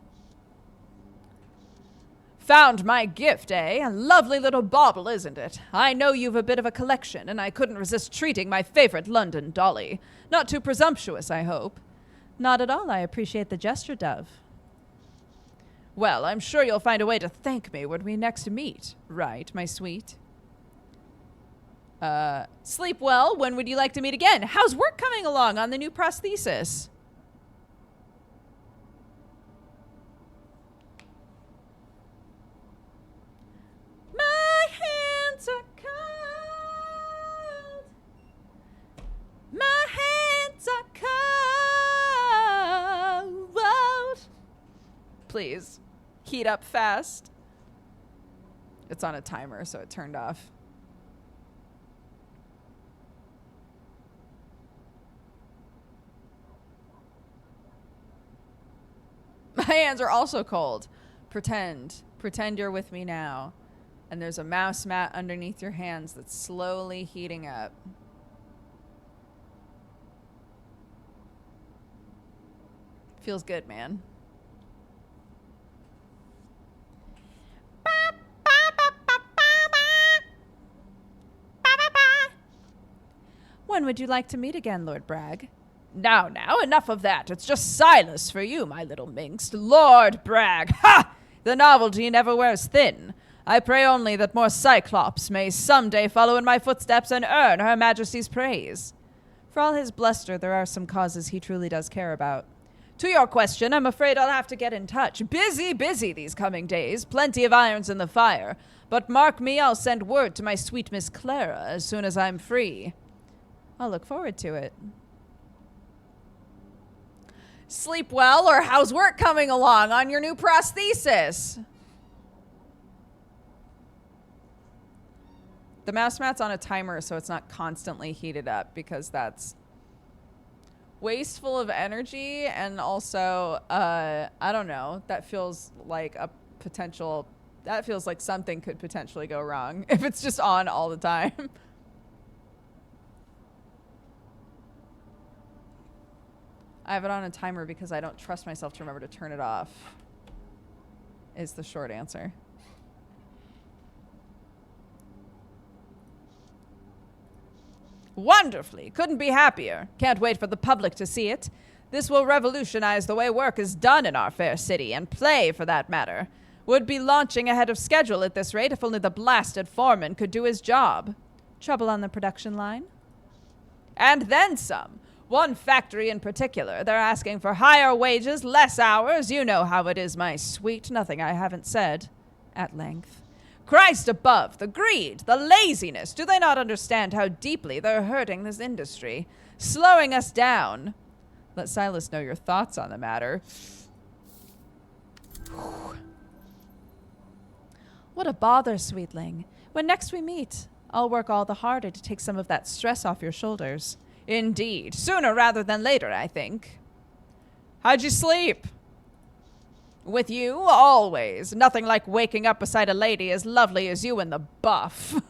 Found my gift, eh? A lovely little bauble, isn't it? I know you've a bit of a collection, and I couldn't resist treating my favorite London dolly. Not too presumptuous, I hope. Not at all. I appreciate the gesture, Dove. Well, I'm sure you'll find a way to thank me when we next meet. Right, my sweet? Sleep well. When would you like to meet again? How's work coming along on the new prosthesis? My hands are cold. My hands are cold. Please, heat up fast. It's on a timer, so it turned off. My hands are also cold. Pretend you're with me now. And there's a mouse mat underneath your hands that's slowly heating up. Feels good, man. When would you like to meet again, Lord Bragg? Now, enough of that. It's just Silas for you, my little minx. Lord Bragg. Ha! The novelty never wears thin. I pray only that more Cyclops may someday follow in my footsteps and earn Her Majesty's praise. For all his bluster, there are some causes he truly does care about. To your question, I'm afraid I'll have to get in touch. Busy these coming days. Plenty of irons in the fire. But mark me, I'll send word to my sweet Miss Clara as soon as I'm free. I'll look forward to it. Sleep well, or how's work coming along on your new prosthesis? The mouse mat's on a timer, so it's not constantly heated up, because that's wasteful of energy, and also, I don't know, that feels like a potential, that feels like something could potentially go wrong if it's just on all the time. I have it on a timer because I don't trust myself to remember to turn it off, is the short answer. Wonderfully. Couldn't be happier. Can't wait for the public to see it. This will revolutionize the way work is done in our fair city, and play, for that matter. Would be launching ahead of schedule at this rate if only the blasted foreman could do his job. Trouble on the production line? And then some. One factory in particular. They're asking for higher wages, less hours. You know how it is, my sweet. Nothing I haven't said. At length. Christ above, the greed, the laziness. Do they not understand how deeply they're hurting this industry? Slowing us down. Let Silas know your thoughts on the matter. What a bother, sweetling. When next we meet, I'll work all the harder to take some of that stress off your shoulders. Indeed. Sooner rather than later, I think. How'd you sleep? With you, always. Nothing like waking up beside a lady as lovely as you in the buff.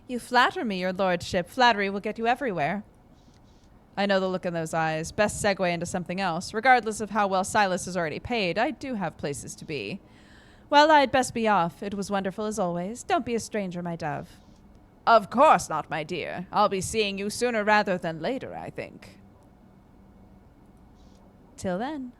You flatter me, your lordship. Flattery will get you everywhere. I know the look in those eyes. Best segue into something else. Regardless of how well Silas is already paid, I do have places to be. Well, I'd best be off. It was wonderful as always. Don't be a stranger, my dove. Of course not, my dear. I'll be seeing you sooner rather than later, I think. Till then.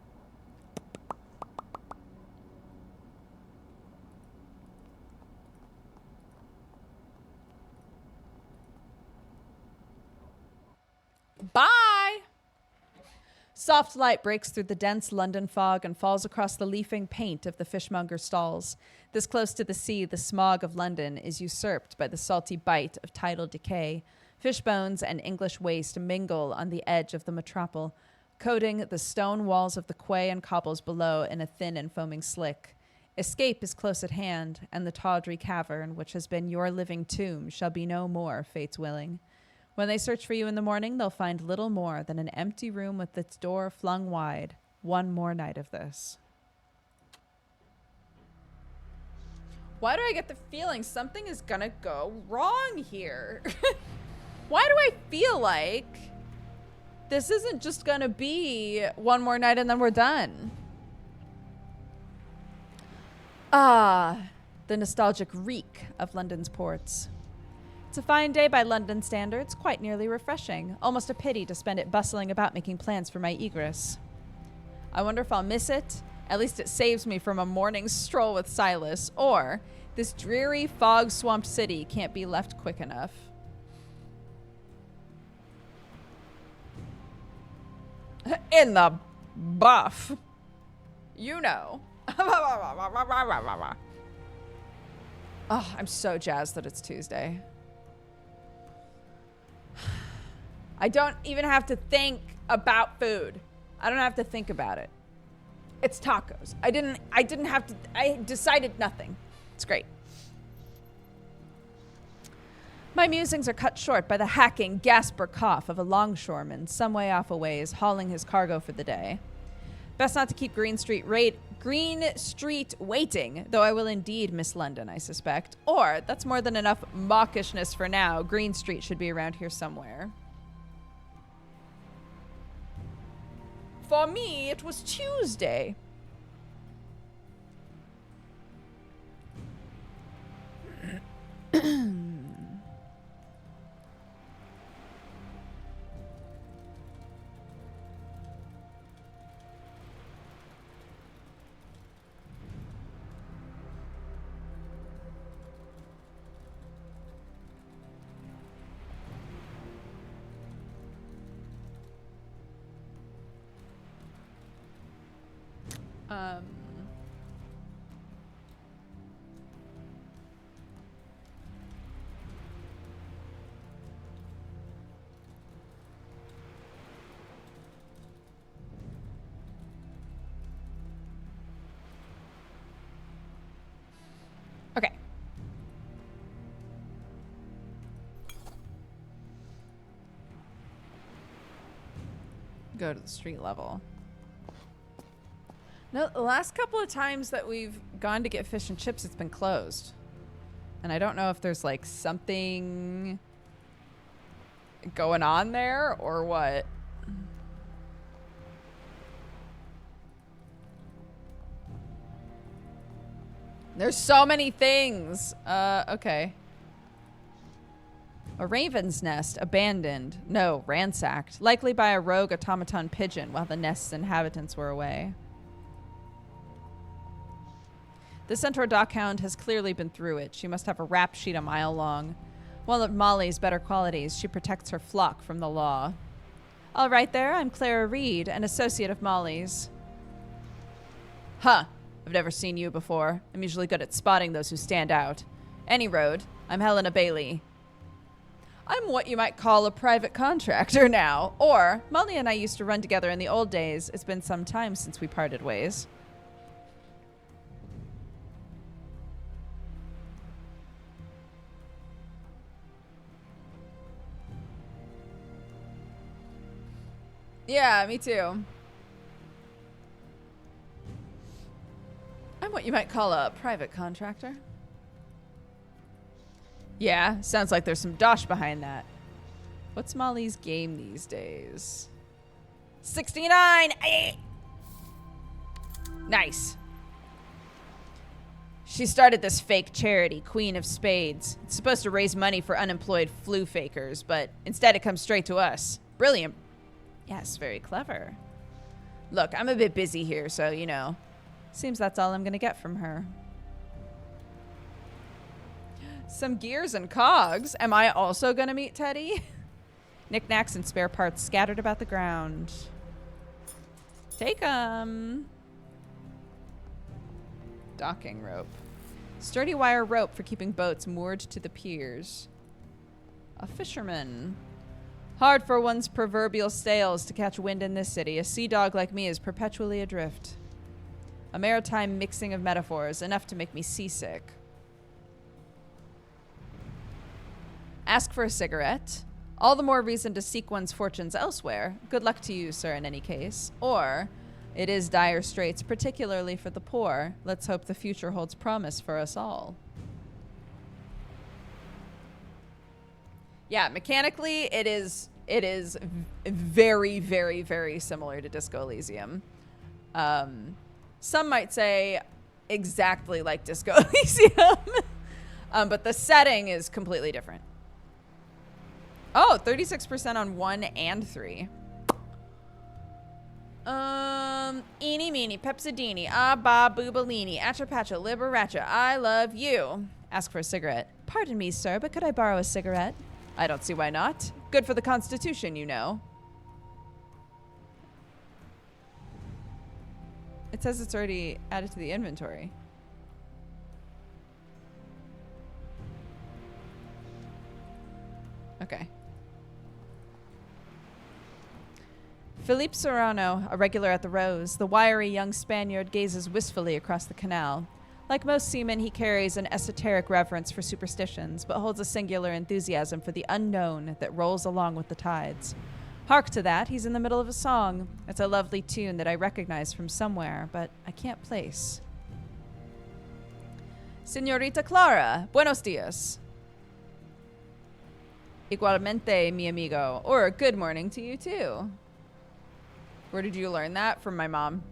Soft light breaks through the dense London fog and falls across the leafing paint of the fishmonger's stalls. This close to the sea, the smog of London is usurped by the salty bite of tidal decay. Fish bones and English waste mingle on the edge of the metropole, coating the stone walls of the quay and cobbles below in a thin and foaming slick. Escape is close at hand, and the tawdry cavern, which has been your living tomb, shall be no more, fate's willing. When they search for you in the morning, they'll find little more than an empty room with its door flung wide. One more night of this. Why do I get the feeling something is gonna go wrong here? Why do I feel like this isn't just gonna be one more night and then we're done? Ah, the nostalgic reek of London's ports. It's a fine day by London standards, quite nearly refreshing. Almost a pity to spend it bustling about making plans for my egress. I wonder if I'll miss it. At least it saves me from a morning stroll with Silas, or this dreary, fog-swamped city can't be left quick enough. In the buff. You know. Oh, I'm so jazzed that it's Tuesday. I don't even have to think about food. I don't have to think about it. It's tacos. I didn't have to, I decided nothing. It's great. My musings are cut short by the hacking gasp or cough of a longshoreman some way off a ways, hauling his cargo for the day. Best not to keep Green Street waiting, though I will indeed miss London, I suspect. Or, that's more than enough mawkishness for now. Green Street should be around here somewhere. For me, it was Tuesday. Okay. Go to the street level. No, the last couple of times that we've gone to get fish and chips, it's been closed. And I don't know if there's like something going on there or what. There's so many things. Okay. A raven's nest, abandoned. No, ransacked. Likely by a rogue automaton pigeon while the nest's inhabitants were away. The centaur dockhound has clearly been through it. She must have a rap sheet a mile long. One of Molly's better qualities, she protects her flock from the law. All right there, I'm Clara Reed, an associate of Molly's. Huh. I've never seen you before. I'm usually good at spotting those who stand out. Any road. I'm Helena Bailey. I'm what you might call a private contractor now. Or, Molly and I used to run together in the old days. It's been some time since we parted ways. Yeah, me too. I'm what you might call a private contractor. Yeah, sounds like there's some dosh behind that. What's Molly's game these days? 69! Nice. She started this fake charity, Queen of Spades. It's supposed to raise money for unemployed flu fakers, but instead it comes straight to us. Brilliant. Yes, very clever. Look, I'm a bit busy here, so, you know. Seems that's all I'm gonna get from her. Some gears and cogs. Am I also gonna meet Teddy? Knickknacks and spare parts scattered about the ground.
Take 'em. Docking rope. Sturdy wire rope for keeping boats moored to the piers. A fisherman. Hard for one's proverbial sails to catch wind in this city. A sea dog like me is perpetually adrift. A maritime mixing of metaphors, enough to make me seasick. Ask for a cigarette. All the more reason to seek one's fortunes elsewhere. Good luck to you, sir, in any case. Or, it is dire straits, particularly for the poor. Let's hope the future holds promise for us all. Yeah, mechanically, it is very, very, very similar to Disco Elysium. Some might say exactly like Disco Elysium, but the setting is completely different. Oh, 36% on 1 and 3. Eeny, meeny, pepsidini, ah, ba, boobalini, atcha, patcha, liberacha, I love you. Ask for a cigarette. Pardon me, sir, but could I borrow a cigarette? I don't see why not. Good for the Constitution, you know. It says it's already added to the inventory. Okay. Philippe Serrano, a regular at the Rose, the wiry young Spaniard gazes wistfully across the canal. Like most seamen, he carries an esoteric reverence for superstitions, but holds a singular enthusiasm for the unknown that rolls along with the tides. Hark to that, he's in the middle of a song. It's a lovely tune that I recognize from somewhere, but I can't place. Señorita Clara, buenos dias. Igualmente, mi amigo. Or good morning to you, too. Where did you learn that? From my mom.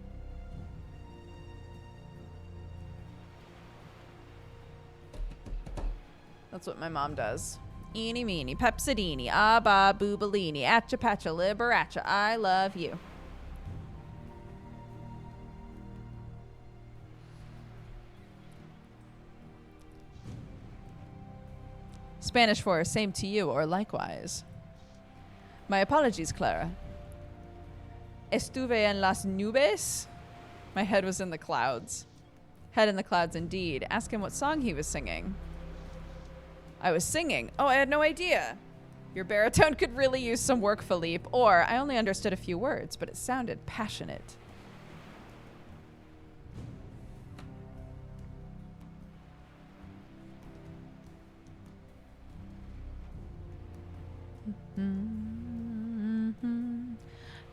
That's what my mom does. Eeny, meeny, pepsidini, ah, ba, boobalini, atcha, patcha, liberacha, I love you. Spanish for same to you or likewise. My apologies, Clara. Estuve en las nubes? My head was in the clouds. Head in the clouds indeed. Ask him what song he was singing. I was singing. Oh, I had no idea. Your baritone could really use some work, Philippe. Or, I only understood a few words, but it sounded passionate.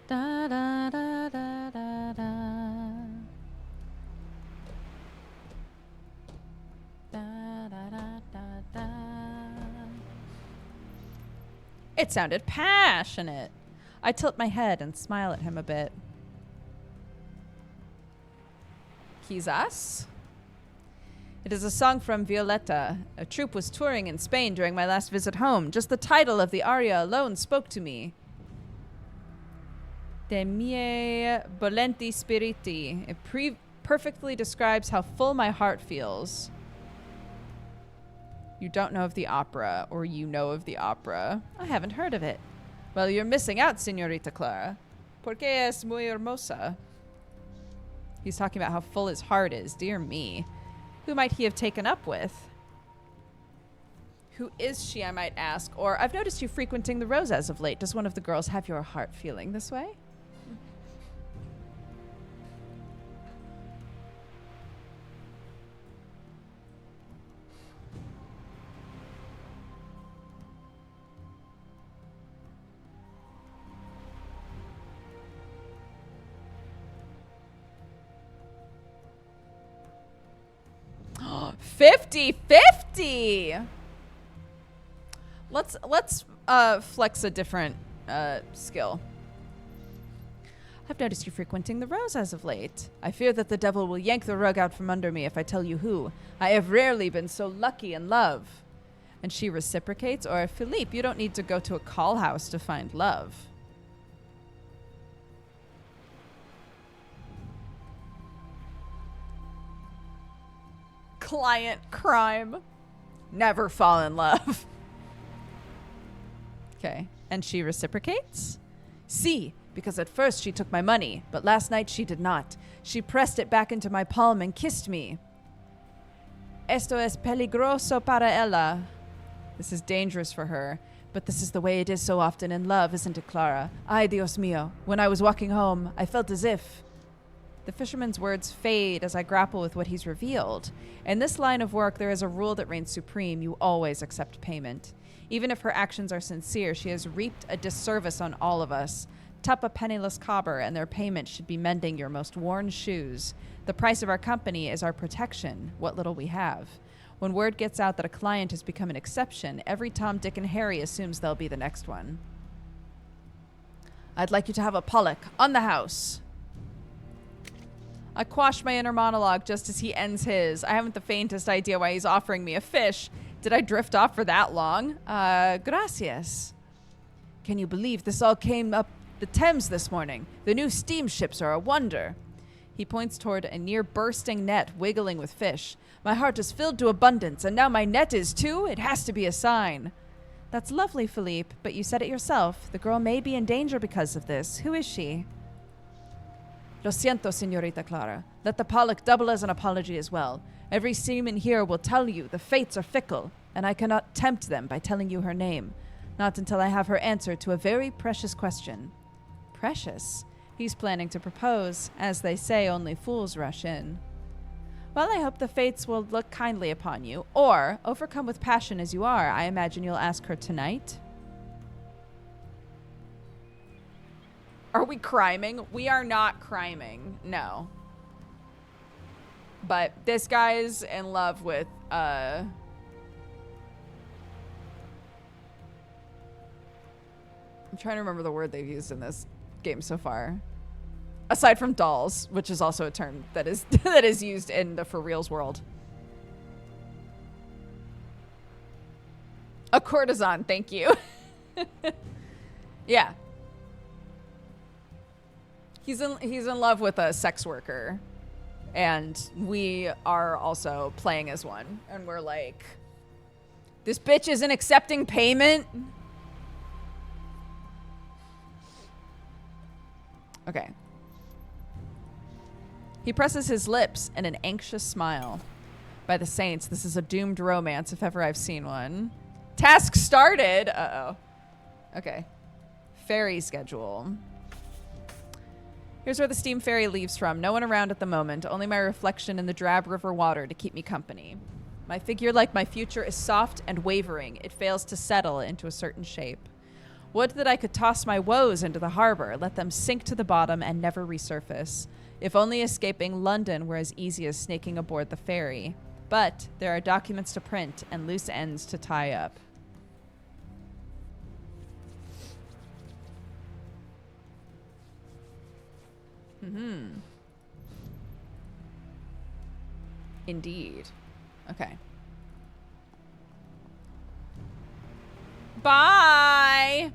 Da, da, da, da, da, da. Da, da, da, da, da. It sounded passionate. I tilt my head and smile at him a bit. Quizás? It is a song from Violetta. A troupe was touring in Spain during my last visit home. Just the title of the aria alone spoke to me. De miei bolenti spiriti. It perfectly describes how full my heart feels. You don't know of the opera, or you know of the opera. I haven't heard of it. Well, you're missing out, Señorita Clara. Porque es muy hermosa. He's talking about how full his heart is. Dear me. Who might he have taken up with? Who is she, I might ask? Or, I've noticed you frequenting the Rose as of late. Does one of the girls have your heart feeling this way? $50-50. Let's flex a different skill. I've noticed you frequenting the Rose as of late. I fear that the devil will yank the rug out from under me if I tell you who. I have rarely been so lucky in love. And she reciprocates? Or, Philippe, you don't need to go to a call house to find love. Client crime. Never fall in love. Okay. And she reciprocates? Si,
because at first she took my money, but last night she did not. She pressed it back into my palm and kissed me. Esto es peligroso para ella. This is dangerous for her, but this is the way it is so often in love, isn't it, Clara? Ay, Dios mío. When I was walking home, I felt as if... The fisherman's words fade as I grapple with what he's revealed. In this line of work, there is a rule that reigns supreme. You always accept payment. Even if her actions are sincere, she has reaped a disservice on all of us. Tup a penniless cobber, and their payment should be mending your most worn shoes. The price of our company is our protection, what little we have. When word gets out that a client has become an exception, every Tom, Dick, and Harry assumes they'll be the next one. I'd like you to have a Pollock on the house. I quash my inner monologue just as he ends his. I haven't the faintest idea why he's offering me a fish. Did I drift off for that long? Gracias. Can you believe this all came up the Thames this morning? The new steamships are a wonder. He points toward a near-bursting net wiggling with fish. My heart is filled to abundance, and now my net is too? It has to be a sign. That's lovely, Philippe, but you said it yourself. The girl may be in danger because of this. Who is she? Lo siento, señorita Clara. Let the Pollock double as an apology as well. Every seaman here will tell you the fates are fickle, and I cannot tempt them by telling you her name. Not until I have her answer to a very precious question. Precious? He's planning to propose. As they say, only fools rush in. Well, I hope the fates will look kindly upon you. Or, overcome with passion as you are, I imagine you'll ask her tonight.
Are we criming? We are not criming. No. But this guy's in love with, I'm trying to remember the word they've used in this game so far. Aside from dolls, which is also a term that is that is used in the For Reals world. A courtesan, thank you. Yeah. He's in love with a sex worker. And we are also playing as one. And we're like, this bitch isn't accepting payment. Okay. He presses his lips in an anxious smile. By the saints, this is a doomed romance if ever I've seen one. Task started. Uh-oh. Okay. Ferry schedule. Here's where the steam ferry leaves from. No one around at the moment. Only my reflection in the drab river water to keep me company. My figure, like my future, is soft and wavering. It fails to settle into a certain shape. Would that I could toss my woes into the harbor, let them sink to the bottom and never resurface. If only escaping London were as easy as snaking aboard the ferry. But there are documents to print and loose ends to tie up. Indeed. Okay. Bye!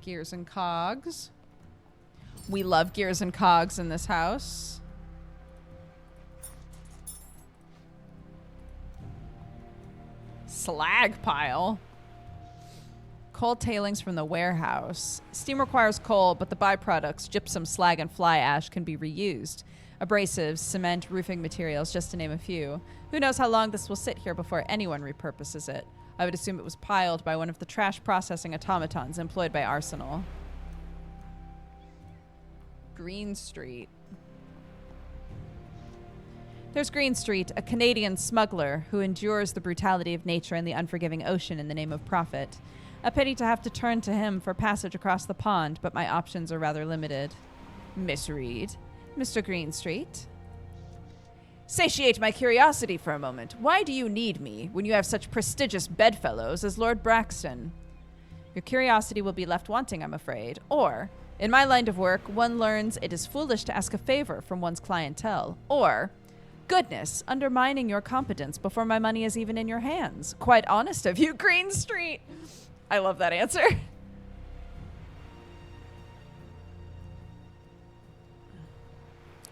Gears and cogs. We love gears and cogs in this house. Slag pile. Coal tailings from the warehouse. Steam requires coal, but the byproducts, gypsum, slag, and fly ash, can be reused. Abrasives, cement, roofing materials, just to name a few. Who knows how long this will sit here before anyone repurposes it? I would assume it was piled by one of the trash processing automatons employed by Arsenal. Green Street. There's Green Street, a Canadian smuggler who endures the brutality of nature and the unforgiving ocean in the name of profit. A pity to have to turn to him for passage across the pond, but my options are rather limited. Miss Reed. Mr. Greenstreet. Satiate my curiosity for a moment. Why do you need me when you have such prestigious bedfellows as Lord Braxton? Your curiosity will be left wanting, I'm afraid. Or, in my line of work, one learns it is foolish to ask a favor from one's clientele. Or, goodness, undermining your competence before my money is even in your hands. Quite honest of you, Greenstreet. I love that answer.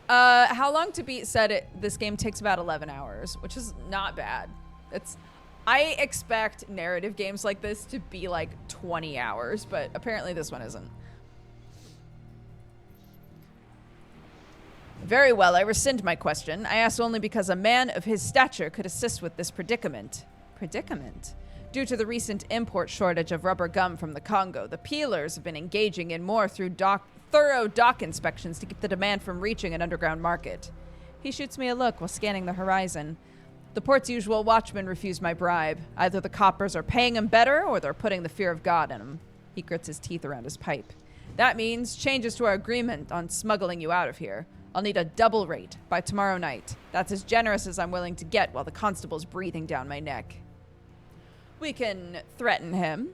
How long to beat said this game takes about 11 hours, which is not bad. I expect narrative games like this to be like 20 hours, but apparently this one isn't. Very well, I rescind my question. I asked only because a man of his stature could assist with this predicament. Predicament? Due to the recent import shortage of rubber gum from the Congo, the peelers have been engaging in more thorough dock inspections to keep the demand from reaching an underground market. He shoots me a look while scanning the horizon. The port's usual watchmen refused my bribe. Either the coppers are paying him better or they're putting the fear of God in him. He grits his teeth around his pipe. That means changes to our agreement on smuggling you out of here. I'll need a double rate by tomorrow night. That's as generous as I'm willing to get while the constable's breathing down my neck. We can threaten him,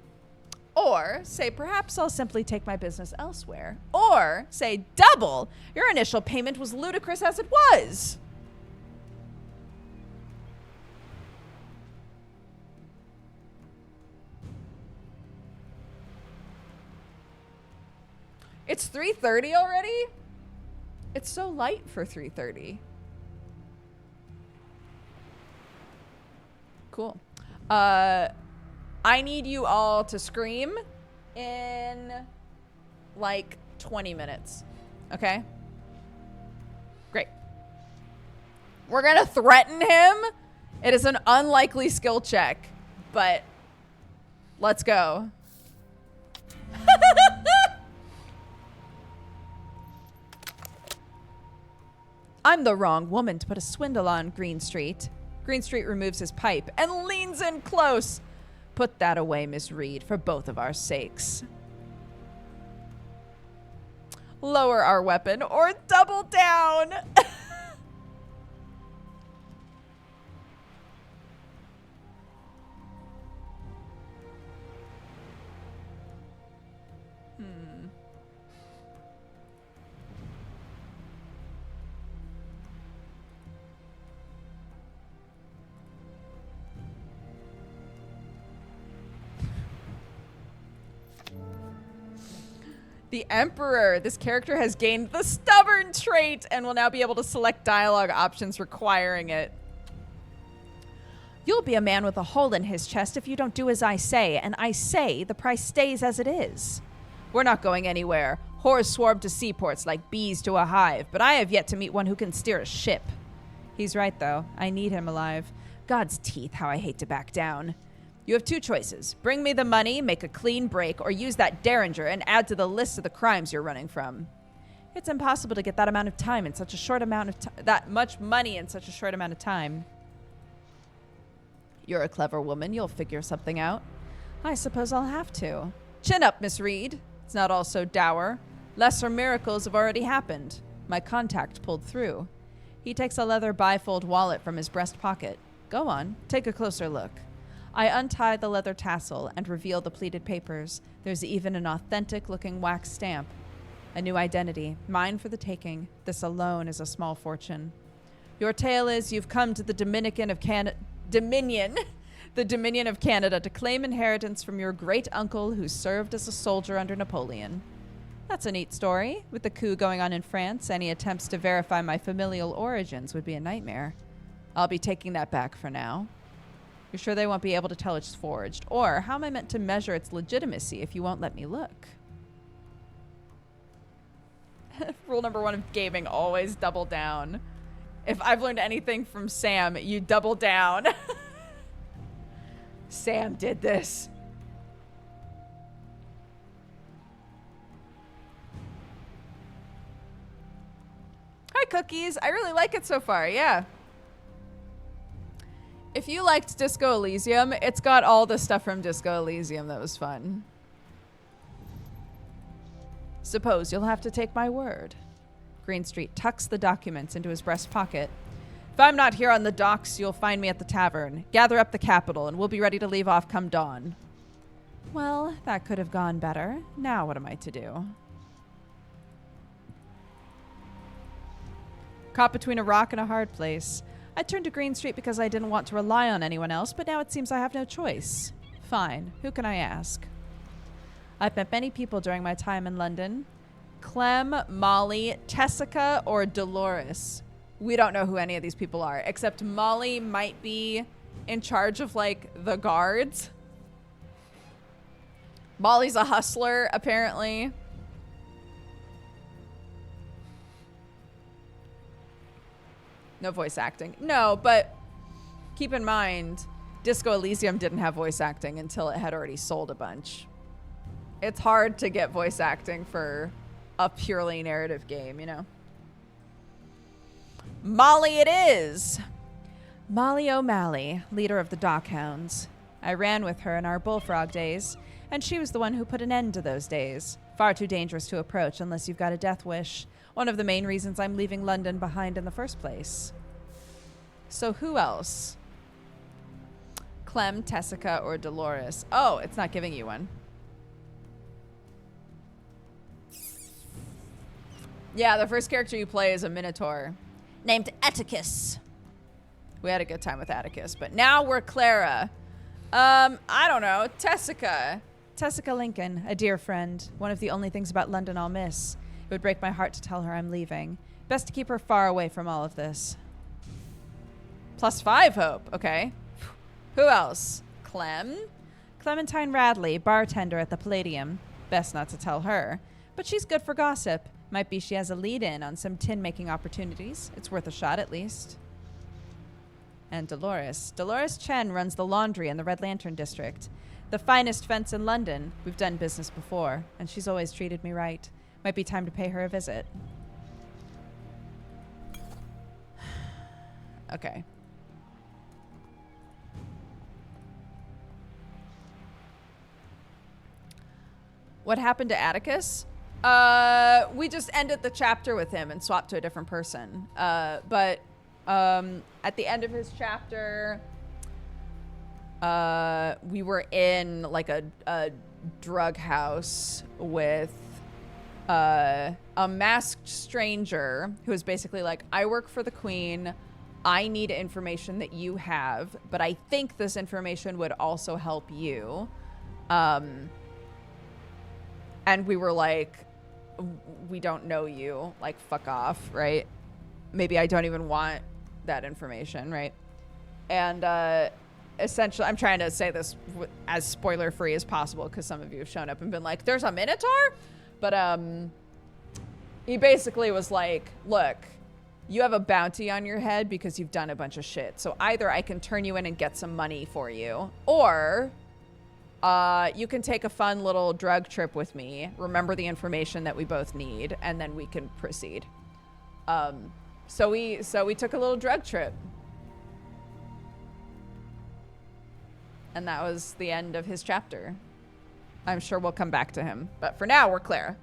or say perhaps I'll simply take my business elsewhere, or say double. Your initial payment was ludicrous as it was. It's 3:30 already? It's so light for 3:30. Cool. I need you all to scream in like 20 minutes. Okay? Great. We're gonna threaten him. It is an unlikely skill check, but let's go. I'm the wrong woman to put a swindle on, Greenstreet. Greenstreet removes his pipe and leans in close. Put that away, Miss Reed, for both of our sakes. Lower our weapon or double down. The Emperor. This character has gained the stubborn trait and will now be able to select dialogue options requiring it. You'll be a man with a hole in his chest if you don't do as I say, and I say the price stays as it is. We're not going anywhere. Whores swarm to seaports like bees to a hive, but I have yet to meet one who can steer a ship. He's right, though. I need him alive. God's teeth, how I hate to back down. You have two choices. Bring me the money, make a clean break, or use that derringer and add to the list of the crimes you're running from. It's impossible to get that amount of time in such a short amount of that much money in such a short amount of time. You're a clever woman. You'll figure something out. I suppose I'll have to. Chin up, Miss Reed. It's not all so dour. Lesser miracles have already happened. My contact pulled through. He takes a leather bifold wallet from his breast pocket. Go on, take a closer look. I untie the leather tassel and reveal the pleated papers. There's even an authentic-looking wax stamp. A new identity, mine for the taking. This alone is a small fortune. Your tale is you've come to the Dominion of Canada to claim inheritance from your great uncle who served as a soldier under Napoleon. That's a neat story. With the coup going on in France, any attempts to verify my familial origins would be a nightmare. I'll be taking that back for now. You're sure they won't be able to tell it's forged? Or how am I meant to measure its legitimacy if you won't let me look? Rule number one of gaming, always double down. If I've learned anything from Sam, you double down. Sam did this. Hi, Cookies. I really like it so far, yeah. If you liked Disco Elysium, it's got all the stuff from Disco Elysium that was fun. Suppose you'll have to take my word. Greenstreet tucks the documents into his breast pocket. If I'm not here on the docks, you'll find me at the tavern. Gather up the capital, and we'll be ready to leave off come dawn. Well, that could have gone better. Now what am I to do? Caught between a rock and a hard place. I turned to Greenstreet because I didn't want to rely on anyone else, but now it seems I have no choice. Fine. Who can I ask? I've met many people during my time in London.
Clem, Molly, Tessica, or Dolores. We don't know who any of these people are, except Molly might be in charge of, like, the guards. Molly's a hustler, apparently. No voice acting. No, but keep in mind, Disco Elysium didn't have voice acting until it had already sold a bunch. It's hard to get voice acting for a purely narrative game, you know? Molly it is! Molly O'Malley, leader of the Dockhounds. I ran with her in our bullfrog days, and she was the one who put an end to those days. Far too dangerous to approach unless you've got a death wish. One of the main reasons I'm leaving London behind in the first place. So who else? Clem, Tessica, or Dolores? Oh, it's not giving you one. Yeah, the first character you play is a Minotaur named Atticus. We had a good time with Atticus, but now we're Clara. I don't know, Tessica. Tessica Lincoln, a dear friend. One of the only things about London I'll miss. It would break my heart to tell her I'm leaving. Best to keep her far away from all of this. +5 hope, okay. Who else? Clem? Clementine Radley, bartender at the Palladium. Best not to tell her. But she's good for gossip. Might be she has a lead-in on some tin-making opportunities. It's worth a shot at least. And Dolores. Dolores Chen runs the laundry in the Red Lantern District. The finest fence in London. We've done business before, and she's always treated me right. Might be time to pay her a visit. Okay. What happened to Atticus? We just ended the chapter with him and swapped to a different person. But at the end of his chapter, we were in like a drug house with a masked stranger who is basically like, I work for the Queen. I need information that you have, but I think this information would also help you. And we were like, we don't know you, like, fuck off, right? Maybe I don't even want that information, right? And essentially, I'm trying to say this as spoiler-free as possible because some of you have shown up and been like, there's a Minotaur? But he basically was like, look, you have a bounty on your head because you've done a bunch of shit. So either I can turn you in and get some money for you, or you can take a fun little drug trip with me, remember the information that we both need, and then we can proceed. So we took a little drug trip. And that was the end of his chapter. I'm sure we'll come back to him. But for now, we're Clara.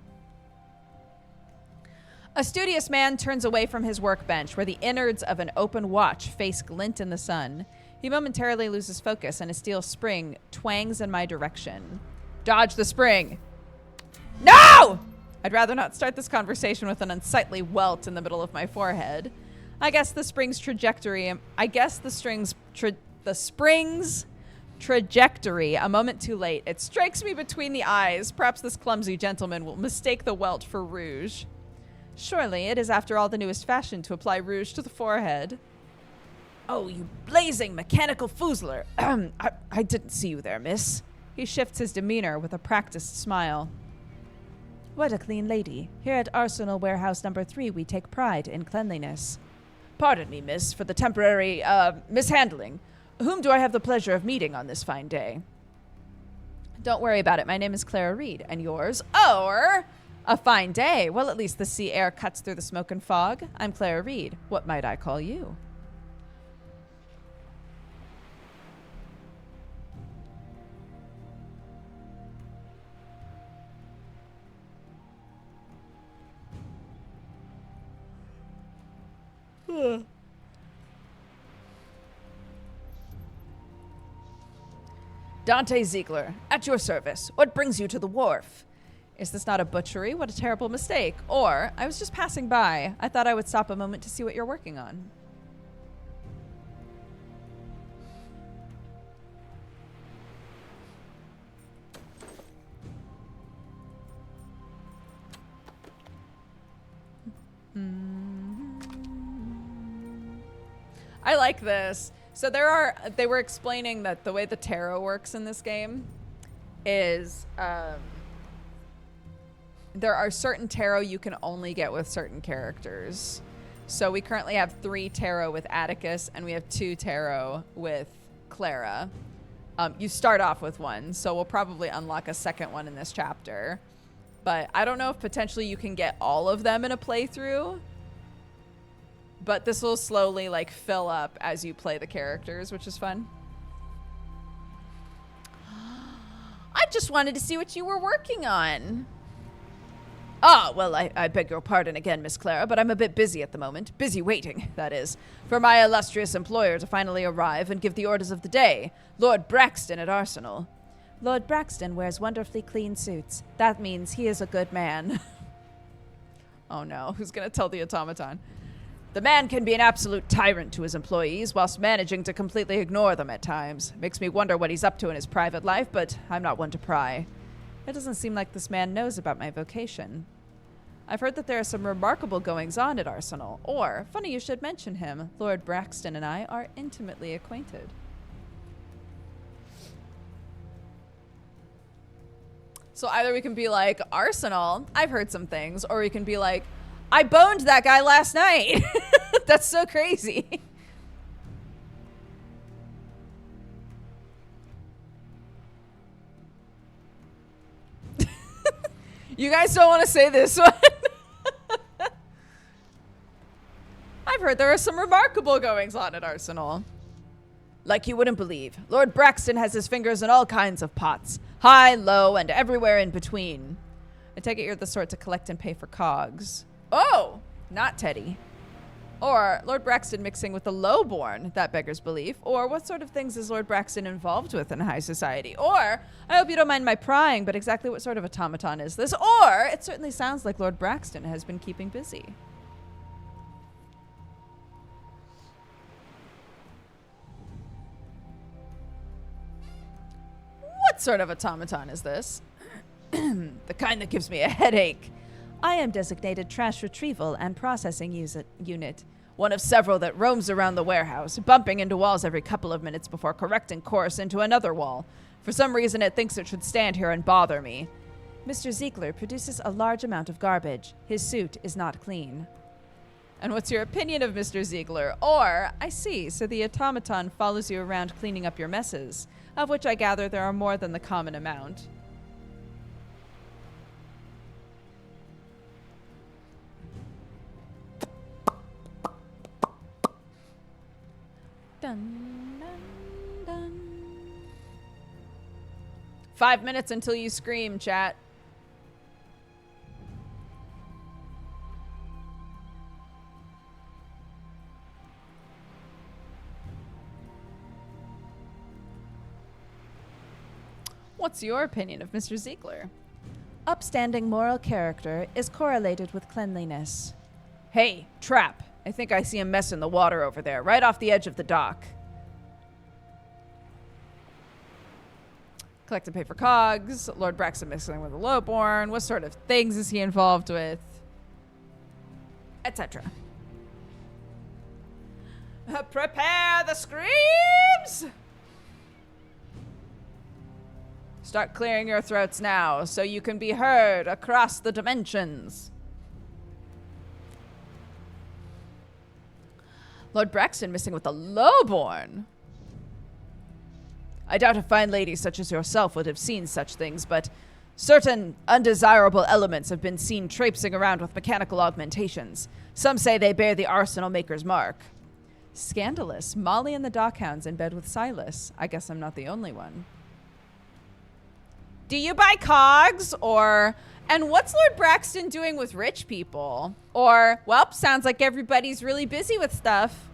A studious man turns away from his workbench where the innards of an open watch face glint in the sun. He momentarily loses focus and a steel spring twangs in my direction. Dodge the spring. No! I'd rather not start this conversation with an unsightly welt in the middle of my forehead. I guess the spring's trajectory, a moment too late. It strikes me between the eyes. Perhaps this clumsy gentleman will mistake the welt for rouge. Surely it is after all the newest fashion to apply rouge to the forehead. Oh, you blazing mechanical foozler. I didn't see you there, miss. He shifts his demeanor with a practiced smile. What a clean lady. Here at Arsenal Warehouse number 3, we take pride in cleanliness. Pardon me, miss, for the temporary, mishandling. Whom do I have the pleasure of meeting on this fine day? Don't worry about it. My name is Clara Reed. And yours? Or a fine day. Well, at least the sea air cuts through the smoke and fog. I'm Clara Reed. What might I call you? Dante Ziegler, at your service. What brings you to the wharf? Is this not a butchery? What a terrible mistake. Or, I was just passing by. I thought I would stop a moment to see what you're working on.
I like this. So they were explaining that the way the tarot works in this game is there are certain tarot you can only get with certain characters. So we currently have 3 tarot with Atticus, and we have 2 tarot with Clara. You start off with 1, so we'll probably unlock a second one in this chapter. But I don't know if potentially you can get all of them in a playthrough. But this will slowly like fill up as you play the characters, which is fun. I just wanted to see what you were working on. Ah, well, I beg your pardon again, Miss Clara, but I'm a bit busy at the moment. Busy waiting, that is, for my illustrious employer to finally arrive and give the orders of the day. Lord Braxton at Arsenal.
Lord Braxton wears wonderfully clean suits. That means he is a good man.
Oh no, who's gonna tell the automaton?
The man can be an absolute tyrant to his employees whilst managing to completely ignore them at times. Makes me wonder what he's up to in his private life, but I'm not one to pry. It doesn't seem like this man knows about my vocation. I've heard that there are some remarkable goings-on at Arsenal. Or, funny you should mention him, Lord Braxton and I are intimately acquainted.
So either we can be like, Arsenal, I've heard some things, or we can be like, I boned that guy last night. That's so crazy. You guys don't want to say this one. I've heard there are some remarkable goings-on at Arsenal.
Like you wouldn't believe, Lord Braxton has his fingers in all kinds of pots. High, low, and everywhere in between.
I take it you're the sort to collect and pay for cogs. Oh, not Teddy. Or Lord Braxton mixing with the lowborn, that beggars belief. Or what sort of things is Lord Braxton involved with in high society? Or, I hope you don't mind my prying, but exactly what sort of automaton is this? Or, it certainly sounds like Lord Braxton has been keeping busy. What sort of automaton is this?
The kind that gives me a headache. I am designated trash retrieval and processing unit. One of several that roams around the warehouse, bumping into walls every couple of minutes before correcting course into another wall. For some reason, it thinks it should stand here and bother me. Mr. Ziegler produces a large amount of garbage. His suit is not clean.
And what's your opinion of Mr. Ziegler? Or, I see, so the automaton follows you around cleaning up your messes, of which I gather there are more than the common amount.
Dun, dun, dun.
5 minutes until you scream, chat. What's your opinion of Mr. Ziegler?
Upstanding moral character is correlated with cleanliness.
Hey, trap. I think I see a mess in the water over there, right off the edge of the dock. Collect and pay for cogs. Lord Braxton mixing with a lowborn. What sort of things is he involved with? Etc. Prepare the screams! Start clearing your throats now so you can be heard across the dimensions. Lord Braxton missing with a lowborn. I doubt a fine lady such as yourself would have seen such things, but certain undesirable elements have been seen traipsing around with mechanical augmentations. Some say they bear the arsenal maker's mark.
Scandalous. Molly and the Dockhounds in bed with Silas. I guess I'm not the only one.
Do you buy cogs? Or, and what's Lord Braxton doing with rich people? Or, well, sounds like everybody's really busy with stuff.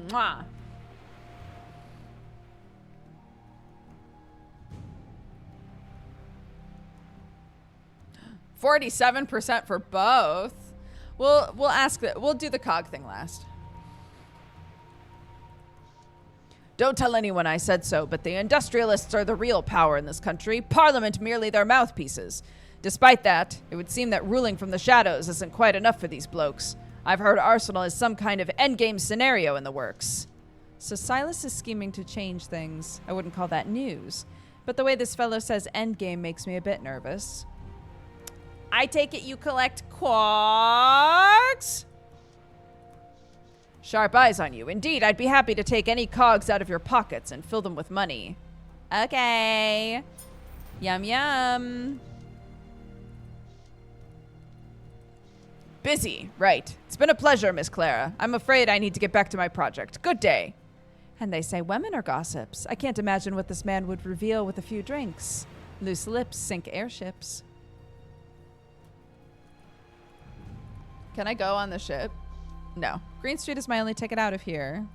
Mwah. 47% for both. We'll ask that. We'll do the cog thing last. Don't tell anyone I said so, but the industrialists are the real power in this country. Parliament merely their mouthpieces.
Despite that, it would seem that ruling from the shadows isn't quite enough for these blokes. I've heard Arsenal is some kind of endgame scenario in the works. So Silas is scheming to change things. I wouldn't call that news. But the way this fellow says endgame makes me a bit nervous. I take it you collect quarks? Sharp eyes on you. Indeed, I'd be happy to take any cogs out of your pockets and fill them with money. Okay. Yum yum. Busy, right. It's been a pleasure, Miss Clara. I'm afraid I need to get back to my project. Good day. And they say women are gossips. I can't imagine what this man would reveal with a few drinks. Loose lips sink airships. Can I go on the ship? No. Green Street is my only ticket out of here.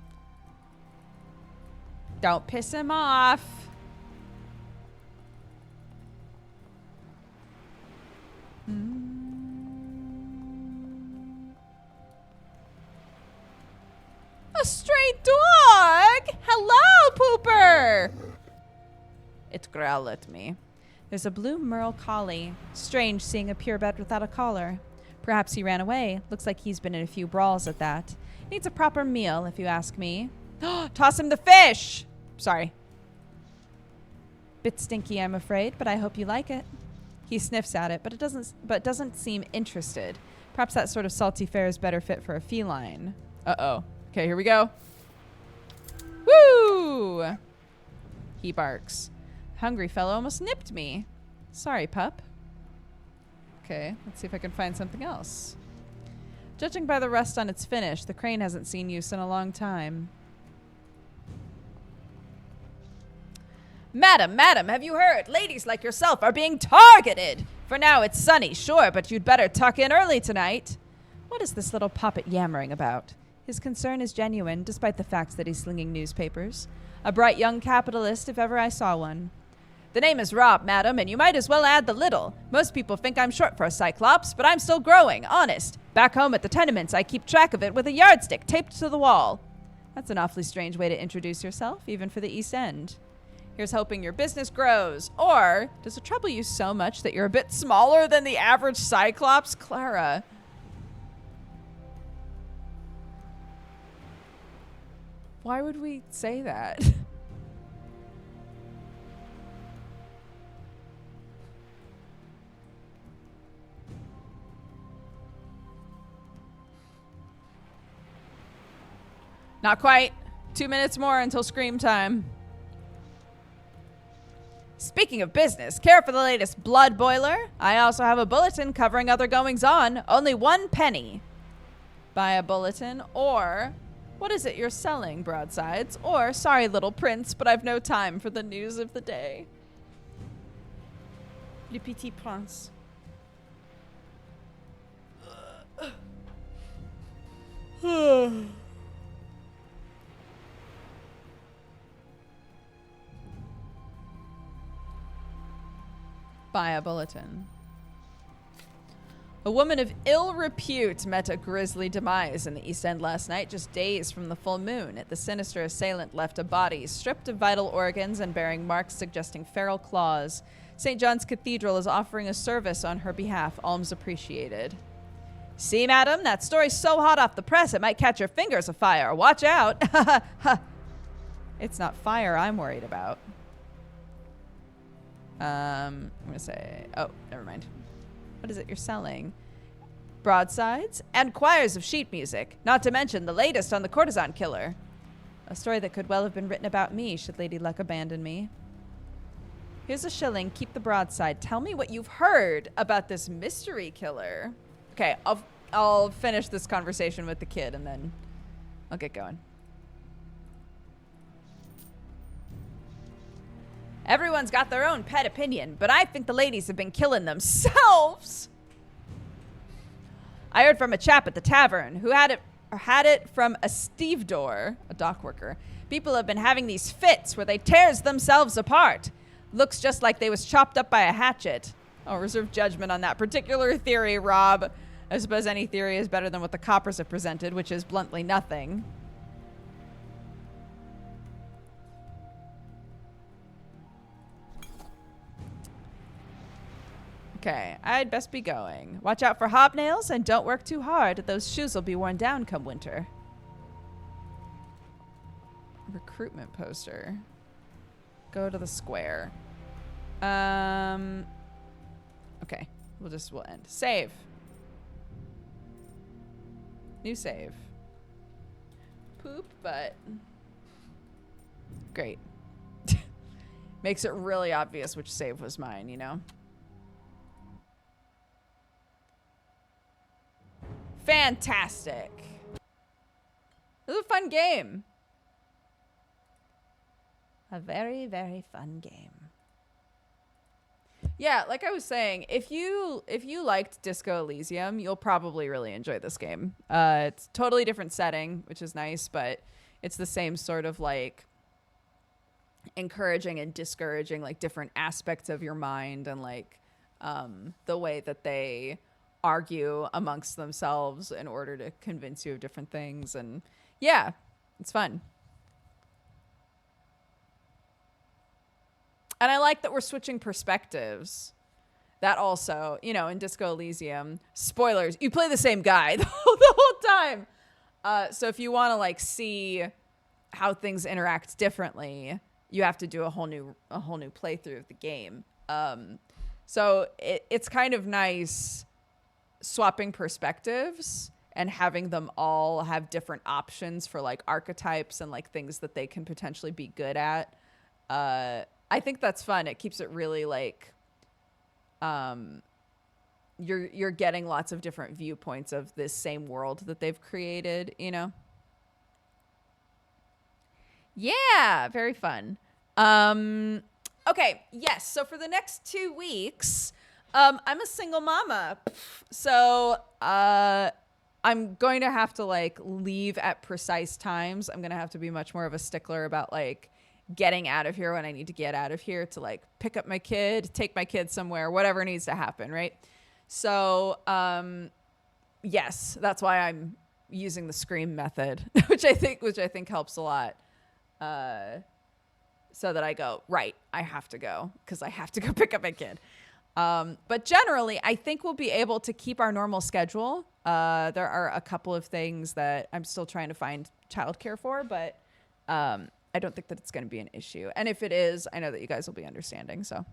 Don't piss him off. A stray dog! Hello, Pooper! It growled at me. There's a blue merle collie. Strange seeing a purebred without a collar. Perhaps he ran away. Looks like he's been in a few brawls at that. Needs a proper meal, if you ask me. Toss him the fish! Sorry. Bit stinky, I'm afraid, but I hope you like it. He sniffs at it, but doesn't seem interested. Perhaps that sort of salty fare is better fit for a feline. Uh-oh. Okay, here we go. Woo! He barks. Hungry fellow almost nipped me. Sorry, pup. Okay, let's see if I can find something else. Judging by the rust on its finish, the crane hasn't seen use in a long time. Madam, have you heard? Ladies like yourself are being targeted! For now it's sunny, sure, but you'd better tuck in early tonight. What is this little poppet yammering about? His concern is genuine, despite the fact that he's slinging newspapers. A bright young capitalist, if ever I saw one. The name is Rob, madam, and you might as well add the little. Most people think I'm short for a cyclops, but I'm still growing, honest. Back home at the tenements, I keep track of it with a yardstick taped to the wall. That's an awfully strange way to introduce yourself, even for the East End. Here's hoping your business grows. Or, does it trouble you so much that you're a bit smaller than the average cyclops? Clara. Why would we say that? Not quite. 2 minutes more until scream time. Speaking of business, care for the latest blood boiler? I also have a bulletin covering other goings-on. Only 1 penny. Buy a bulletin, or what is it you're selling, broadsides? Or, sorry, little prince, but I've no time for the news of the day. Le Petit Prince. Buy a bulletin. A woman of ill repute met a grisly demise in the East End last night, just days from the full moon. The sinister assailant left a body stripped of vital organs and bearing marks suggesting feral claws. St. John's Cathedral is offering a service on her behalf, alms appreciated. See, madam, that story's so hot off the press it might catch your fingers afire. Watch out. It's not fire I'm worried about. I'm gonna say, oh, never mind. What is it you're selling? Broadsides and choirs of sheet music, not to mention the latest on the courtesan killer. A story that could well have been written about me should Lady Luck abandon me. Here's a shilling, keep the broadside. Tell me what you've heard about this mystery killer. Okay, I'll finish this conversation with the kid and then I'll get going. Everyone's got their own pet opinion, but I think the ladies have been killing themselves. I heard from a chap at the tavern who had it from a stevedore, a dock worker. People have been having these fits where they tears themselves apart. Looks just like they was chopped up by a hatchet. I'll reserve judgment on that particular theory, Rob. I suppose any theory is better than what the coppers have presented, which is bluntly nothing. Okay, I'd best be going. Watch out for hobnails and don't work too hard. Those shoes will be worn down come winter. Recruitment poster. Go to the square. Okay, we'll end. Save. New save. Poop butt. Great. Makes it really obvious which save was mine, you know? Fantastic. This is a fun game. A very, very fun game. Yeah, like I was saying, if you liked Disco Elysium, you'll probably really enjoy this game. It's a totally different setting, which is nice, but it's the same sort of like encouraging and discouraging like different aspects of your mind and like the way that they argue amongst themselves in order to convince you of different things. And yeah, it's fun. And I like that we're switching perspectives. That also, you know, in Disco Elysium, spoilers, you play the same guy the whole time. So if you want to like see how things interact differently, you have to do a whole new playthrough of the game. So it's kind of nice swapping perspectives and having them all have different options for like archetypes and like things that they can potentially be good at. I think that's fun. It keeps it really like you're getting lots of different viewpoints of this same world that they've created, you know? Yeah, very fun. Okay, yes. So for the next 2 weeks, I'm a single mama. So I'm going to have to like leave at precise times. I'm going to have to be much more of a stickler about like getting out of here when I need to get out of here to like pick up my kid, take my kid somewhere, whatever needs to happen, right? So, yes, that's why I'm using the scream method, which I think helps a lot. So that I go, right, I have to go because I have to go pick up my kid. But generally, I think we'll be able to keep our normal schedule. There are a couple of things that I'm still trying to find childcare for, but I don't think that it's going to be an issue. And if it is, I know that you guys will be understanding. So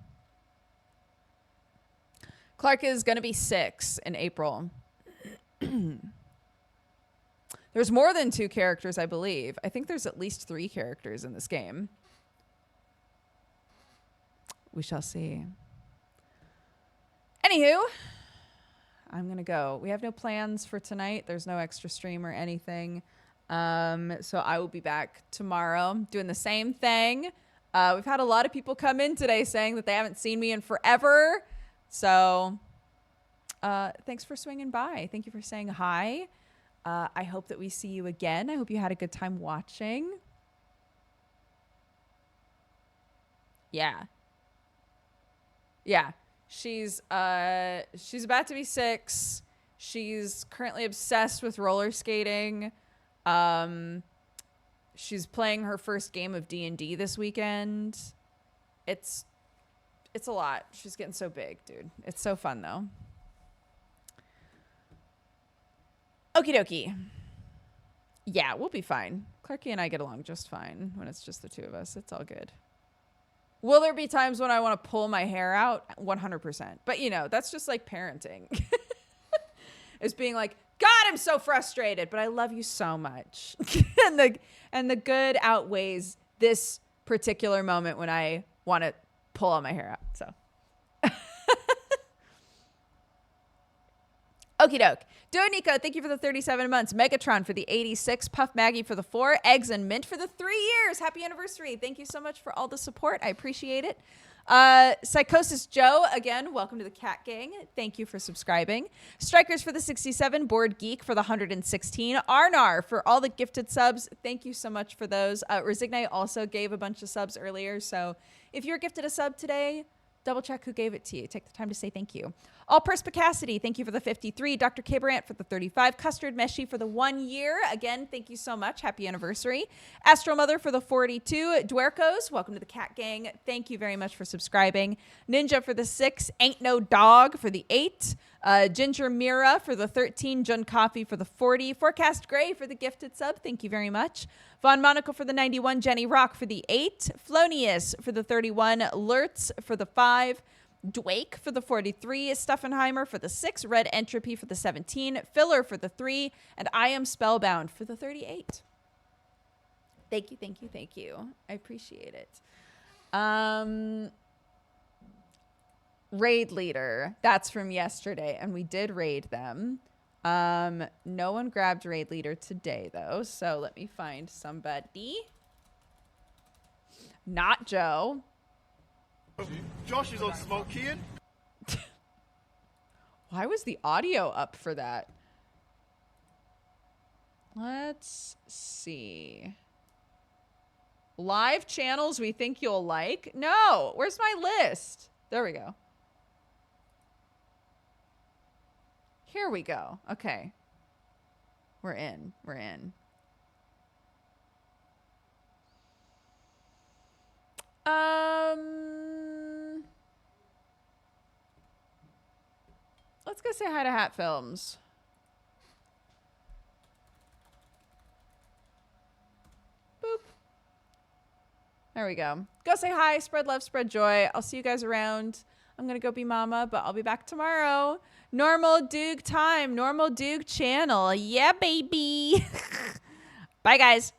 Clark is going to be 6 in April. There's more than 2 characters, I believe. I think there's at least 3 characters in this game. We shall see. Anywho, I'm going to go. We have no plans for tonight. There's no extra stream or anything. So I will be back tomorrow doing the same thing. We've had a lot of people come in today saying that they haven't seen me in forever. So thanks for swinging by. Thank you for saying hi. I hope that we see you again. I hope you had a good time watching. Yeah. Yeah. She's about to be 6. She's currently obsessed with roller skating. She's playing her first game of D&D this weekend. It's a lot. She's getting so big, dude. It's so fun though. Okie dokie. Yeah, we'll be fine. Clarky and I get along just fine when it's just the 2 of us. It's all good. Will there be times when I want to pull my hair out? 100%. But you know, that's just like parenting. It's being like, God, I'm so frustrated, but I love you so much. and the good outweighs this particular moment when I want to pull all my hair out. So. Okie doke. Nico, thank you for the 37 months. Megatron for the 86. Puff Maggie for the 4. Eggs and Mint for the 3 years. Happy anniversary. Thank you so much for all the support. I appreciate it. Psychosis Joe, again, welcome to the Cat Gang. Thank you for subscribing. Strikers for the 67. Board Geek for the 116. Arnar for all the gifted subs. Thank you so much for those. Resigne also gave a bunch of subs earlier. So if you're gifted a sub today,
Double check who gave it to you. Take the time to say thank you. All Perspicacity, thank you for the 53. Dr. Cabrant for the 35. Custard Meshi for the 1 year. Again, thank you so much. Happy anniversary. Astro Mother for the 42. Dwerkos, welcome to the Cat Gang. Thank you very much for subscribing. Ninja for the 6. Ain't No Dog for the 8. Ginger Mira for the 13. Jun Coffee for the 40. Forecast Gray for the gifted sub. Thank you very much. Von Monaco for the 91. Jenny Rock for the 8. Flonius for the 31. Lurtz for the 5. Dwake for the 43. Stuffenheimer for the 6. Red Entropy for the 17. Filler for the 3. And I Am Spellbound for the 38. Thank you, thank you, thank you. I appreciate it. Raid Leader. That's from yesterday, and we did raid them. No one grabbed Raid Leader today, though, so let me find somebody. Not Joe.
Josh is on smoke keying.
Why was the audio up for that? Let's see. Live channels we think you'll like? No, where's my list? There we go. Here we go. Okay. We're in. We're in. Let's go say hi to Hat Films. Boop. There we go. Go say hi, spread love, spread joy. I'll see you guys around. I'm going to go be mama, but I'll be back tomorrow. Normal Doog time. Normal Doog channel. Yeah, baby. Bye, guys.